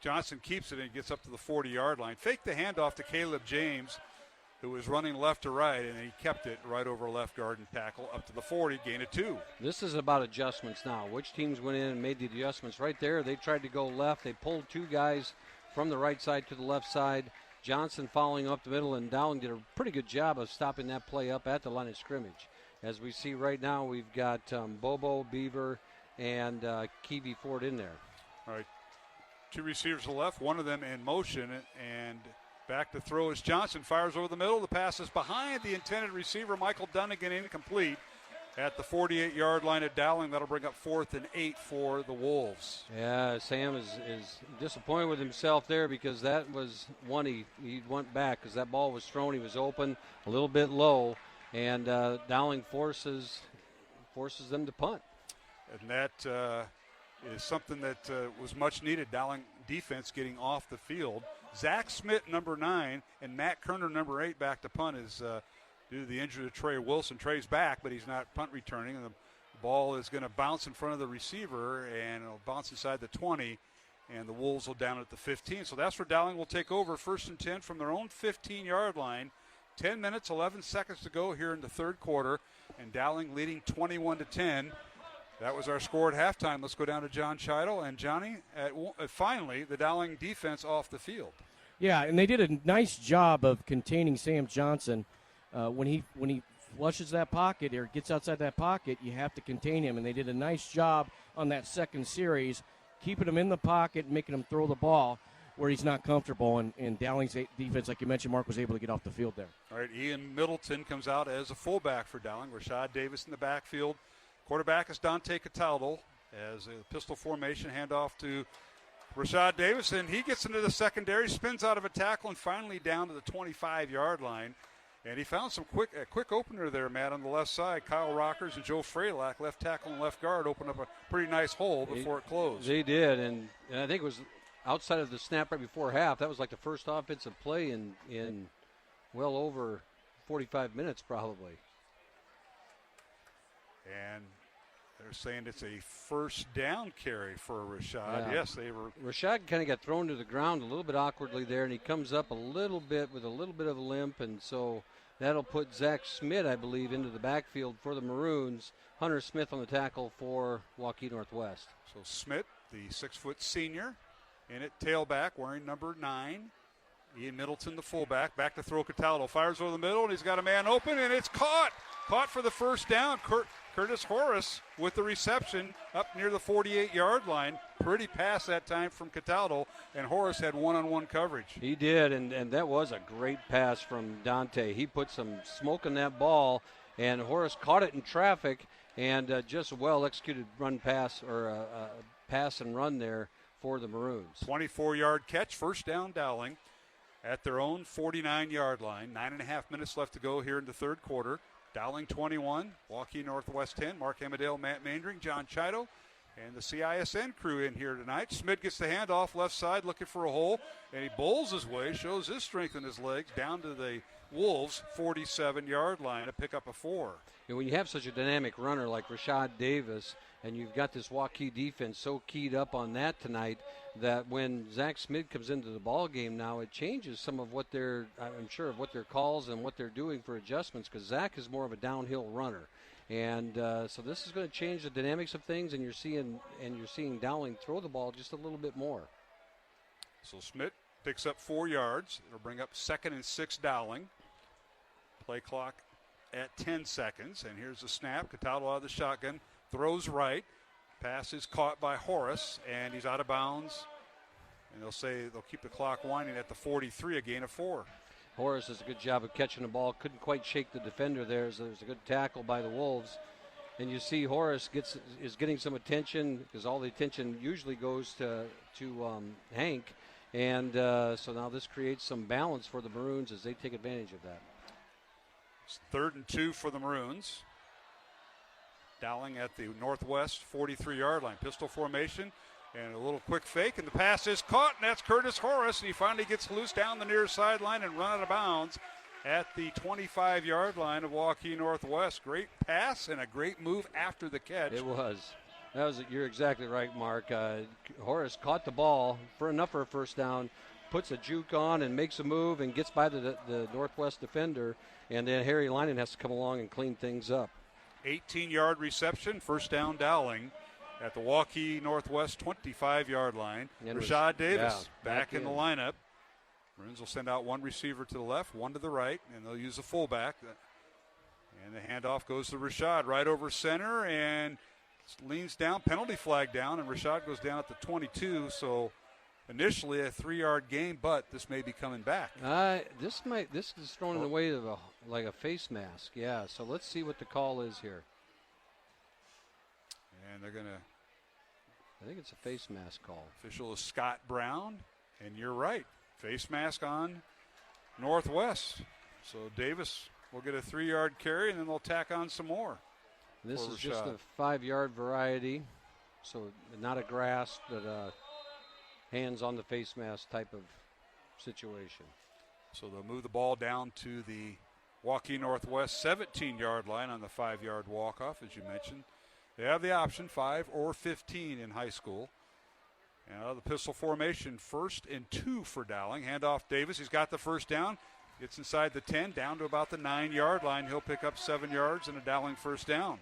Johnson keeps it and gets up to the 40-yard line. Fake the handoff to Caleb James, who was running left to right, and he kept it right over left guard and tackle up to the 40, gain of 2. This is about adjustments now. Which teams went in and made the adjustments? Right there, they tried to go left. They pulled 2 guys from the right side to the left side. Johnson following up the middle, and Dowling did a pretty good job of stopping that play up at the line of scrimmage. As we see right now, we've got Bobo, Beaver, and Keevy Ford in there. All right, 2 receivers to the left, one of them in motion, and back to throw is Johnson. Fires over the middle. The pass is behind the intended receiver, Michael Dunnigan, incomplete at the 48-yard line at Dowling. That'll bring up 4th and 8 for the Wolves. Yeah, Sam is disappointed with himself there because that was one he went back because that ball was thrown. He was open, a little bit low, and Dowling forces them to punt. And that is something that was much needed. Dowling defense getting off the field. Zach Smith, number 9, and Matt Kerner, number 8, back to punt is due to the injury to Trey Wilson. Trey's back, but he's not punt returning, and the ball is going to bounce in front of the receiver, and it'll bounce inside the 20, and the Wolves will down at the 15. So that's where Dowling will take over, 1st and 10 from their own 15-yard line. 10 minutes, 11 seconds to go here in the third quarter, and Dowling leading 21-10. That was our score at halftime. Let's go down to John Scheidel. And, Johnny, finally, the Dowling defense off the field. Yeah, and they did a nice job of containing Sam Johnson. When he flushes that pocket or gets outside that pocket, you have to contain him. And they did a nice job on that second series, keeping him in the pocket and making him throw the ball where he's not comfortable. And Dowling's defense, like you mentioned, Mark, was able to get off the field there. All right, Ian Middleton comes out as a fullback for Dowling. Rashad Davis in the backfield. Quarterback is Dante Cataldo as a pistol formation, handoff to Rashad Davis, and he gets into the secondary, spins out of a tackle, and finally down to the 25-yard line. And he found a quick opener there, Matt, on the left side. Kyle Rockers and Joe Freilach, left tackle and left guard, opened up a pretty nice hole before it closed. They did, and I think it was outside of the snap right before half. That was like the first offensive play in well over 45 minutes probably. And they're saying it's a first down carry for Rashad. Yeah. Yes, they were. Rashad kind of got thrown to the ground a little bit awkwardly there, and he comes up a little bit with a little bit of a limp, and so that'll put Zach Smith, I believe, into the backfield for the Maroons. Hunter Smith on the tackle for Waukee Northwest. So Smith, the 6-foot senior, in at tailback, wearing number 9. Ian Middleton, the fullback, back to throw Cataldo. Fires over the middle, and he's got a man open, and it's caught. Caught for the first down. Curtis Horace with the reception up near the 48-yard line. Pretty pass that time from Cataldo, and Horace had one-on-one coverage. He did, and that was a great pass from Dante. He put some smoke in that ball, and Horace caught it in traffic, and just a well-executed run pass, or pass and run there for the Maroons. 24-yard catch, first down Dowling at their own 49-yard line. 9.5 minutes left to go here in the third quarter. Dowling 21, Waukee Northwest 10. Mark Amadale, Matt Mandring, John Chido, and the CISN crew in here tonight. Smith gets the handoff left side looking for a hole, and he bowls his way, shows his strength in his legs, down to the Wolves' 47-yard line to pick up a 4. And when you have such a dynamic runner like Rashad Davis, and you've got this Waukee defense so keyed up on that tonight, that when Zach Smith comes into the ball game now, it changes some of what I'm sure of what their calls and what they're doing for adjustments, because Zach is more of a downhill runner. And so this is going to change the dynamics of things, and you're seeing Dowling throw the ball just a little bit more. So Smith picks up 4 yards. It'll bring up 2nd and 6 Dowling. Play clock at 10 seconds. And here's the snap. Cataldo out of the shotgun. Throws right. Pass is caught by Horace, and he's out of bounds. And they'll keep the clock winding at the 43, a gain of 4. Horace does a good job of catching the ball. Couldn't quite shake the defender there. So there's a good tackle by the Wolves. And you see Horace is getting some attention, because all the attention usually goes to Hank. And so now this creates some balance for the Maroons as they take advantage of that. It's 3rd and 2 for the Maroons. Dowling at the Northwest 43-yard line. Pistol formation and a little quick fake, and the pass is caught, and that's Curtis Horace. And he finally gets loose down the near sideline and run out of bounds at the 25-yard line of Waukee Northwest. Great pass and a great move after the catch. It was. You're exactly right, Mark. Horace caught the ball for a first down, puts a juke on and makes a move and gets by the Northwest defender, and then Harry Linen has to come along and clean things up. 18-yard reception, first down Dowling at the Waukee Northwest 25-yard line. And Rashad Davis back in the lineup. Maroons will send out one receiver to the left, one to the right, and they'll use a fullback. And the handoff goes to Rashad right over center and leans down, penalty flag down, and Rashad goes down at the 22. So initially a 3-yard gain, but this may be coming back. This is thrown in the way of like a face mask. Yeah, so let's see what the call is here. And they're going to... I think it's a face mask call. Official is Scott Brown, and you're right. Face mask on Northwest. So Davis will get a 3-yard carry, and then they'll tack on some more. This is just a 5-yard variety, so not a grasp, but hands on the face mask type of situation. So they'll move the ball down to the Waukee Northwest 17-yard line on the 5-yard walk-off, as you mentioned. They have the option, 5 or 15 in high school. And out of the pistol formation, 1st and 2 for Dowling. Handoff Davis. He's got the first down. Gets inside the 10, down to about the 9-yard line. He'll pick up 7 yards and a Dowling first down.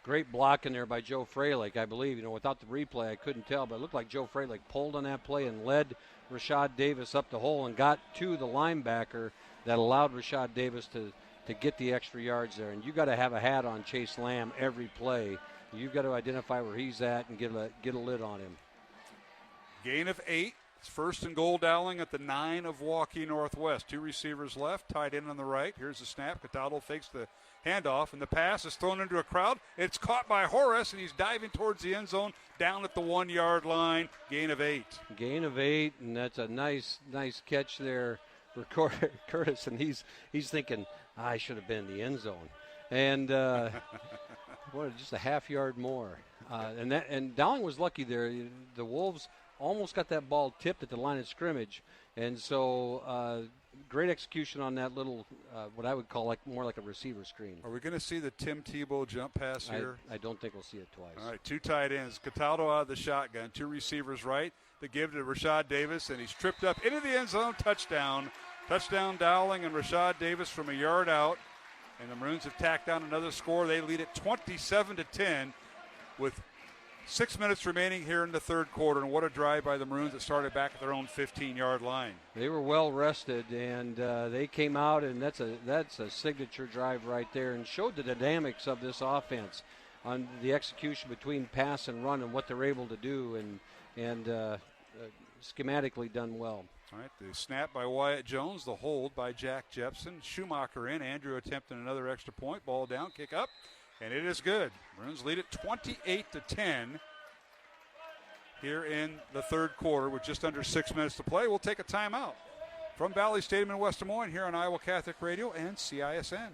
Great block in there by Joe Freilich, I believe. Without the replay, I couldn't tell, but it looked like Joe Freilich pulled on that play and led Rashad Davis up the hole and got to the linebacker that allowed Rashad Davis to get the extra yards there. And you got to have a hat on Chase Lamb every play. You've got to identify where he's at and get a lid on him. Gain of 8. It's 1st and goal Dowling at the 9 of Waukee Northwest. 2 receivers left, tied in on the right. Here's the snap. Cataldo fakes the handoff, and the pass is thrown into a crowd. It's caught by Horace, and he's diving towards the end zone down at the 1-yard line. Gain of 8. Gain of 8, and that's a nice catch there for Curtis, and he's thinking, I should have been in the end zone. And just a half yard more. And Dowling was lucky there. The Wolves almost got that ball tipped at the line of scrimmage, and so great execution on that little, what I would call more like a receiver screen. Are we going to see the Tim Tebow jump pass here? I don't think we'll see it twice. All right, 2 tight ends. Cataldo out of the shotgun, 2 receivers right. They give to Rashad Davis, and he's tripped up into the end zone. Touchdown. Touchdown Dowling and Rashad Davis from a yard out. And the Maroons have tacked down another score. They lead it 27-10 with 6 minutes remaining here in the third quarter. And what a drive by the Maroons that started back at their own 15-yard line. They were well rested, and they came out, and that's a signature drive right there, and showed the dynamics of this offense on the execution between pass and run and what they're able to do, and schematically done well. All right, the snap by Wyatt Jones, the hold by Jack Jepson. Schumacher in, Andrew attempting another extra point. Ball down, kick up, and it is good. Maroons lead it 28-10 here in the third quarter with just under 6 minutes to play. We'll take a timeout from Valley Stadium in West Des Moines here on Iowa Catholic Radio and CISN.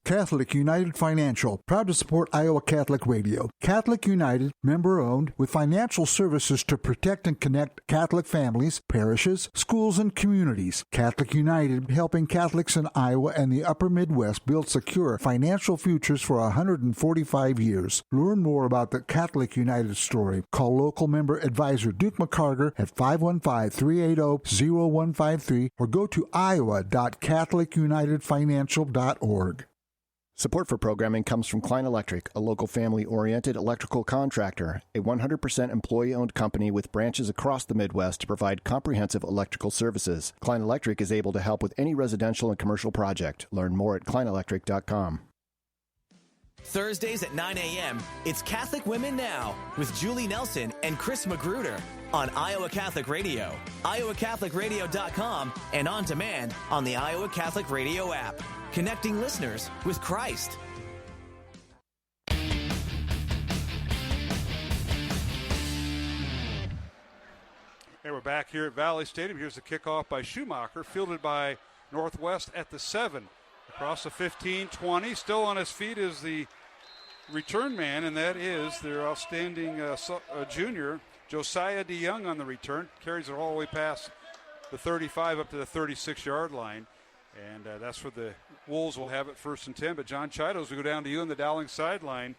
Catholic United Financial, proud to support Iowa Catholic Radio. Catholic United, member-owned, with financial services to protect and connect Catholic families, parishes, schools, and communities. Catholic United, helping Catholics in Iowa and the upper Midwest build secure financial futures for 145 years. Learn more about the Catholic United story. Call local member advisor Duke McCarter at 515-380-0153 or go to iowa.catholicunitedfinancial.org. Support for programming comes from Klein Electric, a local family-oriented electrical contractor, a 100% employee-owned company with branches across the Midwest to provide comprehensive electrical services. Klein Electric is able to help with any residential and commercial project. Learn more at kleinelectric.com. Thursdays at 9 a.m., it's Catholic Women Now with Julie Nelson and Chris Magruder on Iowa Catholic Radio, iowacatholicradio.com, and on demand on the Iowa Catholic Radio app. Connecting listeners with Christ. Hey, we're back here at Valley Stadium. Here's the kickoff by Schumacher, fielded by Northwest at the 7. Across the 15, 20. Still on his feet is the return man, and that is their outstanding junior, Josiah DeYoung on the return. Carries it all the way past the 35 up to the 36-yard line. And that's where the Wolves will have it 1st and 10. But John Chidos, we go down to you on the Dowling sideline.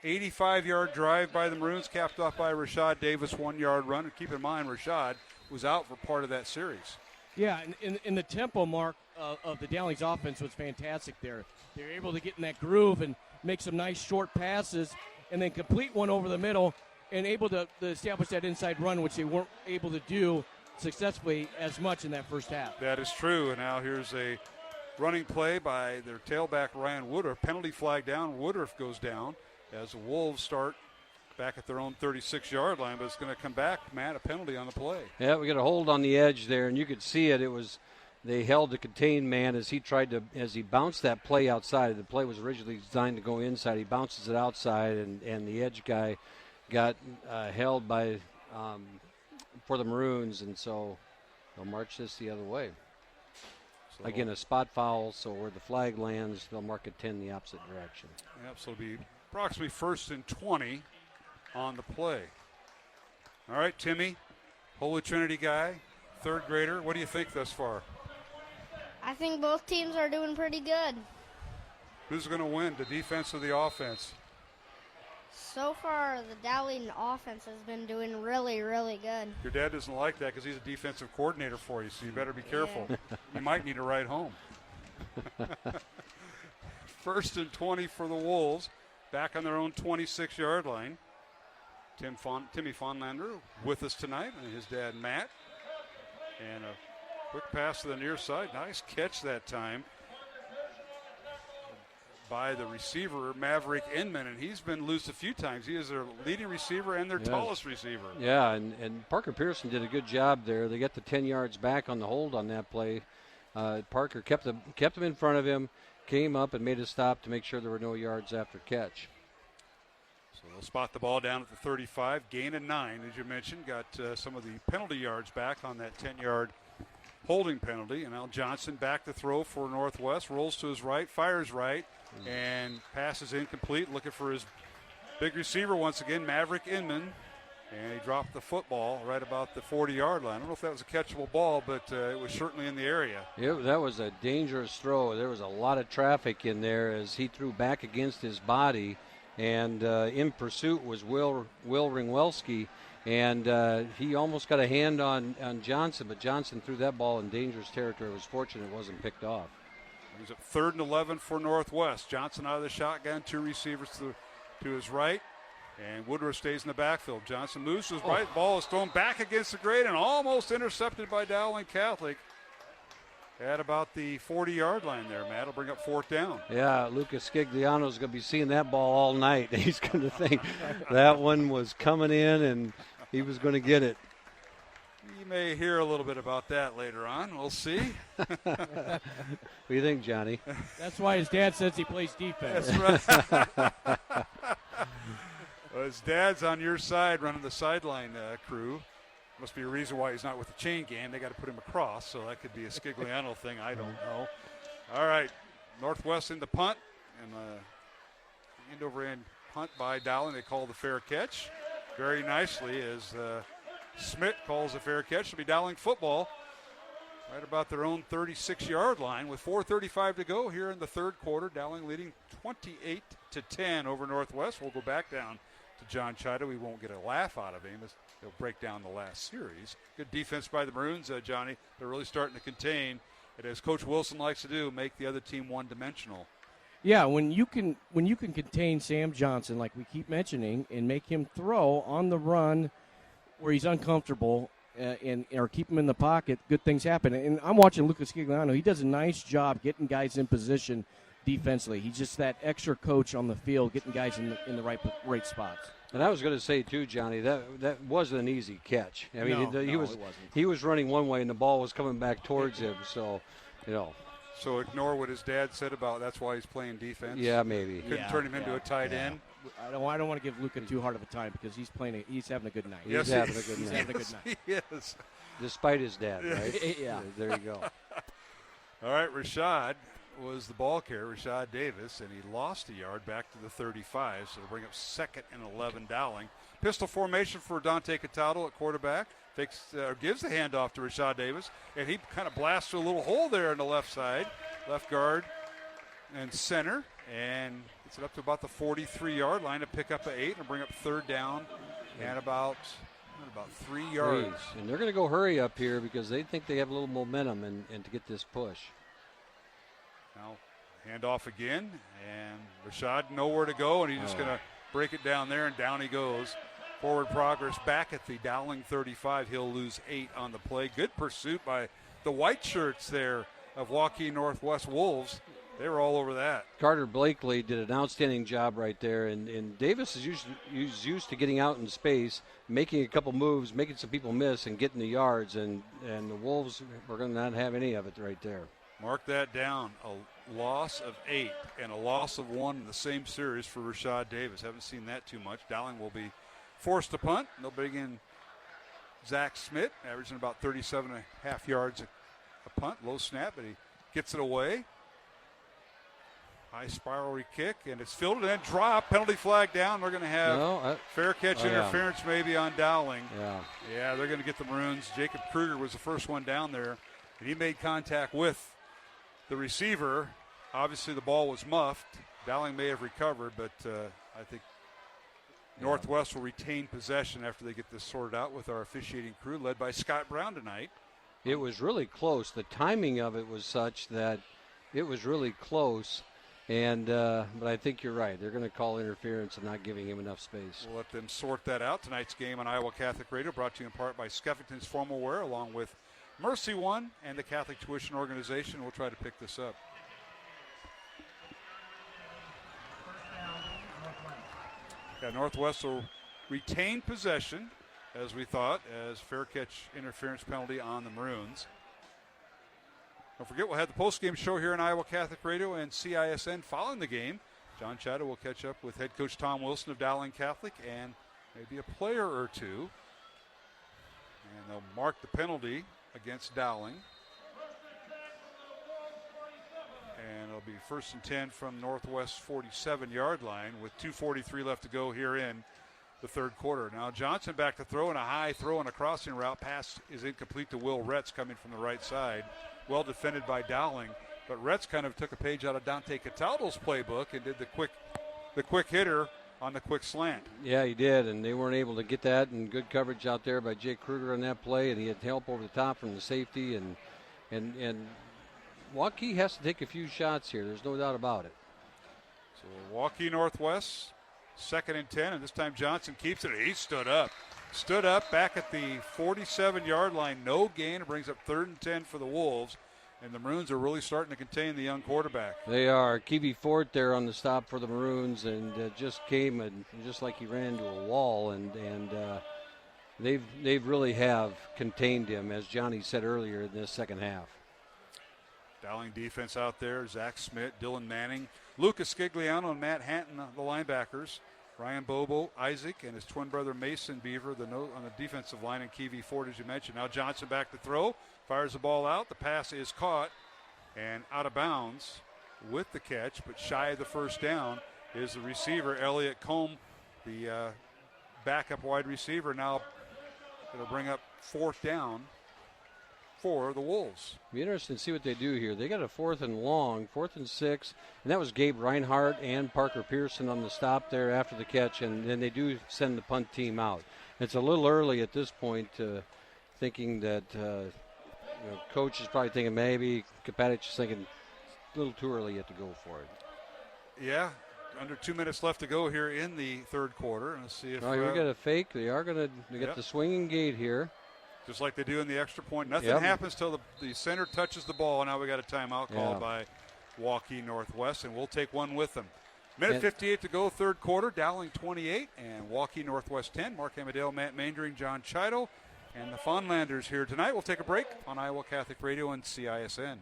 85-yard drive by the Maroons, capped off by Rashad Davis, 1-yard run. And keep in mind, Rashad was out for part of that series. Yeah, in the tempo, Mark, of the Dowling's offense was fantastic there. They were able to get in that groove and make some nice short passes and then complete one over the middle and able to establish that inside run, which they weren't able to do successfully as much in that first half. That is true. And now here's a running play by their tailback, Ryan Woodruff. Penalty flag down. Woodruff goes down as the Wolves start back at their own 36-yard line, but it's going to come back, Matt, a penalty on the play. Yeah, we got a hold on the edge there, and you could see it. They held the contained man as he bounced that play outside. The play was originally designed to go inside. He bounces it outside, and the edge guy got held by for the Maroons, and so they'll march this the other way. So again, a spot foul, so where the flag lands, they'll mark a 10 the opposite direction. Yep, so it'll be approximately 1st and 20 on the play. All right, Timmy, Holy Trinity guy, third grader. What do you think thus far? I think both teams are doing pretty good. Who's going to win, the defense or the offense? So far, the Dowling offense has been doing really, really good. Your dad doesn't like that because he's a defensive coordinator for you, so you better be careful. Yeah. You might need a ride home. 1st and 20 for the Wolves, back on their own 26-yard line. Timmy Fonlander with us tonight, and his dad, Matt. And a quick pass to the near side. Nice catch that time by the receiver, Maverick Inman, and he's been loose a few times. He is their leading receiver and their tallest receiver. Yeah, and Parker Pearson did a good job there. They got the 10 yards back on the hold on that play. Parker kept him in front of him, came up and made a stop to make sure there were no yards after catch. So they'll spot the ball down at the 35, gain of 9, as you mentioned. Got some of the penalty yards back on that 10-yard holding penalty. And now Johnson back to throw for Northwest, rolls to his right, fires right, and passes incomplete, looking for his big receiver once again, Maverick Inman. And he dropped the football right about the 40-yard line. I don't know if that was a catchable ball, but it was certainly in the area. That was a dangerous throw. There was a lot of traffic in there as he threw back against his body. And in pursuit was Will Ringwelski. And he almost got a hand on Johnson, but Johnson threw that ball in dangerous territory. It was fortunate it wasn't picked off. He's at 3rd and 11 for Northwest. Johnson out of the shotgun, 2 receivers to his right. And Woodruff stays in the backfield. Johnson moves to his right. Ball is thrown back against the grade and almost intercepted by Dowling Catholic at about the 40-yard line there, Matt. Will bring up 4th down. Yeah, Lucas Scigliano's going to be seeing that ball all night. He's going to think that one was coming in and he was going to get it. You may hear a little bit about that later on. We'll see. What do you think, Johnny? That's why his dad says he plays defense. That's right. Well, his dad's on your side running the sideline crew. Must be a reason why he's not with the chain gang. They got to put him across, so that could be a Scigliano thing. I don't know. All right, Northwest in the punt, and end-over-end punt by Dowling. They call the fair catch very nicely as Smith calls a fair catch. It'll be Dowling football right about their own 36-yard line with 4:35 to go here in the third quarter. Dowling leading 28-10 over Northwest. We'll go back down to John Chida. We won't get a laugh out of him as he'll break down the last series. Good defense by the Maroons, Johnny. They're really starting to contain, and as Coach Wilson likes to do, make the other team one-dimensional. Yeah, when you can contain Sam Johnson, like we keep mentioning, and make him throw on the run where he's uncomfortable or keep him in the pocket, good things happen. And I'm watching Lucas Scigliano. He does a nice job getting guys in position defensively. He's just that extra coach on the field, getting guys in the right spots. And I was going to say, too, Johnny, that wasn't an easy catch. I mean, he was running one way and the ball was coming back towards him. So, So ignore what his dad said about that's why he's playing defense. Yeah, maybe. Couldn't turn him into a tight end. I don't want to give Luca too hard of a time because he's having a good night. Yes, he's having a good night. Having a good night. He is. Despite his dad, right? Yeah. There you go. All right, Rashad was the ball carrier, Rashad Davis, and he lost a yard back to the 35, so to bring up 2nd and 11 Dowling. Pistol formation for Dante Cataldo at quarterback. Gives the handoff to Rashad Davis, and he kind of blasts through a little hole there on the left side, left guard and center, and gets it up to about the 43-yard line to pick up an 8 and bring up 3rd down and about 3 yards. And they're going to go hurry up here because they think they have a little momentum and to get this push. Now, handoff again, and Rashad nowhere to go, and he's just going to break it down there, and down he goes. Forward progress back at the Dowling 35. He'll lose 8 on the play. Good pursuit by the white shirts there of Waukee Northwest Wolves. They were all over that. Carter Blakely did an outstanding job right there, and Davis is used to getting out in space, making a couple moves, making some people miss, and getting the yards, and the Wolves were going to not have any of it right there. Mark that down. A loss of 8 and a loss of 1 in the same series for Rashad Davis. Haven't seen that too much. Dowling will be forced to punt. They'll bring in Zach Smith, averaging about 37.5 yards a punt. Low snap, but he gets it away. High spirally kick, and it's fielded and dropped. Penalty flag down. They're going to have fair catch interference maybe on Dowling. Yeah, they're going to get the Maroons. Jacob Kruger was the first one down there, and he made contact with the receiver. Obviously, the ball was muffed. Dowling may have recovered, but I think Northwest will retain possession after they get this sorted out with our officiating crew, led by Scott Brown tonight. It was really close. The timing of it was such that it was really close. And but I think you're right. They're going to call interference and not giving him enough space. We'll let them sort that out. Tonight's game on Iowa Catholic Radio, brought to you in part by Skeffington's Formal Wear, along with Mercy One and the Catholic Tuition Organization. We'll try to pick this up. Northwest will retain possession, as we thought, as fair catch interference penalty on the Maroons. Don't forget, we'll have the post-game show here on Iowa Catholic Radio and CISN following the game. John Chada will catch up with head coach Tom Wilson of Dowling Catholic and maybe a player or two. And they'll mark the penalty against Dowling. And it'll be 1st and 10 from Northwest's 47-yard line with 2:43 left to go here in the third quarter. Now Johnson back to throw, and a high throw and a crossing route. Pass is incomplete to Will Retz coming from the right side. Well defended by Dowling. But Retz kind of took a page out of Dante Cataldo's playbook and did the quick hitter on the quick slant. Yeah, he did, and they weren't able to get that, and good coverage out there by Jake Kruger on that play, and he had help over the top from the safety, and Waukee has to take a few shots here. There's no doubt about it. So Waukee Northwest, 2nd and 10, and this time Johnson keeps it. He stood up back at the 47-yard line. No gain. It brings up 3rd and 10 for the Wolves, and the Maroons are really starting to contain the young quarterback. They are. Kiwi Fort there on the stop for the Maroons, and just came and just like he ran into a wall, and they've really have contained him, as Johnny said earlier, in this second half. Dowling defense out there, Zach Smith, Dylan Manning, Lucas Scigliano, and Matt Hanton, the linebackers. Ryan Bobo, Isaac, and his twin brother Mason Beaver on the defensive line, and Kiwi Ford, as you mentioned. Now Johnson back to throw, fires the ball out. The pass is caught and out of bounds with the catch, but shy of the first down is the receiver, Elliott Combe, the backup wide receiver. Now it'll bring up 4th down for the Wolves. Be interesting to see what they do here. They got a 4th and long, 4th and 6, and that was Gabe Reinhardt and Parker Pearson on the stop there after the catch, and then they do send the punt team out. It's a little early at this point, thinking that coach is probably thinking maybe Kapatic is thinking a little too early yet to go for it. Yeah, under 2 minutes left to go here in the third quarter. Let's see if we got a fake. They got the swinging gate here. Just like they do in the extra point. Nothing happens till the center touches the ball. Now we got a timeout called by Waukee Northwest, and we'll take one with them. Minute 58 to go, third quarter. Dowling 28 and Waukee Northwest 10. Mark Amadale, Matt Mandering, John Chido, and the Funlanders here tonight. We'll take a break on Iowa Catholic Radio and CISN.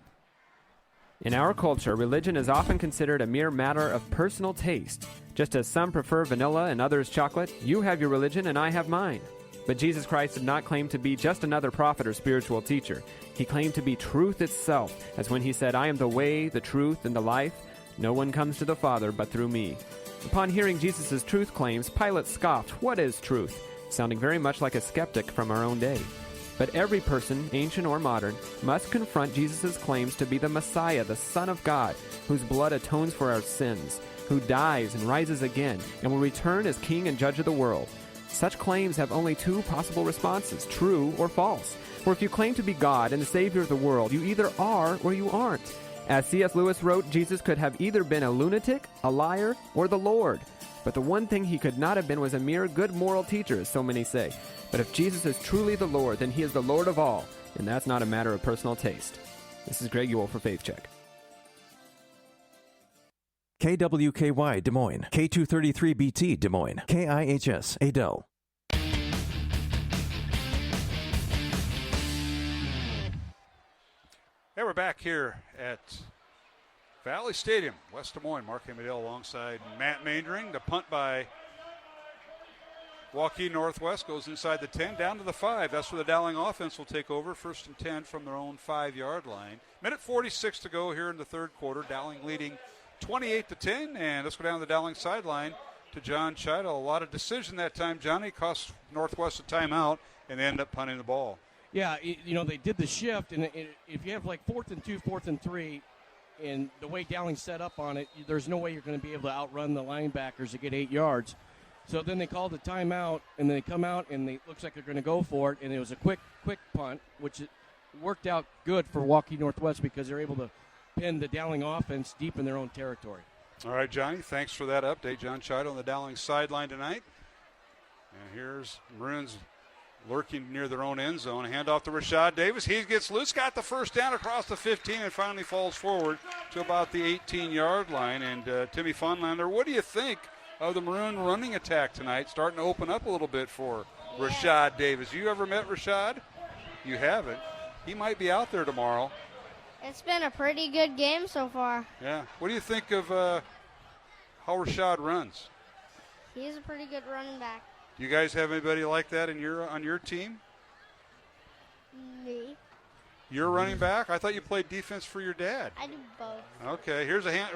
In our culture, religion is often considered a mere matter of personal taste. Just as some prefer vanilla and others chocolate, you have your religion and I have mine. But Jesus Christ did not claim to be just another prophet or spiritual teacher. He claimed to be truth itself, as when he said, "I am the way, the truth, and the life. No one comes to the Father but through me." Upon hearing Jesus' truth claims, Pilate scoffed, "What is truth?" sounding very much like a skeptic from our own day. But every person, ancient or modern, must confront Jesus' claims to be the Messiah, the Son of God, whose blood atones for our sins, who dies and rises again, and will return as King and Judge of the world. Such claims have only two possible responses, true or false. For if you claim to be God and the Savior of the world, you either are or you aren't. As C.S. Lewis wrote, Jesus could have either been a lunatic, a liar, or the Lord. But the one thing he could not have been was a mere good moral teacher, as so many say. But if Jesus is truly the Lord, then he is the Lord of all, and that's not a matter of personal taste. This is Greg Ewell for Faith Check. KWKY Des Moines, K233BT Des Moines, KIHS Adel. Hey, we're back here at Valley Stadium, West Des Moines. Mark Amadale alongside Matt Mandering. The punt by Waukee Northwest goes inside the 10, down to the 5. That's where the Dowling offense will take over. 1st and 10 from their own 5-yard line. Minute 46 to go here in the third quarter. Dowling leading 28-10, and let's go down to the Dowling sideline to John Chido. A lot of decision that time, Johnny. Cost Northwest a timeout, and they end up punting the ball. Yeah, they did the shift, and if you have like 4th and 2, 4th and 3, and the way Dowling set up on it, there's no way you're going to be able to outrun the linebackers to get 8 yards. So then they called the timeout, and they come out, and it looks like they're going to go for it, and it was a quick punt, which worked out good for Waukee Northwest because they're able to pin the Dowling offense deep in their own territory. All right, Johnny, thanks for that update. John Chido on the Dowling sideline tonight. And here's Maroons lurking near their own end zone. Handoff to Rashad Davis. He gets loose, got the first down across the 15, and finally falls forward to about the 18-yard line. And Timmy Funlander, what do you think of the Maroon running attack tonight? Starting to open up a little bit for Rashad Davis. You ever met Rashad? You haven't. He might be out there tomorrow. It's been a pretty good game so far. Yeah. What do you think of how Rashad runs? He's a pretty good running back. Do you guys have anybody like that on your team? Me. You're running back? I thought you played defense for your dad. I do both. Okay, here's a hand.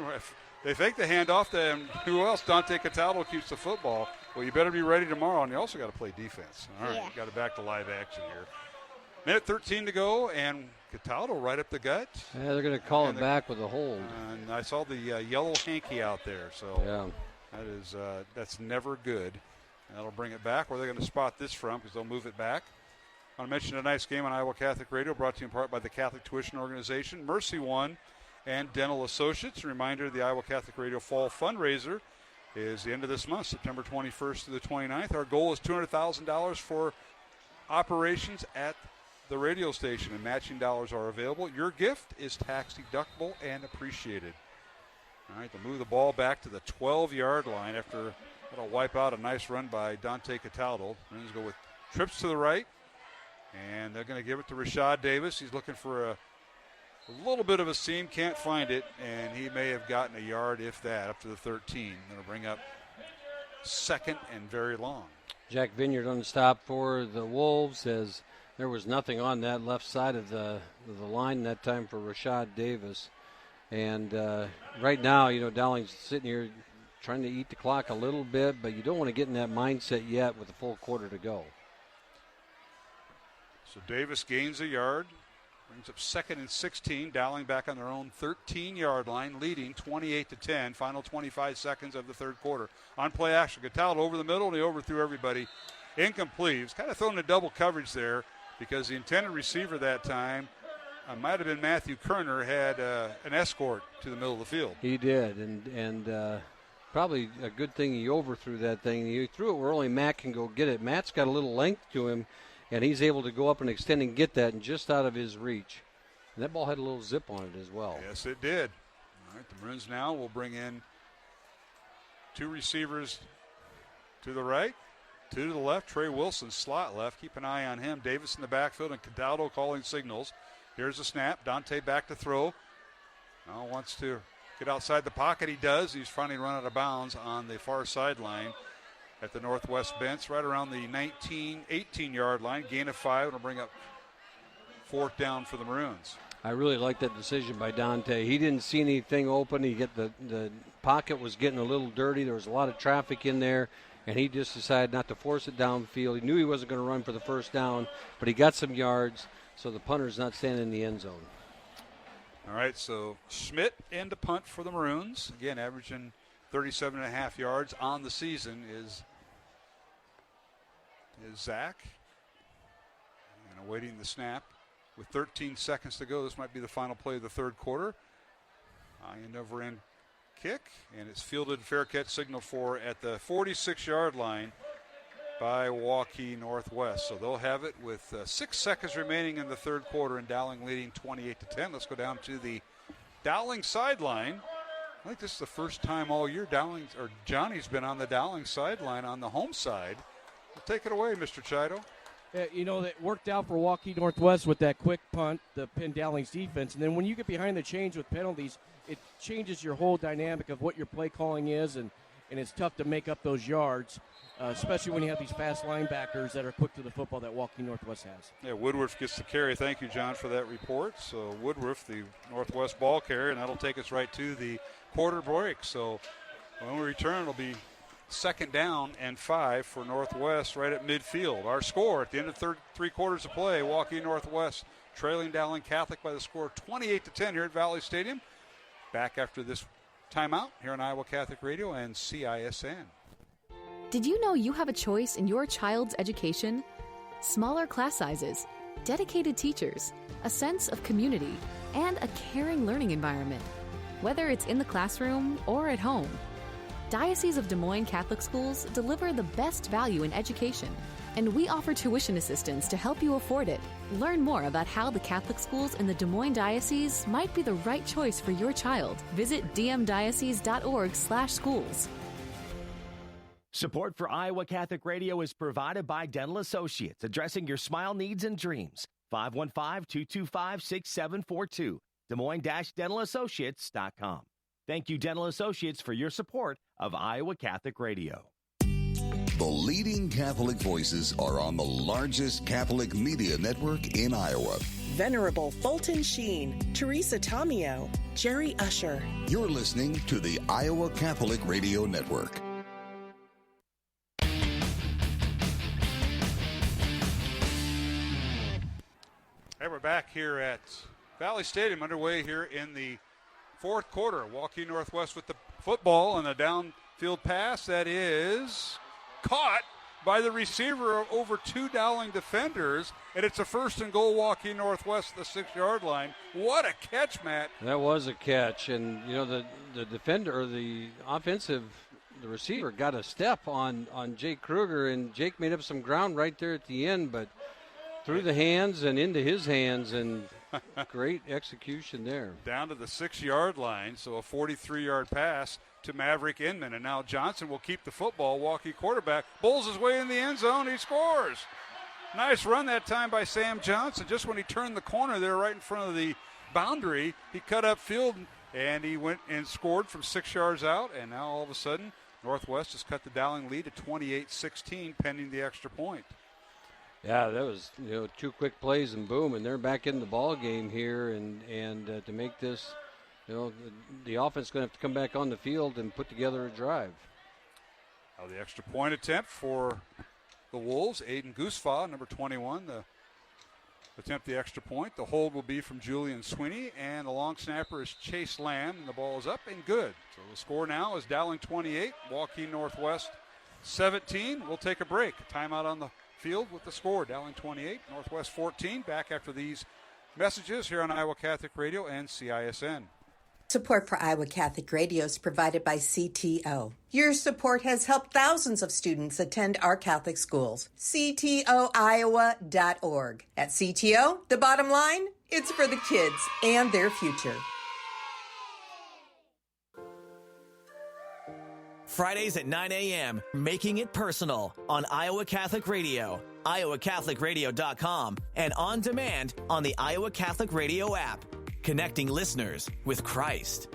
They fake the handoff to him. Who else? Dante Cataldo keeps the football. Well, you better be ready tomorrow, and you also got to play defense. All right, got it back to live action here. Minute 13 to go, and Cataldo right up the gut. Yeah, they're going to call it back with a hold. And I saw the yellow hanky out there, so that's never good. That'll bring it back. Where they're going to spot this from because they'll move it back. I want to mention tonight's game on Iowa Catholic Radio, brought to you in part by the Catholic Tuition Organization, Mercy One, and Dental Associates. A reminder, the Iowa Catholic Radio Fall Fundraiser is the end of this month, September 21st to the 29th. Our goal is $200,000 for operations at the radio station, and matching dollars are available. Your gift is tax deductible and appreciated. All right, they'll move the ball back to the 12-yard line after that'll wipe out a nice run by Dante Cataldo. Rams go with trips to the right, and they're going to give it to Rashad Davis. He's looking for a little bit of a seam, can't find it, and he may have gotten a yard, if that, up to the 13. Going to bring up second and very long. Jack Vineyard on the stop for the Wolves, as there was nothing on that left side of the line that time for Rashad Davis. And right now, Dowling's sitting here trying to eat the clock a little bit, but you don't want to get in that mindset yet with a full quarter to go. So Davis gains a yard, brings up second and 16. Dowling back on their own 13-yard line, leading 28-10. Final 25 seconds of the third quarter. On play action, Cataldo over the middle, and he overthrew everybody. Incomplete. He was kind of thrown into double coverage there because the intended receiver that time might have been Matthew Kerner, had an escort to the middle of the field. He did, and probably a good thing he overthrew that thing. He threw it where only Matt can go get it. Matt's got a little length to him, and he's able to go up and extend and get that and just out of his reach. And that ball had a little zip on it as well. Yes, it did. All right, the Maroons now will bring in two receivers to the right, two to the left. Trey Wilson, slot left. Keep an eye on him. Davis in the backfield and Cataldo calling signals. Here's a snap. Dante back to throw. Now wants to get outside the pocket. He does. He's finally run out of bounds on the far sideline at the northwest bench, right around the 18-yard line. Gain of 5. It'll bring up fourth down for the Maroons. I really like that decision by Dante. He didn't see anything open. The pocket was getting a little dirty. There was a lot of traffic in there, and he just decided not to force it downfield. He knew he wasn't going to run for the first down, but he got some yards, so the punter's not standing in the end zone. All right, so Schmidt in to punt for the Maroons. Again, averaging 37.5 yards on the season is Zach. And awaiting the snap. With 13 seconds to go, this might be the final play of the third quarter. End over end kick, and it's fielded, fair catch signal for at the 46-yard line by Waukee Northwest. So they'll have it with 6 seconds remaining in the third quarter, and Dowling leading 28-10. Let's go down to the Dowling sideline. I think this is the first time all year Johnny's been on the Dowling sideline on the home side. We'll take it away, Mr. Chido. That worked out for Waukee Northwest with that quick punt, the pin Dowling's defense. And then when you get behind the chains with penalties, it changes your whole dynamic of what your play calling is, and it's tough to make up those yards, especially when you have these fast linebackers that are quick to the football that Waukee Northwest has. Yeah, Woodruff gets the carry. Thank you, John, for that report. So Woodruff, the Northwest ball carrier, and that'll take us right to the quarter break. So when we return, it'll be second down and 5 for Northwest right at midfield. Our score at the end of three quarters of play, Waukee Northwest trailing Dowling Catholic by the score 28-10 here at Valley Stadium. Back after this timeout here on Iowa Catholic Radio and CISN. Did you know you have a choice in your child's education? Smaller class sizes, dedicated teachers, a sense of community, and a caring learning environment, whether it's in the classroom or at home. Diocese of Des Moines Catholic Schools deliver the best value in education, and we offer tuition assistance to help you afford it. Learn more about how the Catholic schools in the Des Moines Diocese might be the right choice for your child. Visit dmdiocese.org/schools. Support for Iowa Catholic Radio is provided by Dental Associates, addressing your smile needs and dreams. 515-225-6742. Des Moines-DentalAssociates.com. Thank you, Dental Associates, for your support of Iowa Catholic Radio. The leading Catholic voices are on the largest Catholic media network in Iowa. Venerable Fulton Sheen, Theresa Tomeo, Jerry Usher. You're listening to the Iowa Catholic Radio Network. Hey, we're back here at Valley Stadium, underway here in the fourth quarter. Waukee Northwest with the football and a downfield pass that is caught by the receiver over two Dowling defenders, and it's a first and goal Waukee Northwest at the 6-yard line. What a catch, Matt. That was a catch, and you know the defender, or the receiver got a step on Jake Kruger, and Jake made up some ground right there at the end, but through the hands and into his hands, and great execution there. Down to the 6-yard line, so a 43-yard pass to Maverick Inman, and now Johnson will keep the football. Waukee quarterback bowls his way in the end zone. He scores. Nice run that time by Sam Johnson. Just when he turned the corner there right in front of the boundary, he cut up field, and he went and scored from 6 yards out, and now all of a sudden Northwest has cut the Dowling lead to 28-16 pending the extra point. Yeah, that was two quick plays and boom, and they're back in the ball game here, and to make this, the offense is going to have to come back on the field and put together a drive. Now the extra point attempt for the Wolves, Aiden Goosefaw, number 21, attempt the extra point. The hold will be from Julian Sweeney, and the long snapper is Chase Lamb, and the ball is up and good. So the score now is Dowling 28, Waukee Northwest 17. We'll take a break. Timeout on the field with the score. Dowling 28, Northwest 14. Back after these messages here on Iowa Catholic Radio and CISN. Support for Iowa Catholic Radio is provided by CTO. Your support has helped thousands of students attend our Catholic schools. CTOIowa.org. At CTO, the bottom line, it's for the kids and their future. Fridays at 9 a.m., Making It Personal on Iowa Catholic Radio, iowacatholicradio.com, and on demand on the Iowa Catholic Radio app. Connecting listeners with Christ.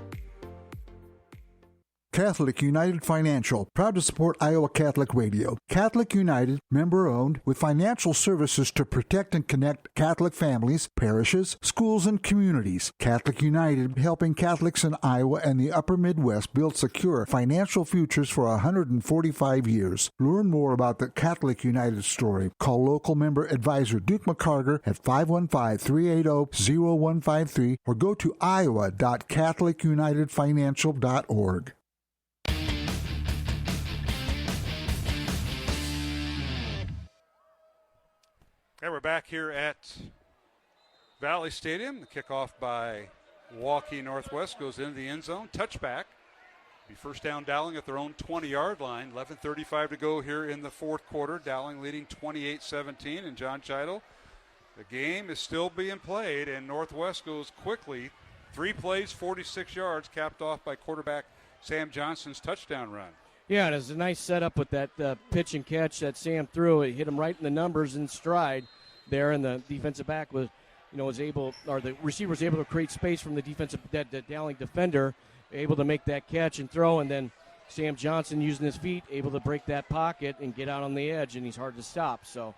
Catholic United Financial, proud to support Iowa Catholic Radio. Catholic United, member-owned, with financial services to protect and connect Catholic families, parishes, schools, and communities. Catholic United, helping Catholics in Iowa and the upper Midwest build secure financial futures for 145 years. Learn more about the Catholic United story. Call local member advisor Duke McCarger at 515-380-0153 or go to iowa.catholicunitedfinancial.org. Okay, we're back here at Valley Stadium. The kickoff by Waukee Northwest goes into the end zone. Touchback. Be first down Dowling at their own 20-yard line. 11:35 to go here in the fourth quarter. Dowling leading 28-17. And John Chiddle, the game is still being played, and Northwest goes quickly. 3 plays, 46 yards, capped off by quarterback Sam Johnson's touchdown run. Yeah, it was a nice setup with that pitch and catch that Sam threw. It hit him right in the numbers in stride there, and the defensive back was able, or the receiver was able to create space from the that Dowling defender, able to make that catch and throw, and then Sam Johnson using his feet, able to break that pocket and get out on the edge, and he's hard to stop. So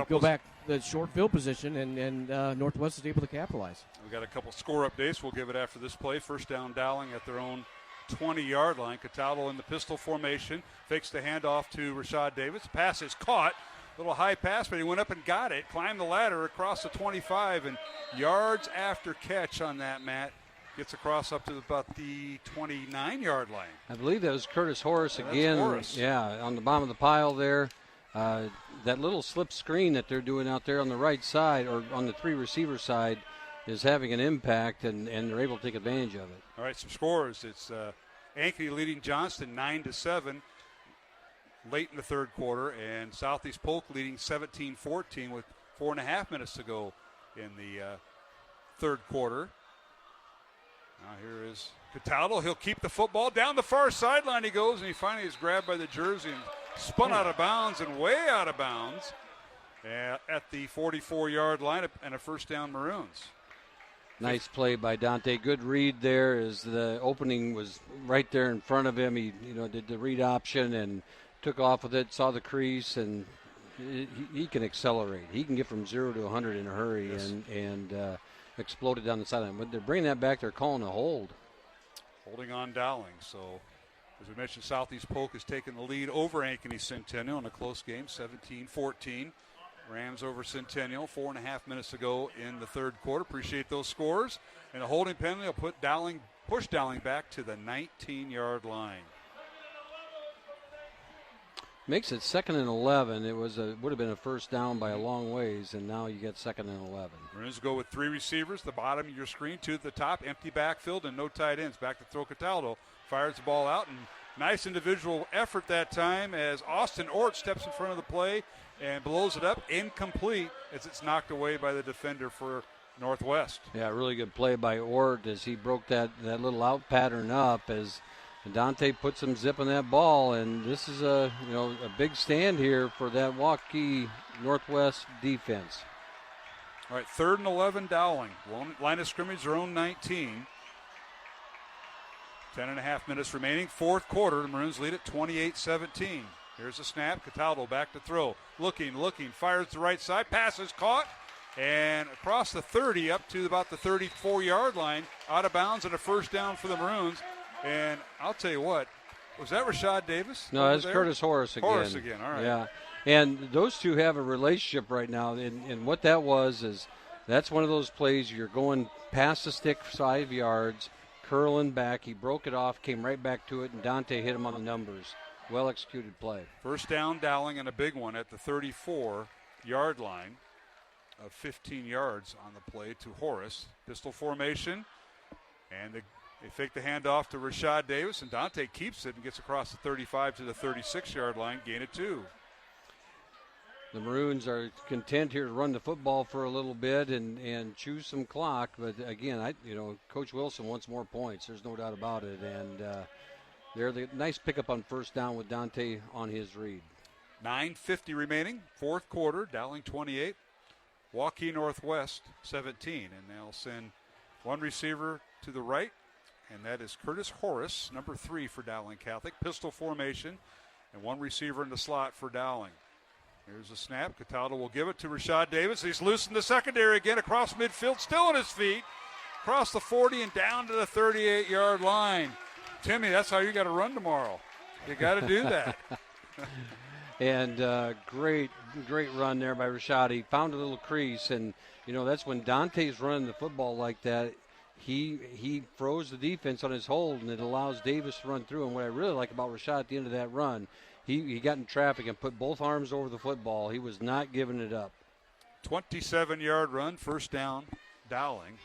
go back the short field position, and Northwest is able to capitalize. We got a couple score updates. We'll give it after this play. First down Dowling at their own 20-yard line. Cataldo in the pistol formation, fakes the handoff to Rashad Davis. Pass is caught. Little high pass, but he went up and got it, climbed the ladder across the 25, and yards after catch on that, Matt. gets across up to about the 29-yard line. I believe that was Curtis Horace Yeah, again. Horace. Yeah, on the bottom of the pile there. That little slip screen that they're doing out there on the right side or on the three receiver side is having an impact, and they're able to take advantage of it. All right, some scores. It's Ankeny leading Johnston 9-7 late in the third quarter, and Southeast Polk leading 17-14 with 4.5 minutes to go in the third quarter. Now here is Cataldo. He'll keep the football. Down the far sideline he goes, and he finally is grabbed by the jersey and spun out of bounds and way out of bounds at the 44-yard line, and a first down Maroons. Nice play by Dante. Good read there as the opening was right there in front of him. He did the read option and took off with it, saw the crease, and he can accelerate. He can get from 0 to 100 in a hurry. Yes. and exploded down the sideline. When they're bringing that back, they're calling a hold. Holding on Dowling. So, as we mentioned, Southeast Polk has taken the lead over Ankeny Centennial in a close game, 17-14. Rams over Centennial, 4.5 minutes to go in the third quarter. Appreciate those scores. And a holding penalty will push Dowling back to the 19-yard line. Makes it 2nd and 11. It would have been a first down by a long ways, and now you get 2nd and 11. Maroons go with three receivers, the bottom of your screen, two at the top, empty backfield, and no tight ends. Back to throw Cataldo. Fires the ball out, and nice individual effort that time as Austin Ort steps in front of the play and blows it up. Incomplete as it's knocked away by the defender for Northwest. Yeah, really good play by Ort as he broke that little out pattern up as Dante put some zip on that ball, and this is a big stand here for that Waukee Northwest defense. All right, 3rd and 11 Dowling. Line of scrimmage, their own 19. 10.5 minutes remaining. Fourth quarter, the Maroons lead at 28-17. Here's a snap. Cataldo back to throw. Looking, fires to the right side. Pass is caught. And across the 30 up to about the 34-yard line. Out of bounds and a first down for the Maroons. And I'll tell you what, was that Rashad Davis? No, that's Curtis Horace again. Horace again, all right. Yeah, and those two have a relationship right now. And what that was is that's one of those plays you're going past the stick 5 yards, curling back. He broke it off, came right back to it, and Dante hit him on the numbers. Well-executed play. First down, Dowling, and a big one at the 34-yard line of 15 yards on the play to Horace. Pistol formation, and they fake the handoff to Rashad Davis, and Dante keeps it and gets across the 35 to the 36-yard line, gain of 2. The Maroons are content here to run the football for a little bit and chew some clock. But again, Coach Wilson wants more points. There's no doubt about it. And they're the nice pickup on first down with Dante on his read. 9:50 remaining, fourth quarter. Dowling 28, Waukee Northwest 17, and they'll send one receiver to the right, and that is Curtis Horace, number 3 for Dowling Catholic. Pistol formation, and one receiver in the slot for Dowling. Here's a snap. Cataldo will give it to Rashad Davis. He's loose in the secondary again across midfield, still on his feet. Across the 40 and down to the 38-yard line. Timmy, that's how you got to run tomorrow. You got to do that. And great run there by Rashad. He found a little crease, and, that's when Dante's running the football like that. He froze the defense on his hold, and it allows Davis to run through. And what I really like about Rashad at the end of that run, he got in traffic and put both arms over the football. He was not giving it up. 27-yard run, first down, Dowling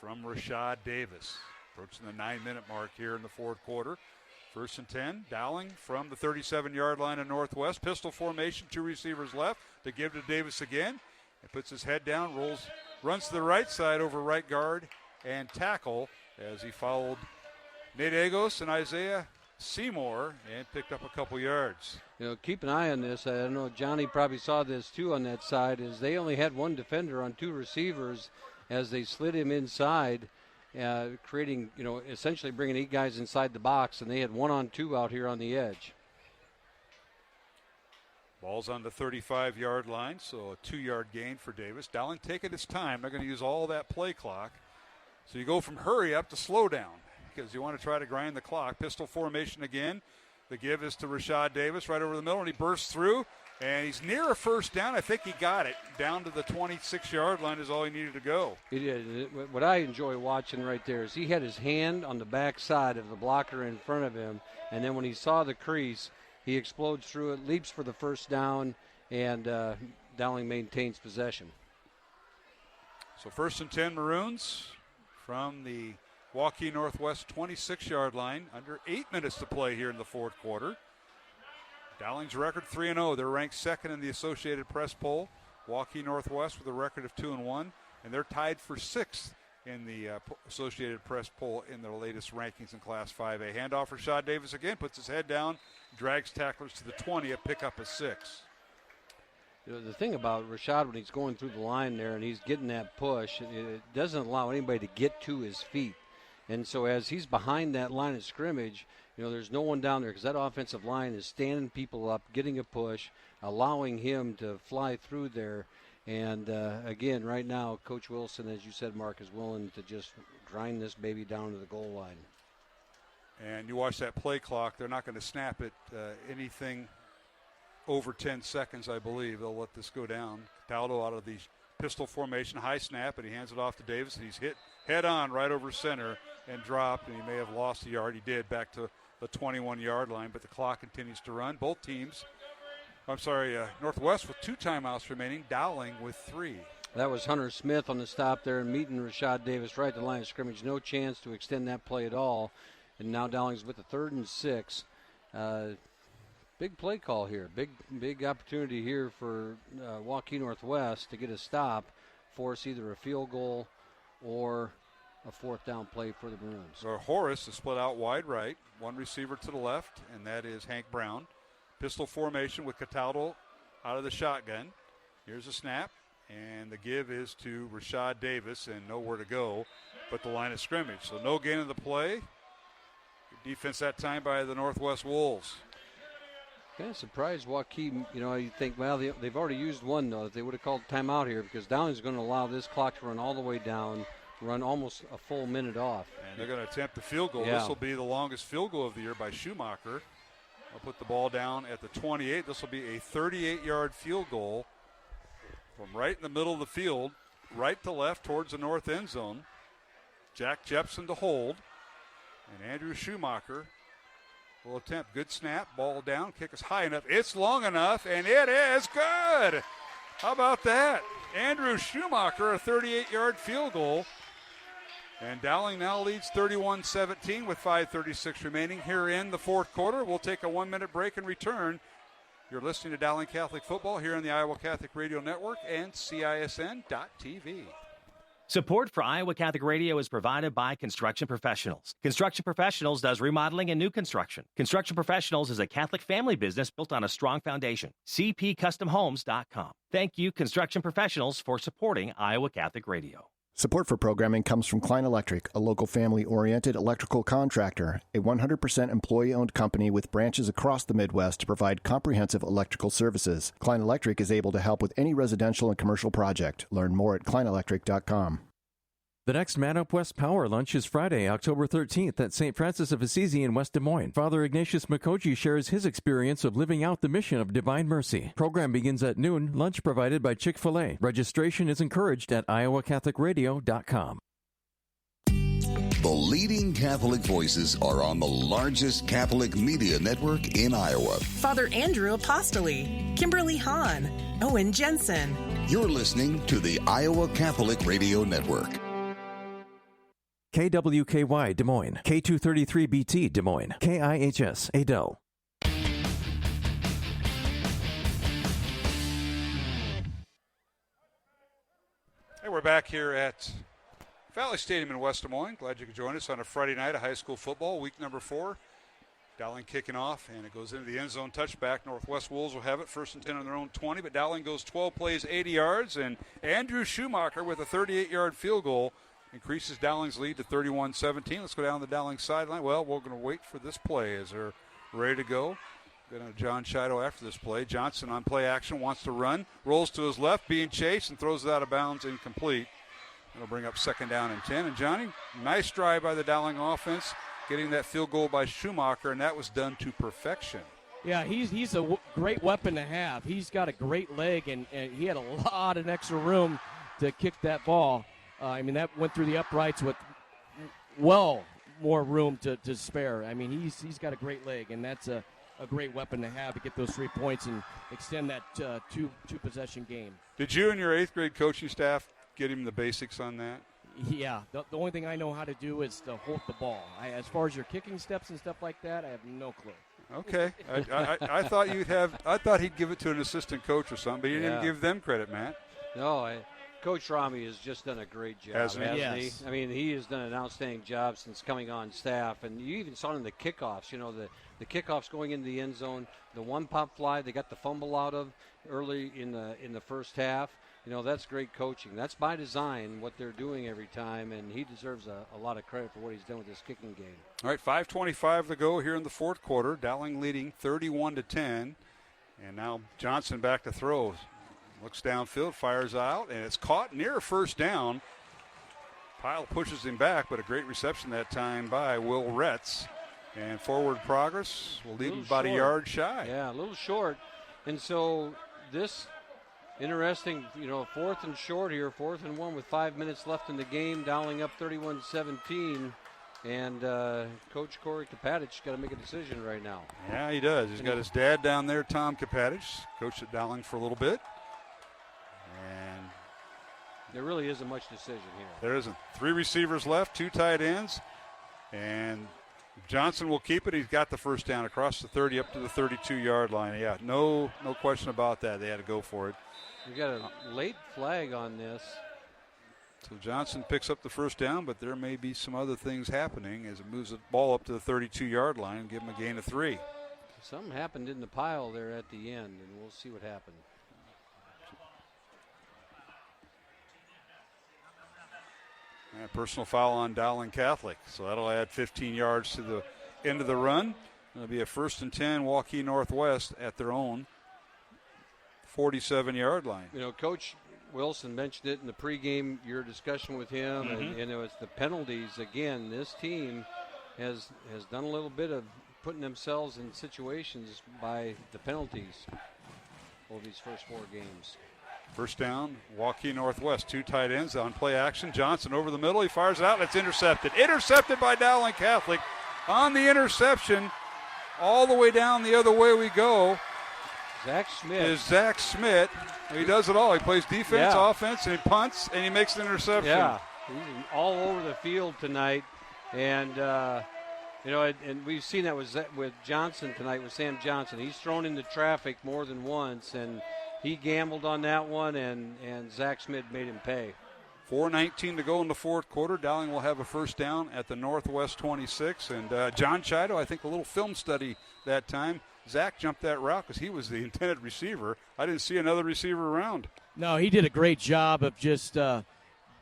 from Rashad Davis. Approaching the 9-minute mark here in the fourth quarter. 1st and 10, Dowling from the 37-yard line of Northwest. Pistol formation, 2 receivers left to give to Davis again. He puts his head down, runs to the right side over right guard and tackle as he followed Nate Agos and Isaiah Seymour and picked up a couple yards. Keep an eye on this. I don't know, Johnny probably saw this too on that side, is they only had one defender on 2 receivers as they slid him inside, creating, essentially bringing 8 guys inside the box, and they had 1 on 2 out here on the edge. Ball's on the 35-yard line, so a 2-yard gain for Davis. Dowling taking its time. They're going to use all that play clock. So you go from hurry up to slow down because you want to try to grind the clock. Pistol formation again. The give is to Rashad Davis right over the middle, and he bursts through And he's near a first down. I think he got it. Down to the 26-yard line is all he needed to go. He did. What I enjoy watching right there is he had his hand on the back side of the blocker in front of him, and then when he saw the crease, he explodes through it, leaps for the first down, and Dowling maintains possession. So 1st and 10 Maroons from the Waukee Northwest 26-yard line. Under 8 minutes to play here in the fourth quarter. Dowling's record 3-0. They're ranked second in the Associated Press poll. Waukee Northwest with a record of 2-1, and they're tied for 6th in the Associated Press poll in their latest rankings in Class 5A. Handoff for Rashad Davis again, puts his head down, drags tacklers to the 20, a pickup of 6. You know, the thing about Rashad when he's going through the line there and he's getting that push, it doesn't allow anybody to get to his feet. And so as he's behind that line of scrimmage, you know, there's no one down there because that offensive line is standing people up, getting a push, allowing him to fly through there. And, again, right now, Coach Wilson, as you said, Mark, is willing to just grind this baby down to the goal line. And you watch that play clock. They're not going to snap it anything over 10 seconds, I believe. They'll let this go down. Cataldo out of the pistol formation, high snap, and he hands it off to Davis. He's hit head-on right over center and dropped, and he may have lost a yard. He did, back to the 21-yard line, but the clock continues to run. Both teams, Northwest with 2 timeouts remaining, Dowling with 3. That was Hunter Smith on the stop there and meeting Rashad Davis right at the line of scrimmage. No chance to extend that play at all. And now Dowling's with the 3rd and 6. Big play call here. Big opportunity here for Waukee Northwest to get a stop, force either a field goal or a 4th down play for the Maroons. So Horace is split out wide right, one receiver to the left, and that is Hank Brown. Pistol formation with Cataldo out of the shotgun. Here's a snap, and the give is to Rashad Davis, and nowhere to go but the line of scrimmage. So no gain of the play. Good defense that time by the Northwest Wolves. Kind of surprised Waukee, you think, well, they've already used one, though. They would have called timeout here because Dowling's going to allow this clock to run all the way down, run almost a full minute off. And they're going to attempt the field goal. Yeah. This will be the longest field goal of the year by Schumacher. I'll put the ball down at the 28. This will be a 38-yard field goal from right in the middle of the field, right to left towards the north end zone. Jack Jepson to hold, and Andrew Schumacher will attempt. Good snap, ball down, kick is high enough. It's long enough, and it is good. How about that? Andrew Schumacher, a 38-yard field goal. And Dowling now leads 31-17 with 5:36 remaining here in the fourth quarter. We'll take a 1-minute break and return. You're listening to Dowling Catholic Football here on the Iowa Catholic Radio Network and CISN.TV. Support for Iowa Catholic Radio is provided by Construction Professionals. Construction Professionals does remodeling and new construction. Construction Professionals is a Catholic family business built on a strong foundation. CPCustomHomes.com. Thank you, Construction Professionals, for supporting Iowa Catholic Radio. Support for programming comes from Klein Electric, a local family-oriented electrical contractor, a 100% employee-owned company with branches across the Midwest to provide comprehensive electrical services. Klein Electric is able to help with any residential and commercial project. Learn more at kleinelectric.com. The next Man Up West Power Lunch is Friday, October 13th at St. Francis of Assisi in West Des Moines. Father Ignatius Makoji shares his experience of living out the mission of Divine Mercy. Program begins at noon, lunch provided by Chick-fil-A. Registration is encouraged at iowacatholicradio.com. The leading Catholic voices are on the largest Catholic media network in Iowa. Father Andrew Apostoli, Kimberly Hahn, Owen Jensen. You're listening to the Iowa Catholic Radio Network. KWKY Des Moines, K233BT Des Moines, KIHS Adel. Hey, we're back here at Valley Stadium in West Des Moines. Glad you could join us on a Friday night of high school football, week number 4. Dowling kicking off, and it goes into the end zone touchback. Northwest Wolves will have it, 1st and 10 on their own 20, but Dowling goes 12 plays, 80 yards, and Andrew Schumacher with a 38-yard field goal increases Dowling's lead to 31-17. Let's go down the Dowling sideline. Well, we're going to wait for this play as they're ready to go. Going to John Shido after this play. Johnson on play action, wants to run, rolls to his left, being chased, and throws it out of bounds, incomplete. It'll bring up 2nd down and 10. And Johnny, nice drive by the Dowling offense, getting that field goal by Schumacher, and that was done to perfection. Yeah, he's a great weapon to have. He's got a great leg, and he had a lot of extra room to kick that ball. I mean, that went through the uprights with well more room to spare. I mean, he's got a great leg, and that's a great weapon to have to get those 3 points and extend that two possession game. Did you and your 8th grade coaching staff get him the basics on that? Yeah, the only thing I know how to do is to hold the ball. As far as your kicking steps and stuff like that, I have no clue. Okay, I thought I thought he'd give it to an assistant coach or something, but you didn't give them credit, Matt. No, Coach Rami has just done a great job, hasn't he? Yes. I mean, he has done an outstanding job since coming on staff, and you even saw it in the kickoffs. You know, the kickoffs going into the end zone, the one pop fly they got the fumble out of early in the first half. You know, that's great coaching. That's by design, what they're doing every time, and he deserves a lot of credit for what he's done with this kicking game. All right, 5:25 to go here in the fourth quarter. Dowling leading 31-10, and now Johnson back to throw. Looks downfield, fires out, and it's caught near first down. Pyle pushes him back, but a great reception that time by Will Retz. And forward progress will leave him about a yard shy. Yeah, a little short. And so this interesting, fourth and short here, 4th and 1 with 5 minutes left in the game, Dowling up 31-17. And Coach Corey Kapatich got to make a decision right now. Yeah, he does. He's got his dad down there, Tom Kapatich, coached at Dowling for a little bit. And there really isn't much decision here. There isn't. 3 receivers left, 2 tight ends. And Johnson will keep it. He's got the first down across the 30 up to the 32-yard line. Yeah, no question about that. They had to go for it. We got a late flag on this. So Johnson picks up the first down, but there may be some other things happening as it moves the ball up to the 32-yard line and give him a gain of 3. Something happened in the pile there at the end, and we'll see what happened. And personal foul on Dowling Catholic, so that'll add 15 yards to the end of the run. It'll be a 1st and 10, Waukee Northwest at their own 47-yard line. Coach Wilson mentioned it in the pregame, your discussion with him, and it was the penalties. Again, this team has done a little bit of putting themselves in situations by the penalties over these first 4 games. First down, Waukee Northwest, 2 tight ends on play action. Johnson over the middle, he fires it out, and it's intercepted. Intercepted by Dowling Catholic. On the interception, all the way down the other way we go. Zach Schmidt. Is Zach Schmidt. He does it all. He plays defense, offense, and he punts, and he makes an interception. Yeah, he's all over the field tonight. And, and we've seen that with Johnson tonight, with Sam Johnson. He's thrown into traffic more than once, and he gambled on that one, and Zach Schmidt made him pay. 4:19 to go in the fourth quarter. Dowling will have a first down at the Northwest 26. And John Chido, I think a little film study that time. Zach jumped that route because he was the intended receiver. I didn't see another receiver around. No, he did a great job of just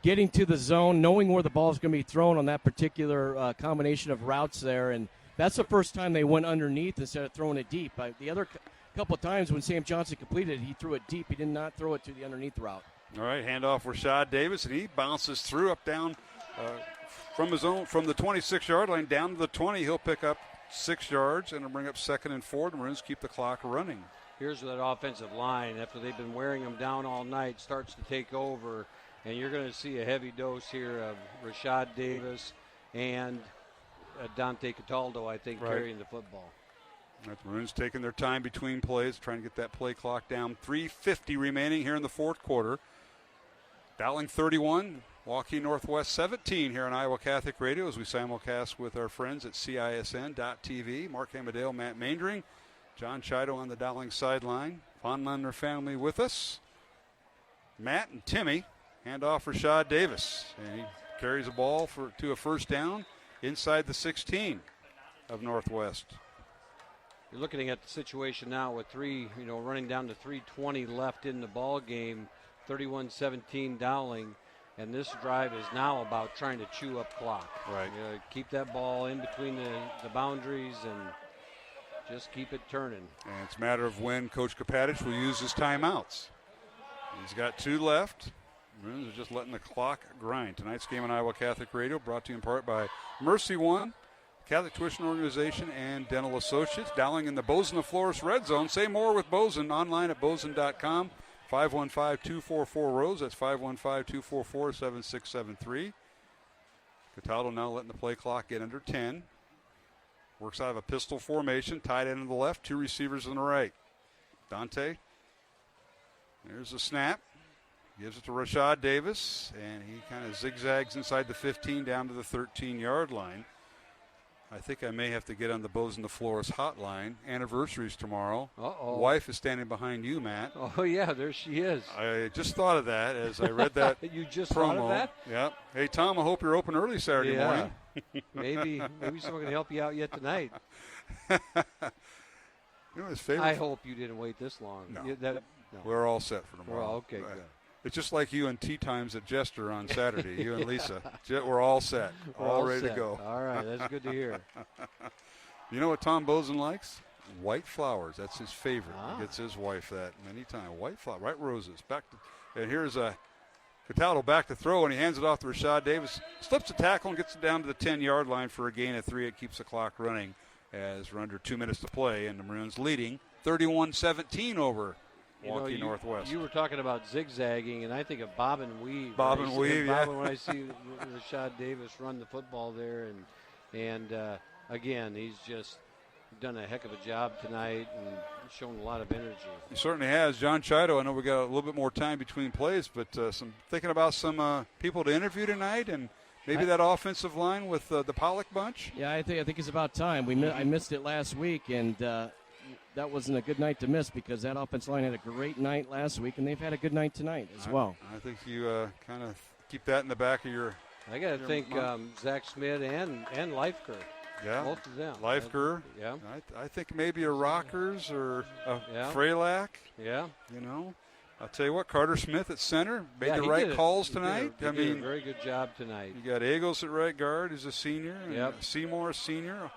getting to the zone, knowing where the ball is going to be thrown on that particular combination of routes there. And that's the first time they went underneath instead of throwing it deep. The other couple of times when Sam Johnson completed it, he threw it deep. He did not throw it to the underneath route. All right, handoff Rashad Davis, and he bounces through down from the 26-yard line down to the 20. He'll pick up 6 yards, and it'll bring up 2nd and 4. The Maroons keep the clock running. Here's where that offensive line, after they've been wearing them down all night, starts to take over, and you're going to see a heavy dose here of Rashad Davis and Dante Cataldo, I think, carrying the football. Right, the Maroons taking their time between plays, trying to get that play clock down. 3:50 remaining here in the fourth quarter. Dowling 31, Waukee Northwest 17 here on Iowa Catholic Radio as we simulcast with our friends at CISN.TV. Mark Amadeo, Matt Maindring, John Chido on the Dowling sideline. Von Lundner family with us. Matt and Timmy hand off Rashad Davis, and he carries the ball to a first down inside the 16 of Northwest. You're looking at the situation now with running down to 3:20 left in the ball game, 31-17 Dowling, and this drive is now about trying to chew up clock. Right. Keep that ball in between the boundaries and just keep it turning. And it's a matter of when Coach Kapatich will use his timeouts. He's got 2 left. Maroons are just letting the clock grind. Tonight's game on Iowa Catholic Radio brought to you in part by Mercy One, Catholic Tuition Organization, and Dental Associates. Dowling in the Bozen the Florist Red Zone. Say more with Bozen online at bozen.com. 515-244-ROSE. That's 515-244-7673. Cataldo now letting the play clock get under 10. Works out of a pistol formation. Tight end on the left. Two receivers on the right. Dante. There's a snap. Gives it to Rashad Davis. And he kind of zigzags inside the 15 down to the 13-yard line. I think I may have to get on the Bozen the Florist hotline. Anniversary's tomorrow. Uh-oh. Wife is standing behind you, Matt. Oh, yeah, there she is. I just thought of that as I read that You just promo. thought of that? Yeah. Hey, Tom, I hope you're open early Saturday morning. maybe someone can help you out yet tonight. You know his favorite? I hope you didn't wait this long. No. No. We're all set for tomorrow. Well, okay, good. It's just like you and Tea Times at Jester on Saturday, you and Lisa. We're all set. We're all all ready set. to go. All right, that's good to hear. You know what Tom Bozen likes? White flowers. That's his favorite. Ah. He gets his wife that many times. White flower, white roses. And here's Cataldo back to throw, and he hands it off to Rashad Davis. Slips the tackle and gets it down to the 10-yard line for a gain of 3. It keeps the clock running as we're under 2 minutes to play, and the Maroons leading 31-17 over Waukee Northwest. You were talking about zigzagging, and I think of bob and weave. Bob and weave, yeah. When I see Rashad Davis run the football there, and again, he's just done a heck of a job tonight and shown a lot of energy. He certainly has. John Chido, I know we got a little bit more time between plays, but thinking about some people to interview tonight, and maybe that offensive line with the Pollock bunch. Yeah, I think it's about time. I missed it last week, and that wasn't a good night to miss because that offensive line had a great night last week, and they've had a good night tonight as well. I think you kind of keep that in the back of your. I got to think Zach Smith and Leifker. Yeah, both of them. Leifker. Yeah, I think maybe a Rockers or a yeah. Freylack. Yeah, you know. I'll tell you what, Carter Smith at center made the right calls tonight. He did a very good job tonight. You got Eagles at right guard, who's a senior. Yep. And Seymour, a senior.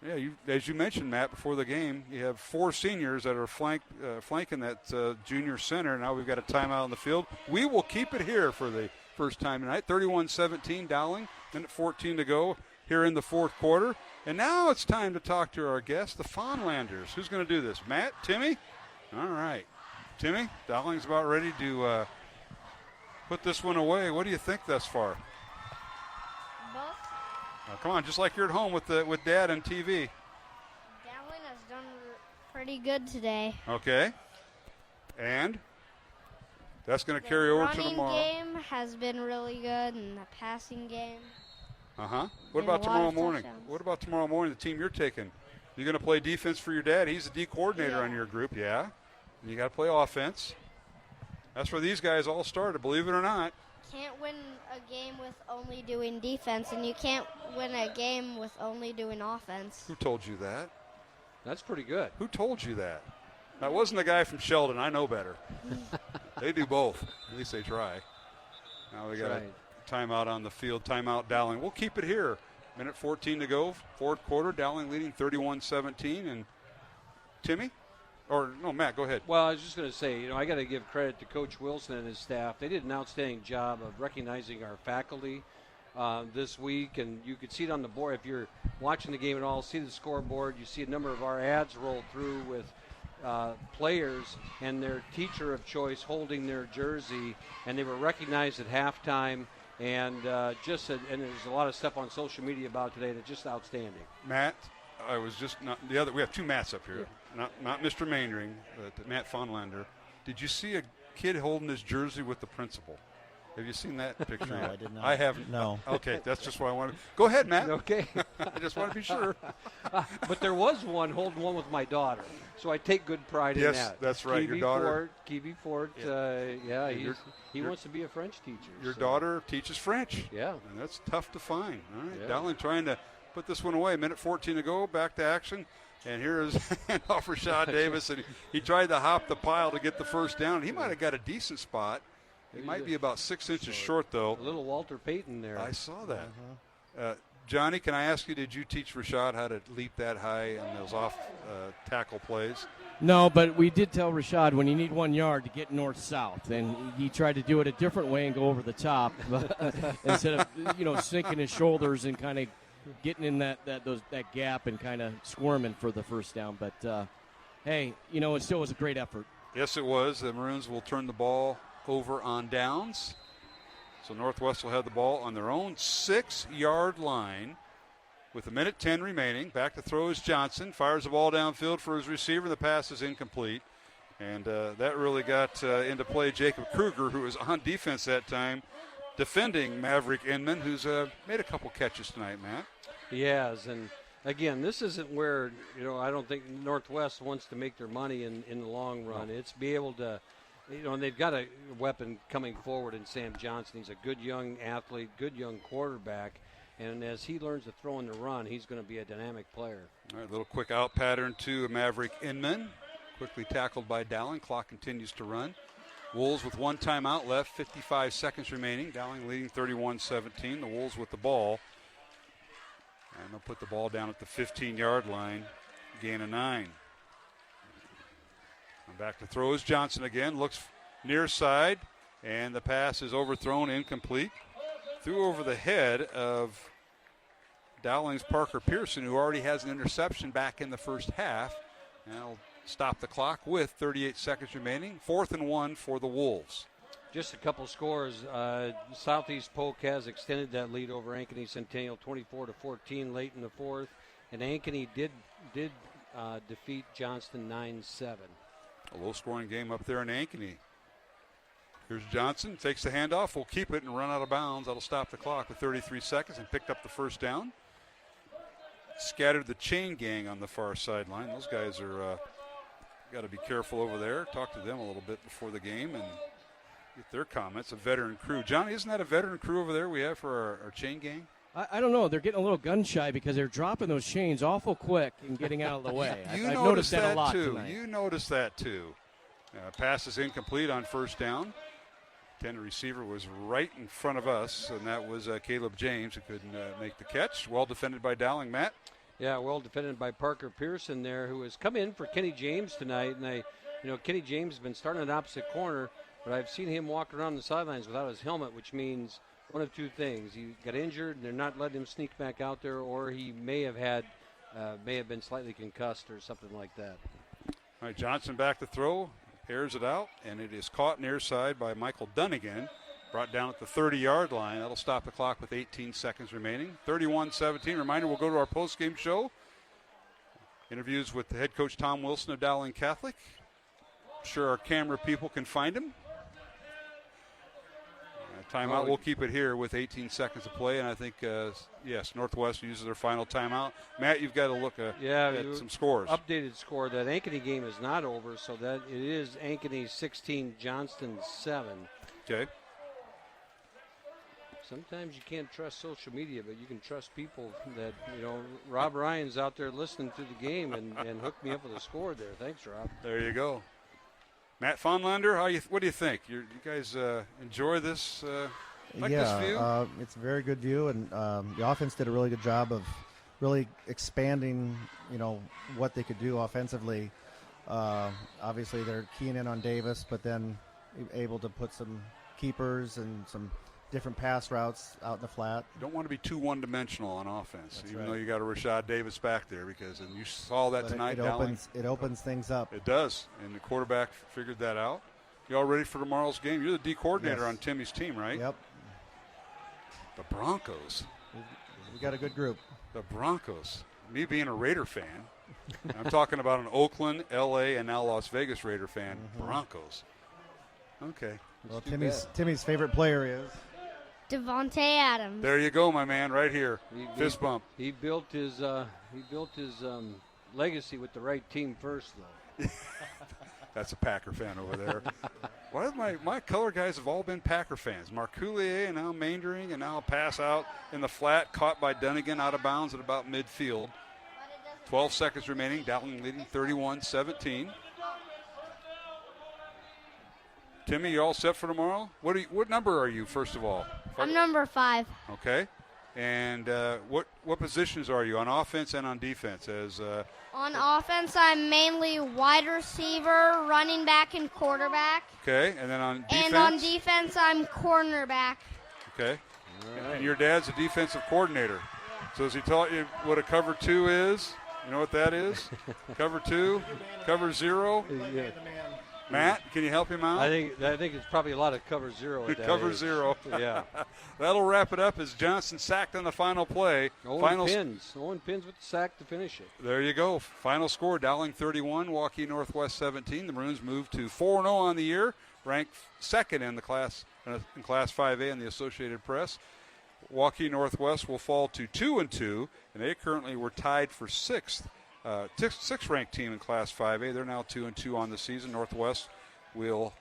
Yeah, as you mentioned, Matt, before the game, you have 4 seniors that are flanking that junior center. Now we've got a timeout on the field. We will keep it here for the first time tonight. 31-17, Dowling. Minute 14 to go here in the fourth quarter. And now it's time to talk to our guests, the Fawnlanders. Who's going to do this? Matt? Timmy? All right. Timmy, Dowling's about ready to put this one away. What do you think thus far? Now, come on, just like you're at home with Dad and TV. Dowling has done pretty good today. Okay. And that's going to carry over to tomorrow. The running game has been really good, and the passing game. Uh-huh. What about tomorrow morning? What about tomorrow morning, the team you're taking? You're going to play defense for your dad. He's the D coordinator on your group, yeah. And you got to play offense. That's where these guys all started, believe it or not. Can't win a game with only doing defense, and you can't win a game with only doing offense. Who told you that? That's pretty good. Who told you that? That wasn't the guy from Sheldon. I know better. They do both. At least they try. Now we got a timeout on the field. Timeout, Dowling. We'll keep it here. Minute 14 to go. Fourth quarter. Dowling leading 31-17. And Timmy? Or, no, Matt, go ahead. Well, I was just going to say, I got to give credit to Coach Wilson and his staff. They did an outstanding job of recognizing our faculty this week, and you could see it on the board. If you're watching the game at all, see the scoreboard, you see a number of our ads roll through with players and their teacher of choice holding their jersey, and they were recognized at halftime. And and there's a lot of stuff on social media about today that's just outstanding. Matt, I was just not the other. We have 2 Matts up here. Yeah. Not Mr. Maindring, but Matt Fawnlander. Did you see a kid holding his jersey with the principal? Have you seen that picture No, yet? I did not. I haven't. No. Okay, that's just what I wanted. Go ahead, Matt. Okay. I just want to be sure. But there was one holding one with my daughter, so I take good pride in that. Yes, that's right. Your daughter. Kiwi Fort, he wants to be a French teacher. Your daughter teaches French. Yeah. And that's tough to find. All right, yeah. Dowling trying to put this one away. Minute 14 to go, back to action. And here is handoff Rashad Davis, and he tried to hop the pile to get the first down. He might have got a decent spot. He might be about 6 inches short, though. A little Walter Payton there. I saw that. Johnny, can I ask you, did you teach Rashad how to leap that high in those off tackle plays? No, but we did tell Rashad when you need 1 yard to get north-south, and he tried to do it a different way and go over the top instead of sinking his shoulders and kind of getting in that gap and kind of squirming for the first down. But, hey, it still was a great effort. Yes, it was. The Maroons will turn the ball over on downs. So Northwest will have the ball on their own 6-yard line with 1:10 remaining. Back to throw is Johnson. Fires the ball downfield for his receiver. The pass is incomplete. And that really got into play Jacob Kruger, who was on defense that time, defending Maverick Inman, who's made a couple catches tonight, Matt. He has. And, again, this isn't where, I don't think Northwest wants to make their money in the long run. It's be able to, and they've got a weapon coming forward in Sam Johnson. He's a good young athlete, good young quarterback. And as he learns to throw and to run, he's going to be a dynamic player. All right, little quick out pattern to Maverick Inman. Quickly tackled by Dowling. Clock continues to run. Wolves with 1 timeout left, 55 seconds remaining. Dowling leading 31-17. The Wolves with the ball. And they'll put the ball down at the 15-yard line. Gain of 9. And back to throw is Johnson again. Looks near side. And the pass is overthrown, incomplete. Threw over the head of Dowling's Parker Pearson, who already has an interception back in the first half. And that'll stop the clock with 38 seconds remaining. 4th and 1 for the Wolves. Just a couple scores. Southeast Polk has extended that lead over Ankeny Centennial 24-14 late in the 4th. And Ankeny did defeat Johnston 9-7. A low-scoring game up there in Ankeny. Here's Johnson, takes the handoff, will keep it and run out of bounds. That'll stop the clock with 33 seconds and picked up the first down. Scattered the chain gang on the far sideline. Those guys are got to be careful over there. Talk to them a little bit before the game and get their comments. A veteran crew. Johnny, isn't that a veteran crew over there we have for our chain gang? I don't know. They're getting a little gun shy because they're dropping those chains awful quick and getting out of the way. I've noticed that a lot tonight. You noticed that too. Pass is incomplete on first down. The receiver was right in front of us, and that was Caleb James, who couldn't make the catch. Well defended by Dowling, Matt. Yeah, well defended by Parker Pearson there, who has come in for Kenny James tonight. And Kenny James has been starting at opposite corner, but I've seen him walk around the sidelines without his helmet, which means one of two things: he got injured, and they're not letting him sneak back out there, or he may have been slightly concussed or something like that. All right, Johnson back to throw. Airs it out, and it is caught near side by Michael Dunnigan. Brought down at the 30-yard line. That'll stop the clock with 18 seconds remaining. 31-17. Reminder, we'll go to our post-game show. Interviews with the head coach Tom Wilson of Dowling Catholic. I'm sure our camera people can find him. Timeout, we'll keep it here with 18 seconds of play, and I think, yes, Northwest uses their final timeout. Matt, you've got to look at some scores. Updated score. That Ankeny game is not over, so that it is Ankeny 16, Johnston 7. Okay. Sometimes you can't trust social media, but you can trust people that, Rob Ryan's out there listening to the game and hooked me up with a score there. Thanks, Rob. There you go. Matt Fonlander, what do you think? You guys enjoy this? This view? It's a very good view, and the offense did a really good job of really expanding, what they could do offensively. Obviously, they're keying in on Davis, but then able to put some keepers and some different pass routes out in the flat. You don't want to be too one-dimensional on offense, even though you got a Rashad Davis back there, because and you saw that tonight. It opens things up. It does, and the quarterback figured that out. You all ready for tomorrow's game? You're the D coordinator on Timmy's team, right? Yep. The Broncos. We got a good group. The Broncos. Me being a Raider fan, I'm talking about an Oakland, L.A., and now Las Vegas Raider fan. Mm-hmm. Broncos. Okay. Well, Timmy's favorite player is Devontae Adams. There you go, my man, right here. Fist bump. He built his legacy with the right team first, though. That's a Packer fan over there. Why my color guys have all been Packer fans? Marcoulier and now Maindring, and now a pass out in the flat, caught by Dunnigan out of bounds at about midfield. 12 seconds remaining. Dowling leading 31-17. Timmy, you all set for tomorrow? What number are you, first of all? I'm number 5. Okay. And what positions are you on offense and on defense? On offense, I'm mainly wide receiver, running back, and quarterback. Okay. And then on defense? And on defense, I'm cornerback. Okay. Right. And your dad's a defensive coordinator. Yes. So has he taught you what a cover 2 is? You know what that is? Cover 2, cover 0. Yeah. Matt, can you help him out? I think it's probably a lot of cover 0 at that Cover age. 0. Yeah. That'll wrap it up as Johnson sacked on the final play. Owen pins with the sack to finish it. There you go. Final score, Dowling 31, Waukee Northwest 17. The Maroons moved to 4-0 on the year, ranked second in Class 5A in the Associated Press. Waukee Northwest will fall to 2-2, and they currently were tied for sixth ranked team in Class 5A. They're now 2-2 on the season. Northwest will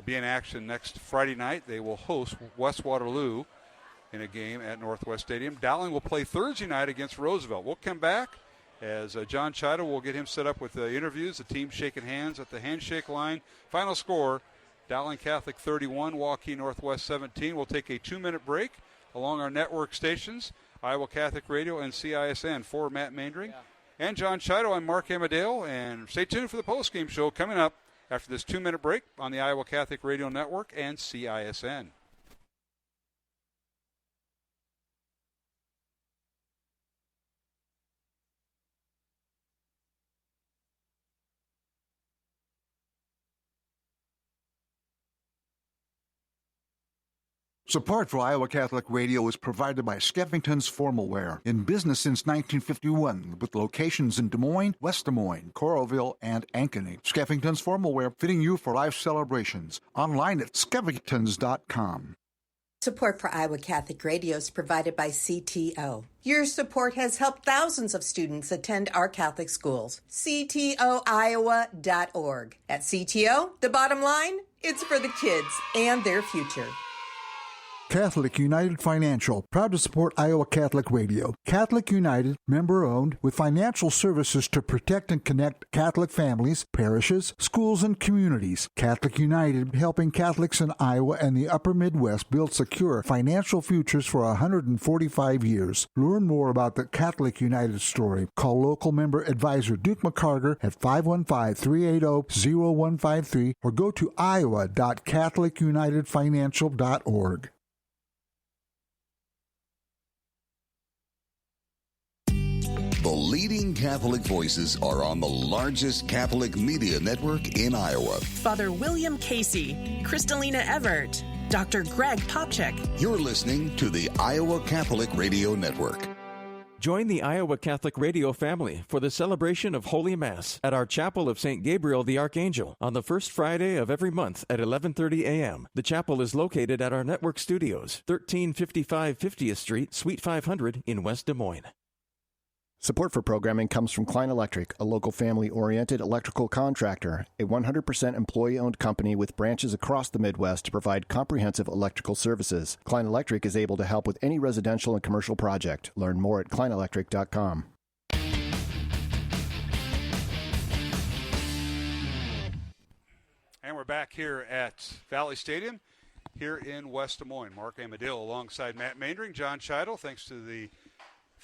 be in action next Friday night. They will host West Waterloo in a game at Northwest Stadium. Dowling will play Thursday night against Roosevelt. We'll come back as John Chido will get him set up with interviews. The team shaking hands at the handshake line. Final score, Dowling Catholic 31, Waukee Northwest 17. We'll take a 2-minute break along our network stations, Iowa Catholic Radio and CISN. For Matt Mandring and John Chido, I'm Mark Amadale, and stay tuned for the postgame show coming up after this 2-minute break on the Iowa Catholic Radio Network and CISN. Support for Iowa Catholic Radio is provided by Skeffington's Formal Wear, in business since 1951, with locations in Des Moines, West Des Moines, Coralville, and Ankeny. Skeffington's Formal Wear, fitting you for life celebrations. Online at skeffingtons.com. Support for Iowa Catholic Radio is provided by CTO. Your support has helped thousands of students attend our Catholic schools. CTOiowa.org. At CTO, the bottom line, it's for the kids and their future. Catholic United Financial, proud to support Iowa Catholic Radio. Catholic United, member-owned, with financial services to protect and connect Catholic families, parishes, schools, and communities. Catholic United, helping Catholics in Iowa and the upper Midwest build secure financial futures for 145 years. Learn more about the Catholic United story. Call local member advisor Duke McCarter at 515-380-0153 or go to iowa.catholicunitedfinancial.org. The leading Catholic voices are on the largest Catholic media network in Iowa. Father William Casey, Kristalina Everett, Dr. Greg Popchak. You're listening to the Iowa Catholic Radio Network. Join the Iowa Catholic Radio family for the celebration of Holy Mass at our Chapel of St. Gabriel the Archangel on the first Friday of every month at 11:30 a.m. The chapel is located at our network studios, 1355 50th Street, Suite 500 in West Des Moines. Support for programming comes from Klein Electric, a local family-oriented electrical contractor, a 100% employee-owned company with branches across the Midwest to provide comprehensive electrical services. Klein Electric is able to help with any residential and commercial project. Learn more at kleinelectric.com. And we're back here at Valley Stadium here in West Des Moines. Mark Amadale alongside Matt Mandring, John Chido, thanks to the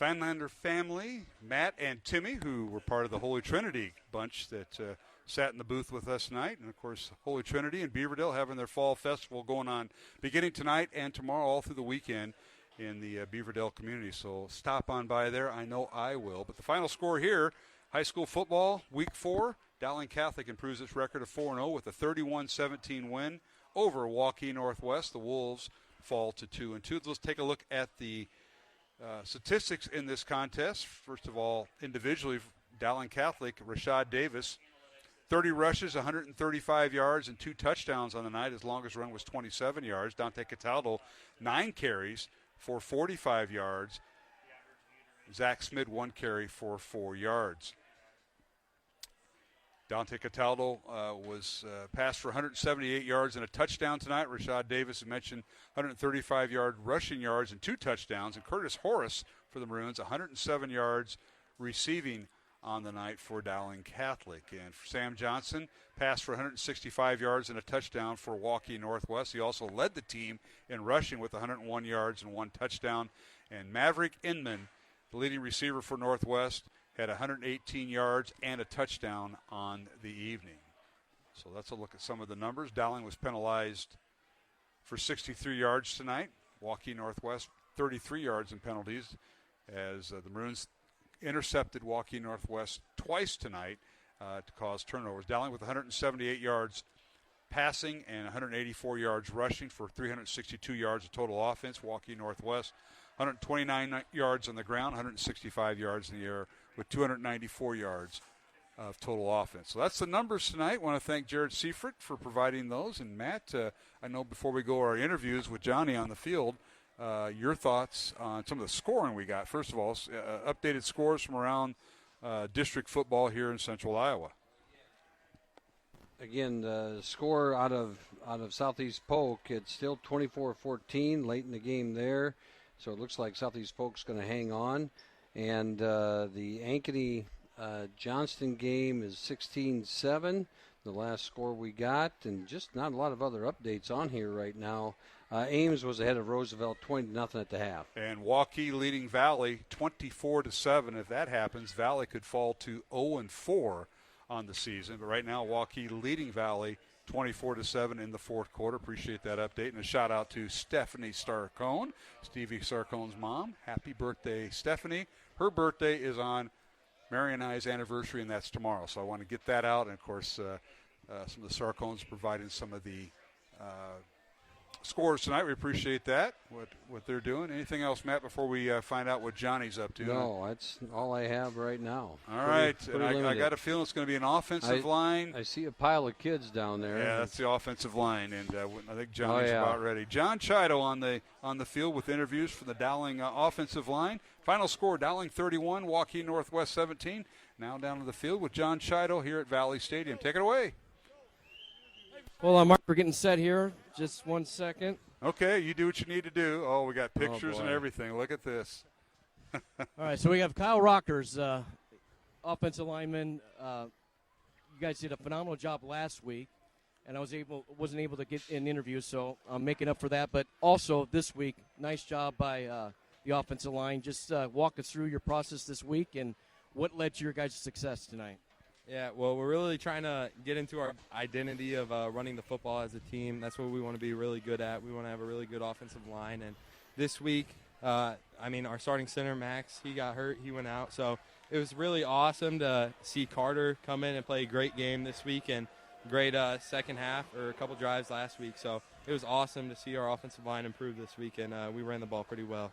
Feinlander family, Matt and Timmy, who were part of the Holy Trinity bunch that sat in the booth with us tonight. And, of course, Holy Trinity and Beaverdale having their fall festival going on beginning tonight and tomorrow all through the weekend in the Beaverdale community. So stop on by there. I know I will. But the final score here, high school football, week 4, Dowling Catholic improves its record of 4-0 with a 31-17 win over Waukee Northwest. The Wolves fall to 2-2. Let's take a look at the statistics in this contest. First of all, individually, Dowling Catholic, Rashad Davis, 30 rushes, 135 yards, and 2 touchdowns on the night. His longest run was 27 yards. Dante Cataldo, 9 carries for 45 yards. Zach Smith, 1 carry for 4 yards. Dante Cataldo was passed for 178 yards and a touchdown tonight. Rashad Davis, as mentioned, 135-yard rushing yards and 2 touchdowns. And Curtis Horace for the Maroons, 107 yards receiving on the night for Dowling Catholic. And for Sam Johnson, passed for 165 yards and a touchdown for Waukee Northwest. He also led the team in rushing with 101 yards and 1 touchdown. And Maverick Inman, the leading receiver for Northwest, had 118 yards and a touchdown on the evening. So let's look at some of the numbers. Dowling was penalized for 63 yards tonight. Waukee Northwest, 33 yards in penalties. as the Maroons intercepted Waukee Northwest twice tonight to cause turnovers. Dowling with 178 yards passing and 184 yards rushing for 362 yards of total offense. Waukee Northwest 129 yards on the ground, 165 yards in the air with 294 yards of total offense. So that's the numbers tonight. I want to thank Jared Seifert for providing those. And Matt, I know before we go to our interviews with Johnny on the field, your thoughts on some of the scoring we got. First of all, updated scores from around district football here in Central Iowa. Again, the score out of Southeast Polk, it's still 24-14 late in the game there. So it looks like Southeast Polk's going to hang on. And the Ankeny Johnston game is 16-7, the last score we got, and just not a lot of other updates on here right now. Ames was ahead of Roosevelt 20-0 at the half. And Waukee leading Valley 24-7. If that happens, Valley could fall to 0-4 on the season. But right now, Waukee leading Valley 24-7 in the fourth quarter. Appreciate that update. And a shout out to Stephanie Starcone, Stevie Starcone's mom. Happy birthday, Stephanie. Her birthday is on Mary and I's anniversary, and that's tomorrow. So I want to get that out. And, of course, some of the Starcones providing some of the scores tonight. We appreciate that, what they're doing. Anything else, Matt, before we find out what Johnny's up to? No, that's all I have right now. All right. And I got a feeling it's going to be an offensive line. I see a pile of kids down there. Yeah, that's the offensive line, and I think Johnny's about ready. John Chido on the field with interviews for the Dowling offensive line. Final score, Dowling 31, Waukee Northwest 17. Now down to the field with John Chido here at Valley Stadium. Take it away. Hold on, Mark. We're getting set here. Just 1 second. Okay, you do what you need to do. Oh, we got pictures and everything. Look at this. All right, so we have Kyle Rockers, offensive lineman. You guys did a phenomenal job last week, and I wasn't able to get an interview, so I'm making up for that. But also this week, nice job by the offensive line. Just walk us through your process this week and what led to your guys' success tonight. Yeah, well, we're really trying to get into our identity of running the football as a team. That's what we want to be really good at. We want to have a really good offensive line. And this week, our starting center, Max, he got hurt. He went out. So it was really awesome to see Carter come in and play a great game this week and great second half or a couple drives last week. So it was awesome to see our offensive line improve this week, and we ran the ball pretty well.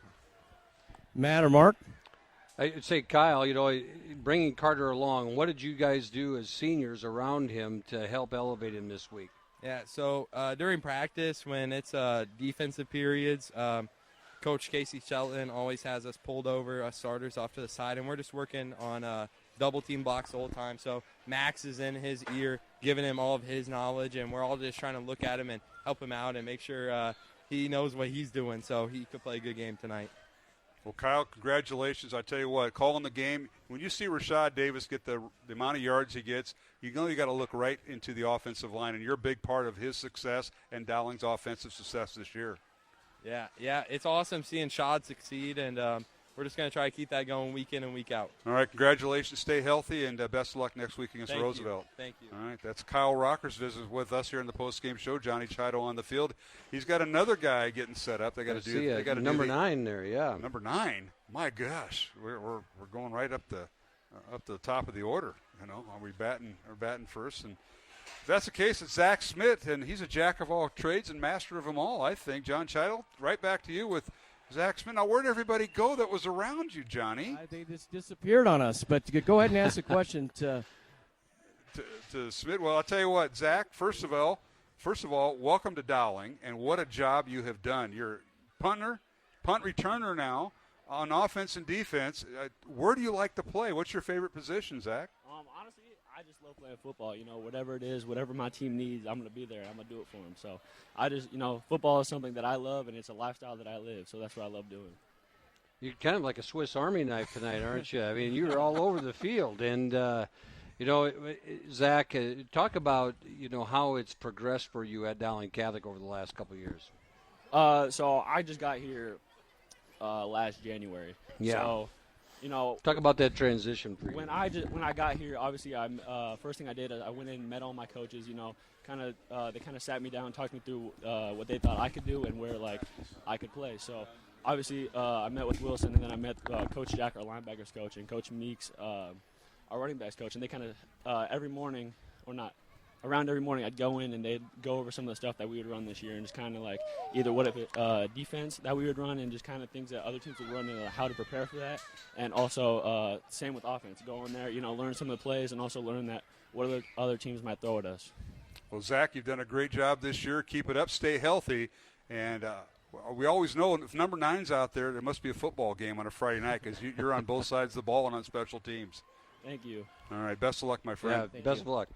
Matt or Mark? I'd say, Kyle, bringing Carter along, what did you guys do as seniors around him to help elevate him this week? Yeah, so during practice, when it's defensive periods, Coach Casey Shelton always has us pulled over, us starters off to the side, and we're just working on double team blocks the whole time. So Max is in his ear, giving him all of his knowledge, and we're all just trying to look at him and help him out and make sure he knows what he's doing so he could play a good game tonight. Well, Kyle, congratulations. I tell you what, calling the game, when you see Rashad Davis get the amount of yards he gets, you got to look right into the offensive line, and you're a big part of his success and Dowling's offensive success this year. Yeah, it's awesome seeing Shad succeed, and we're just going to try to keep that going week in and week out. All right, congratulations. Stay healthy, and best of luck next week against Thank Roosevelt. You. Thank you. All right, that's Kyle Rockers visiting with us here in the post-game show. Johnny Chido on the field. He's got another guy getting set up. They got to do. They got to number 9 there. Yeah, number 9. My gosh, we're going right up the top of the order. Are we batting first? And if that's the case, it's Zach Smith, and he's a jack of all trades and master of them all. I think. John Chido, right back to you with Zach Smith. Now, where'd everybody go that was around you, Johnny? They just disappeared on us. But go ahead and ask a question to Smith. Well, I'll tell you what, Zach. First of all, welcome to Dowling, and what a job you have done. You're punt returner now on offense and defense. Where do you like to play? What's your favorite position, Zach? Honestly, I just love playing football. Whatever it is, whatever my team needs, I'm going to be there. I'm going to do it for them. So I just, football is something that I love, and it's a lifestyle that I live. So that's what I love doing. You're kind of like a Swiss Army knife tonight, aren't you? I mean, you're all over the field. And, Zach, talk about, how it's progressed for you at Dowling Catholic over the last couple of years. So I just got here last January. Yeah. So, talk about that transition for you. When I got here, obviously, first thing I did, I went in and met all my coaches. They kind of sat me down, talked me through what they thought I could do and where I could play. So obviously, I met with Wilson, and then I met Coach Jack, our linebackers coach, and Coach Meeks, our running backs coach. And they kind of every morning, or not, around every morning, I'd go in and they'd go over some of the stuff that we would run this year, and just kind of like either what if defense that we would run, and just kind of things that other teams would run, and how to prepare for that. And also same with offense, go in there, learn some of the plays, and also learn that what other teams might throw at us. Well, Zach, you've done a great job this year. Keep it up, stay healthy, and we always know if number 9's out there, there must be a football game on a Friday night because you're on both sides of the ball and on special teams. Thank you. All right, best of luck, my friend. Yeah, best of luck.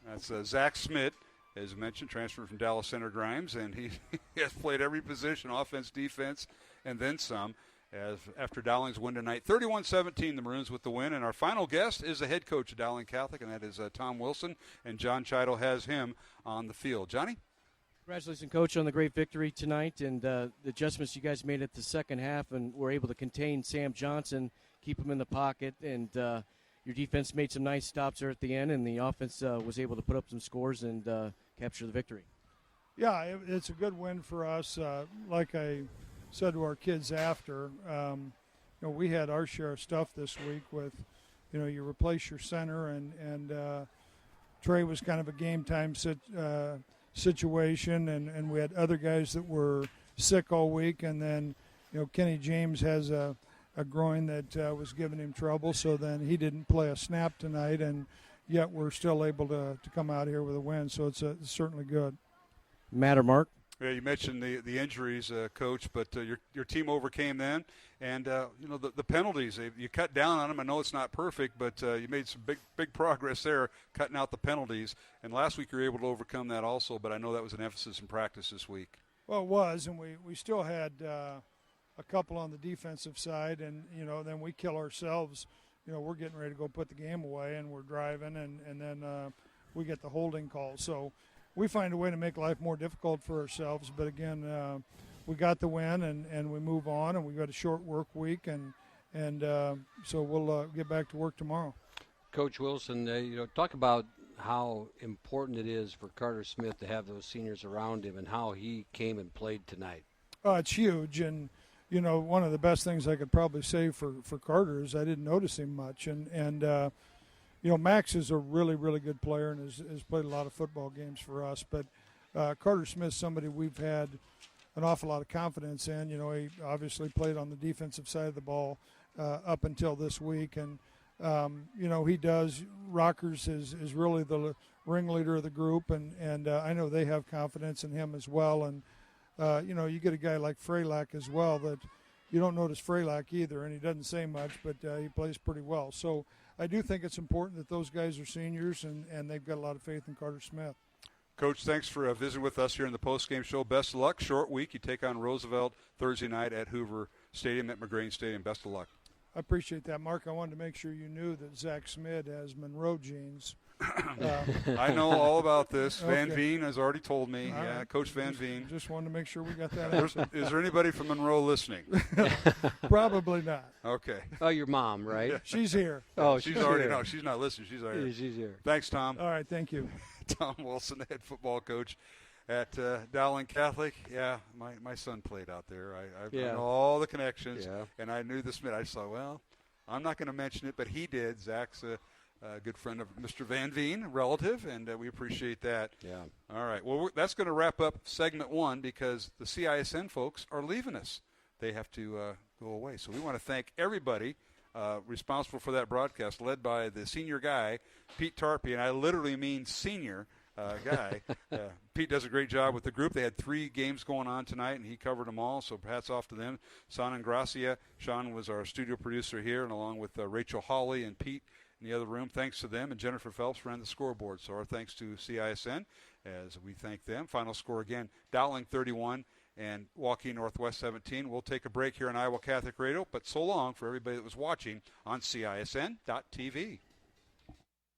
That's Zach Smith, as mentioned, transferred from Dallas Center Grimes, and he has played every position, offense, defense, and then some. As after Dowling's win tonight, 31-17, the Maroons with the win. And our final guest is the head coach of Dowling Catholic, and that is Tom Wilson, and John Chido has him on the field. Johnny? Congratulations, Coach, on the great victory tonight and the adjustments you guys made at the second half, and were able to contain Sam Johnson, keep him in the pocket, and your defense made some nice stops there at the end, and the offense was able to put up some scores and capture the victory. Yeah, it's a good win for us. Like I said to our kids after, we had our share of stuff this week with, you replace your center, and Trey was kind of a game time situation, and we had other guys that were sick all week, and then, Kenny James has a groin that was giving him trouble, so then he didn't play a snap tonight, and yet we're still able to come out here with a win, so it's certainly good. Matt or Mark? Yeah, you mentioned the injuries, Coach, but your team overcame them, and the penalties. You cut down on them. I know it's not perfect, but you made some big progress there, cutting out the penalties. And last week you were able to overcome that also, but I know that was an emphasis in practice this week. Well, it was, and we still had a couple on the defensive side, and then we kill ourselves. We're getting ready to go put the game away, and we're driving, and then we get the holding call. So we find a way to make life more difficult for ourselves. But again, we got the win, and we move on, and we've got a short work week, and so we'll get back to work tomorrow. Coach Wilson, talk about how important it is for Carter Smith to have those seniors around him and how he came and played tonight. It's huge, and one of the best things I could probably say for Carter is I didn't notice him much, and Max is a really, really good player and has played a lot of football games for us. But Carter Smith's somebody we've had an awful lot of confidence in. He obviously played on the defensive side of the ball up until this week. And, he does. Rockers is really the ringleader of the group. And I know they have confidence in him as well. And, you get a guy like Freylack as well that you don't notice Freylack either. And he doesn't say much, but he plays pretty well. So I do think it's important that those guys are seniors, and they've got a lot of faith in Carter Smith. Coach, thanks for visiting with us here in the post-game show. Best of luck. Short week. You take on Roosevelt Thursday night at Hoover Stadium at McGrain Stadium. Best of luck. I appreciate that, Mark. I wanted to make sure you knew that Zach Smith has Monroe genes. I know all about this. Okay. Van Veen has already told me. All right. Coach Van Veen. Just wanted to make sure we got that answer. Is there anybody from Monroe listening? Probably not. Okay. Oh, your mom, right? Yeah. She's here. Oh, she's already. No, she's not listening. She's already. She's here. Thanks, Tom. All right, thank you. Tom Wilson, the head football coach at Dowling Catholic. Yeah, my son played out there. I know all the connections, and I knew the Smith. I just thought, well, I'm not going to mention it, but he did. Zach's a good friend of Mr. Van Veen, relative, and we appreciate that. Yeah. All right. Well, that's going to wrap up segment one because the CISN folks are leaving us. They have to go away. So we want to thank everybody responsible for that broadcast, led by the senior guy, Pete Tarpey, and I literally mean senior guy. Pete does a great job with the group. They had 3 games going on tonight, and he covered them all, so hats off to them. San and Gracia. Sean was our studio producer here, and along with Rachel Hawley and Pete in the other room. Thanks to them, and Jennifer Phelps ran the scoreboard. So our thanks to CISN as we thank them. Final score again, Dowling 31 and Waukee Northwest 17. We'll take a break here on Iowa Catholic Radio, but so long for everybody that was watching on CISN.TV.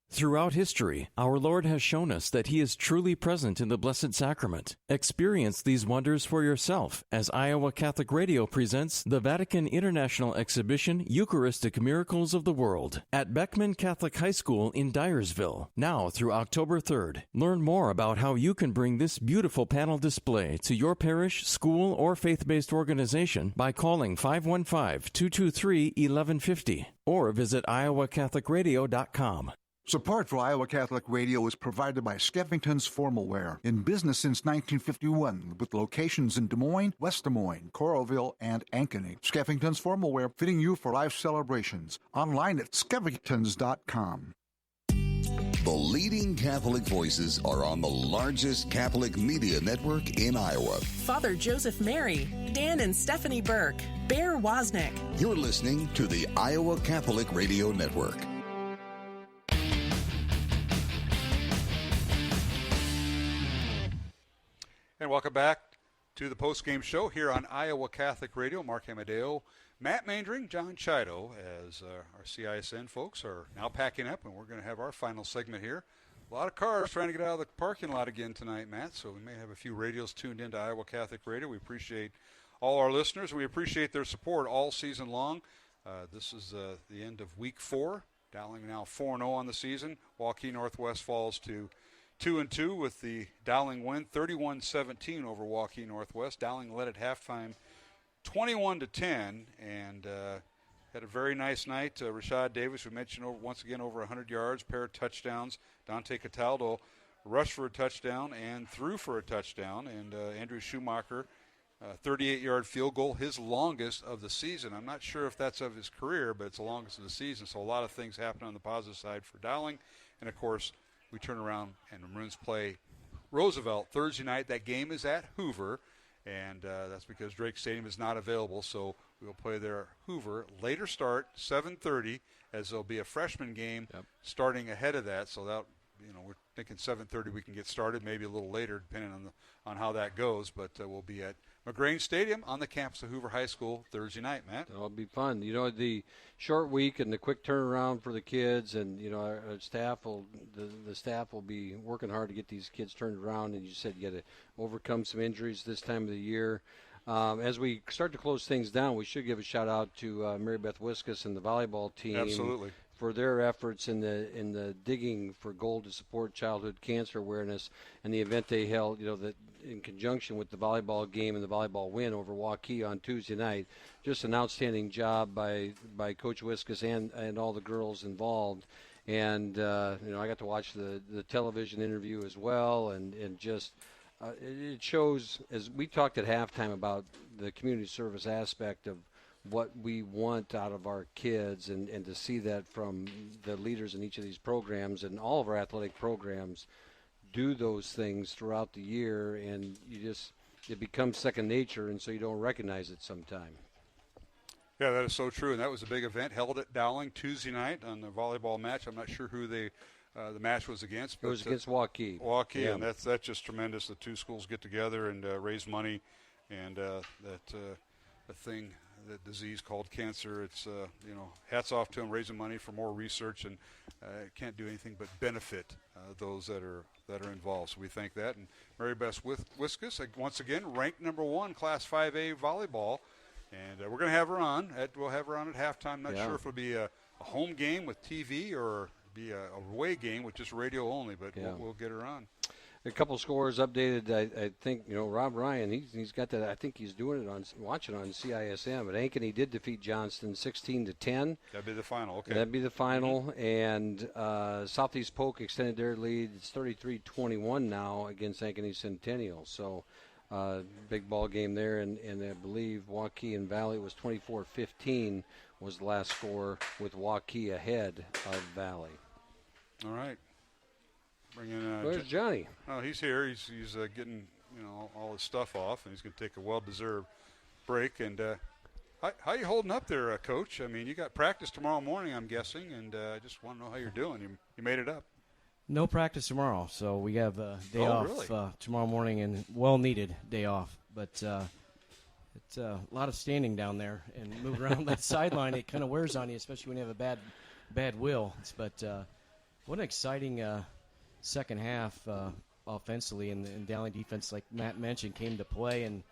Throughout history, our Lord has shown us that He is truly present in the Blessed Sacrament. Experience these wonders for yourself as Iowa Catholic Radio presents the Vatican International Exhibition Eucharistic Miracles of the World at Beckman Catholic High School in Dyersville, now through October 3rd. Learn more about how you can bring this beautiful panel display to your parish, school, or faith-based organization by calling 515-223-1150 or visit iowacatholicradio.com. Support for Iowa Catholic Radio is provided by Skeffington's Formal Wear, in business since 1951, with locations in Des Moines, West Des Moines, Coralville, and Ankeny. Skeffington's Formal Wear, fitting you for life celebrations. Online at skeffingtons.com. The leading Catholic voices are on the largest Catholic media network in Iowa. Father Joseph Mary, Dan and Stephanie Burke, Bear Wozniak. You're listening to the Iowa Catholic Radio Network. And welcome back to the post-game show here on Iowa Catholic Radio. Mark Amadeo, Matt Mandring, John Chido, as our CISN folks are now packing up, and we're going to have our final segment here. A lot of cars trying to get out of the parking lot again tonight, Matt, so we may have a few radios tuned into Iowa Catholic Radio. We appreciate all our listeners, and we appreciate their support all season long. This is the end of Week 4. Dowling now 4-0 on the season. Waukee Northwest falls to 2-2 with the Dowling win, 31-17 over Waukee Northwest. Dowling led at halftime 21-10 and had a very nice night. Rashad Davis, we mentioned once again over 100 yards, pair of touchdowns. Dante Cataldo rushed for a touchdown and threw for a touchdown. And Andrew Schumacher, 38-yard field goal, his longest of the season. I'm not sure if that's of his career, but it's the longest of the season. So a lot of things happen on the positive side for Dowling. And, of course, we turn around and the Maroons play Roosevelt Thursday night. That game is at Hoover, and that's because Drake Stadium is not available. So we'll play there at Hoover. Later start, 7:30, as there'll be a freshman game starting ahead of that. So that, we're thinking 7:30 we can get started, maybe a little later depending on how that goes. But we'll be at McGrain Stadium on the campus of Hoover High School Thursday night, Matt. It'll be fun. The short week and the quick turnaround for the kids, and our staff the staff will be working hard to get these kids turned around. And you said you got to overcome some injuries this time of the year. As we start to close things down, we should give a shout out to Mary Beth Wiskus and the volleyball team. Absolutely. For their efforts in the digging for gold to support childhood cancer awareness, and the event they held, that in conjunction with the volleyball game and the volleyball win over Waukee on Tuesday night. Just an outstanding job by Coach Wiskus and all the girls involved. And I got to watch the television interview as well, and just it shows, as we talked at halftime about the community service aspect of what we want out of our kids, and to see that from the leaders in each of these programs and all of our athletic programs do those things throughout the year, and it becomes second nature, and so you don't recognize it sometime. Yeah, that is so true, and that was a big event held at Dowling Tuesday night on the volleyball match. I'm not sure who the match was against. But it was against Waukee. Waukee, yeah. And that's just tremendous. The two schools get together and raise money, and that disease called cancer. It's hats off to them, raising money for more research, and can't do anything but benefit those that are involved. So we thank that. And Mary Beth Wiskus, once again ranked number 1 Class 5A volleyball, and we're going to have her on. We'll have her on at halftime. Not sure if it'll be a home game with TV or be a away game with just radio only, but we'll get her on. A couple scores updated. I think Rob Ryan. He's got that. I think he's doing it watching on CISM. But Ankeny did defeat Johnston 16-10. That'd be the final. Okay. That'd be the final. And Southeast Polk extended their lead. It's 33-21 now against Ankeny Centennial. So big ball game there. And I believe Waukee and Valley was 24-15 was the last score, with Waukee ahead of Valley. All right. Bring in, where's Johnny? Oh, he's here. He's getting all his stuff off, and he's going to take a well-deserved break. And how you holding up there, Coach? I mean, you got practice tomorrow morning, I'm guessing, and I just want to know how you're doing. You made it up. No practice tomorrow, so we have a day off really? Tomorrow morning, and well-needed day off. But it's a lot of standing down there and moving around that sideline. It kind of wears on you, especially when you have a bad will. But What an exciting second half offensively, and Dowling defense, like Matt mentioned, came to play, and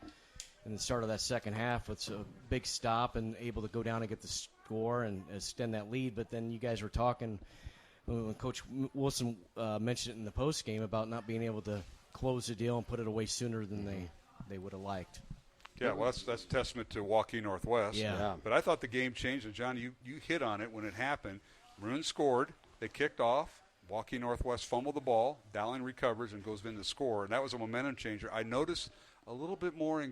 in the start of that second half with a big stop and able to go down and get the score and extend that lead. But then you guys were talking when Coach Wilson mentioned it in the post game about not being able to close the deal and put it away sooner than they would have liked. Yeah, well, that's a testament to Waukee Northwest. Yeah. But I thought the game changed, and John, you hit on it when it happened. Maroons scored. They kicked off. Waukee Northwest fumbled the ball. Dowling recovers and goes in to score, and that was a momentum changer. I noticed a little bit more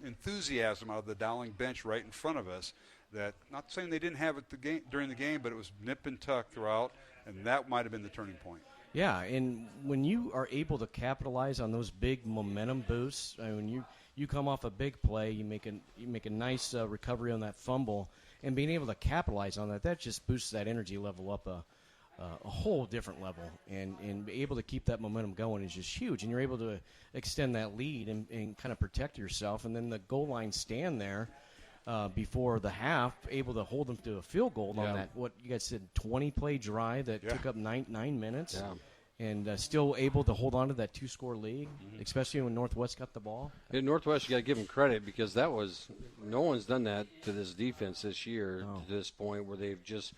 enthusiasm out of the Dowling bench right in front of us. That, not saying they didn't have it during the game, but it was nip and tuck throughout, and that might have been the turning point. Yeah, and when you are able to capitalize on those big momentum boosts, I mean, you come off a big play, you make a nice recovery on that fumble, and being able to capitalize on that just boosts that energy level up a whole different level, and be able to keep that momentum going is just huge. And you're able to extend that lead and kind of protect yourself, and then the goal line stand there before the half, able to hold them to a field goal on that, what you guys said, 20-play drive that took up nine minutes. Yeah. And still able to hold on to that 2-score lead, especially when Northwest got the ball. In Northwest, you got to give them credit because no one's done that to this defense this year to this point where they've just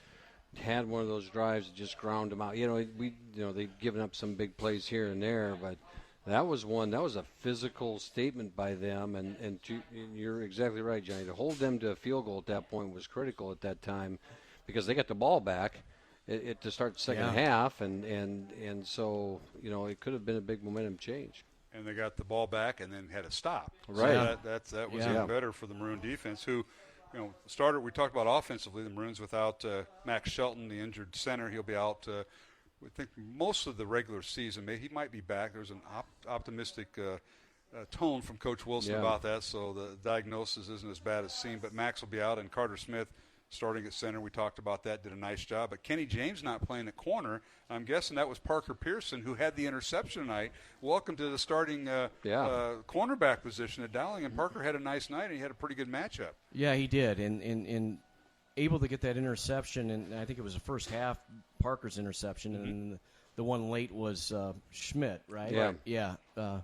had one of those drives that just ground them out. They've given up some big plays here and there, but that was a physical statement by them, and you're exactly right, Johnny. To hold them to a field goal at that point was critical at that time because they got the ball back to start the second half, and so it could have been a big momentum change. And they got the ball back and then had a stop. Right. So that was even better for the Maroon defense, who, started. We talked about offensively, the Maroons without Max Shelton, the injured center. He'll be out. We think most of the regular season. He might be back. There's an optimistic tone from Coach Wilson about that, so the diagnosis isn't as bad as seen. But Max will be out, and Carter Smith starting at center. We talked about that, did a nice job. But Kenny James not playing at corner. I'm guessing that was Parker Pearson, who had the interception tonight. Welcome to the starting cornerback position at Dowling. And Parker had a nice night, and he had a pretty good matchup. Yeah, he did. And able to get that interception, and I think it was the first half, Parker's interception, and the one late was Schmidt, right? Yeah. Yeah.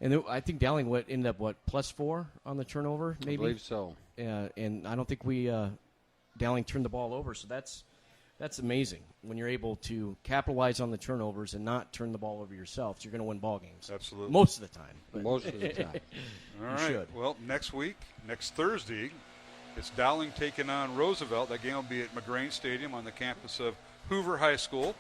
And I think Dowling ended up, +4 on the turnover, maybe? I believe so. Yeah, and I don't think Dowling turned the ball over, so that's amazing when you're able to capitalize on the turnovers and not turn the ball over yourself. So you're going to win ball games. Absolutely. Most of the time. Most of the time. All right. Well, next Thursday, it's Dowling taking on Roosevelt. That game will be at McGrain Stadium on the campus of Hoover High School.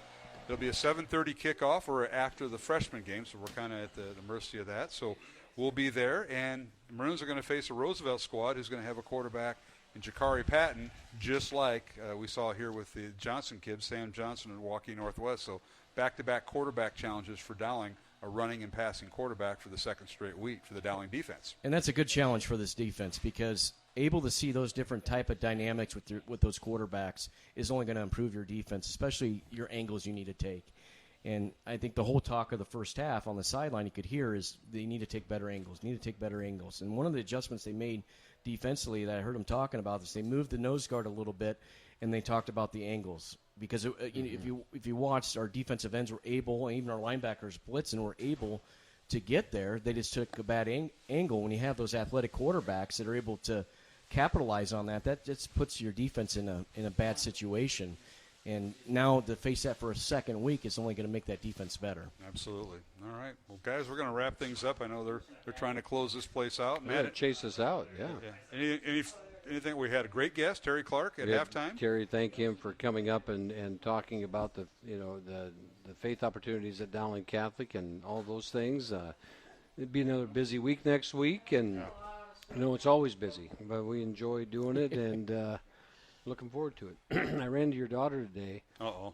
There'll be a 7:30 kickoff or after the freshman game, so we're kind of at the mercy of that. So we'll be there, and the Maroons are going to face a Roosevelt squad who's going to have a quarterback in Jakari Patton, just like we saw here with the Johnson kids, Sam Johnson and Waukee Northwest. So back-to-back quarterback challenges for Dowling, a running and passing quarterback for the second straight week for the Dowling defense. And that's a good challenge for this defense because able to see those different type of dynamics with those quarterbacks is only going to improve your defense, especially your angles you need to take. And I think the whole talk of the first half on the sideline you could hear is they need to take better angles, And one of the adjustments they made defensively that I heard them talking about is they moved the nose guard a little bit, and they talked about the angles. Because if you watched, our defensive ends were able, and even our linebackers blitzing were able to get there. They just took a bad angle. When you have those athletic quarterbacks that are able to capitalize on that just puts your defense in a bad situation. And now to face that for a second week is only going to make that defense better. Absolutely. All right. Well, guys, we're going to wrap things up. I know they're trying to close this place out. They're going to chase us out, yeah. Anything? We had a great guest, Terry Clark, at halftime. Terry, thank him for coming up and talking about the faith opportunities at Dowling Catholic and all those things. It'd be another busy week next week, and it's always busy, but we enjoy doing it and looking forward to it. I ran into your daughter today. Uh-oh.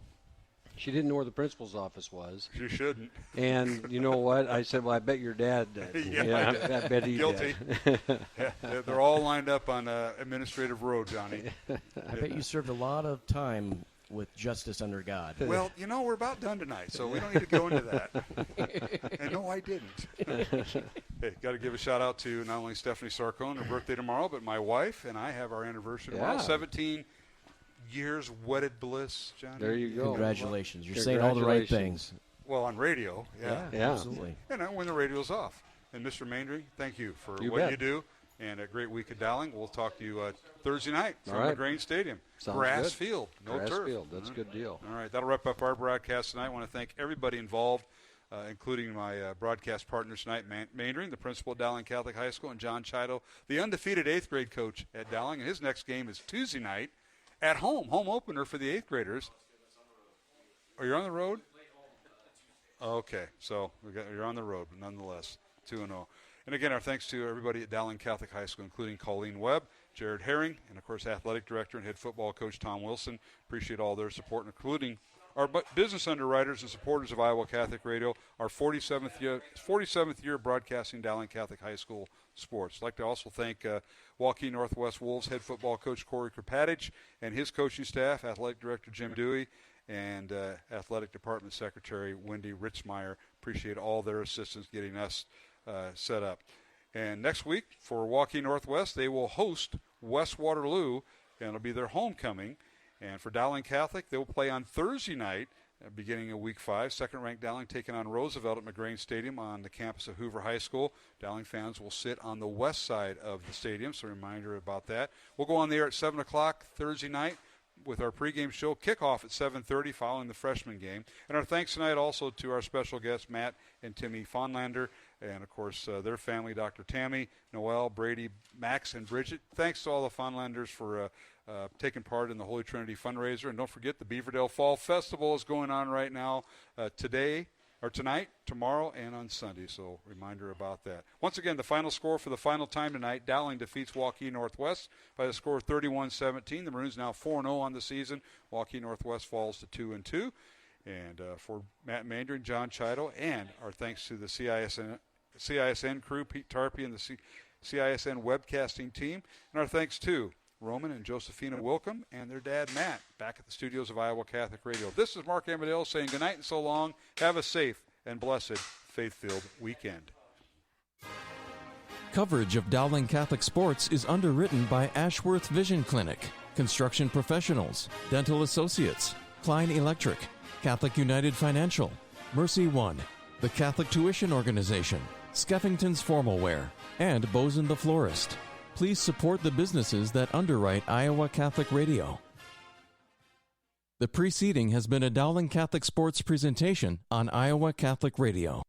She didn't know where the principal's office was. She shouldn't. And you know what? I said, well, I bet your dad did. I bet he Guilty. did. They're all lined up on Administrative Road, Johnny. I bet you served a lot of time with justice under God. Well, we're about done tonight, so we don't need to go into that. And no, I didn't. Hey, got to give a shout-out to not only Stephanie Sarcone, her birthday tomorrow, but my wife and I have our anniversary tomorrow, 17 years wedded bliss, Johnny. There you go. Congratulations. You're saying all the right things. Well, on radio, yeah. Absolutely. And when the radio's off. And Mr. Mandry, thank you for You what bet. you do. And a great week at Dowling. We'll talk to you Thursday night from All right. McGrain Stadium. Sounds Grass good. field, no Grass turf. field. That's a good deal. All right, that'll wrap up our broadcast tonight. I want to thank everybody involved, including my broadcast partners tonight, Mandry, the principal at Dowling Catholic High School, and John Chido, the undefeated 8th grade coach at Dowling. And his next game is Tuesday night at home opener for the 8th graders. Are you on the road? Okay, so you're on the road, but nonetheless, 2-0. And again, our thanks to everybody at Dowling Catholic High School, including Colleen Webb, Jared Herring, and, of course, athletic director and head football coach Tom Wilson. Appreciate all their support, including our business underwriters and supporters of Iowa Catholic Radio, our 47th year broadcasting Dowling Catholic High School sports. I'd like to also thank Waukee Northwest Wolves head football coach Corey Kropatich and his coaching staff, athletic director Jim Dewey, and athletic department secretary Wendy Ritzmeyer. Appreciate all their assistance getting us set up. And next week for Waukee Northwest, they will host West Waterloo, and it'll be their homecoming. And for Dowling Catholic, they will play on Thursday night, beginning of Week 5. Second-ranked Dowling taking on Roosevelt at McGrain Stadium on the campus of Hoover High School. Dowling fans will sit on the west side of the stadium, so a reminder about that. We'll go on the air at 7 o'clock Thursday night with our pregame show, kickoff at 7:30 following the freshman game. And our thanks tonight also to our special guests, Matt and Timmy Fonlander, and, of course, their family, Dr. Tammy, Noel, Brady, Max, and Bridget. Thanks to all the Fonlanders for taking part in the Holy Trinity fundraiser. And don't forget, the Beaverdale Fall Festival is going on right now tonight, tomorrow, and on Sunday. So reminder about that. Once again, the final score for the final time tonight, Dowling defeats Waukee Northwest by the score of 31-17. The Maroons now 4-0 on the season. Waukee Northwest falls to 2-2. And for Matt Mandry and John Chido, and our thanks to the CISN crew, Pete Tarpey and the CISN webcasting team, and our thanks to Roman and Josephina Wilcom and their dad, Matt, back at the studios of Iowa Catholic Radio. This is Mark Amadale saying goodnight and so long. Have a safe and blessed, faith-filled weekend. Coverage of Dowling Catholic sports is underwritten by Ashworth Vision Clinic, Construction Professionals, Dental Associates, Klein Electric, Catholic United Financial, Mercy One, the Catholic Tuition Organization, Skeffington's Formal Wear, and Bozen the Florist. Please support the businesses that underwrite Iowa Catholic Radio. The preceding has been a Dowling Catholic Sports presentation on Iowa Catholic Radio.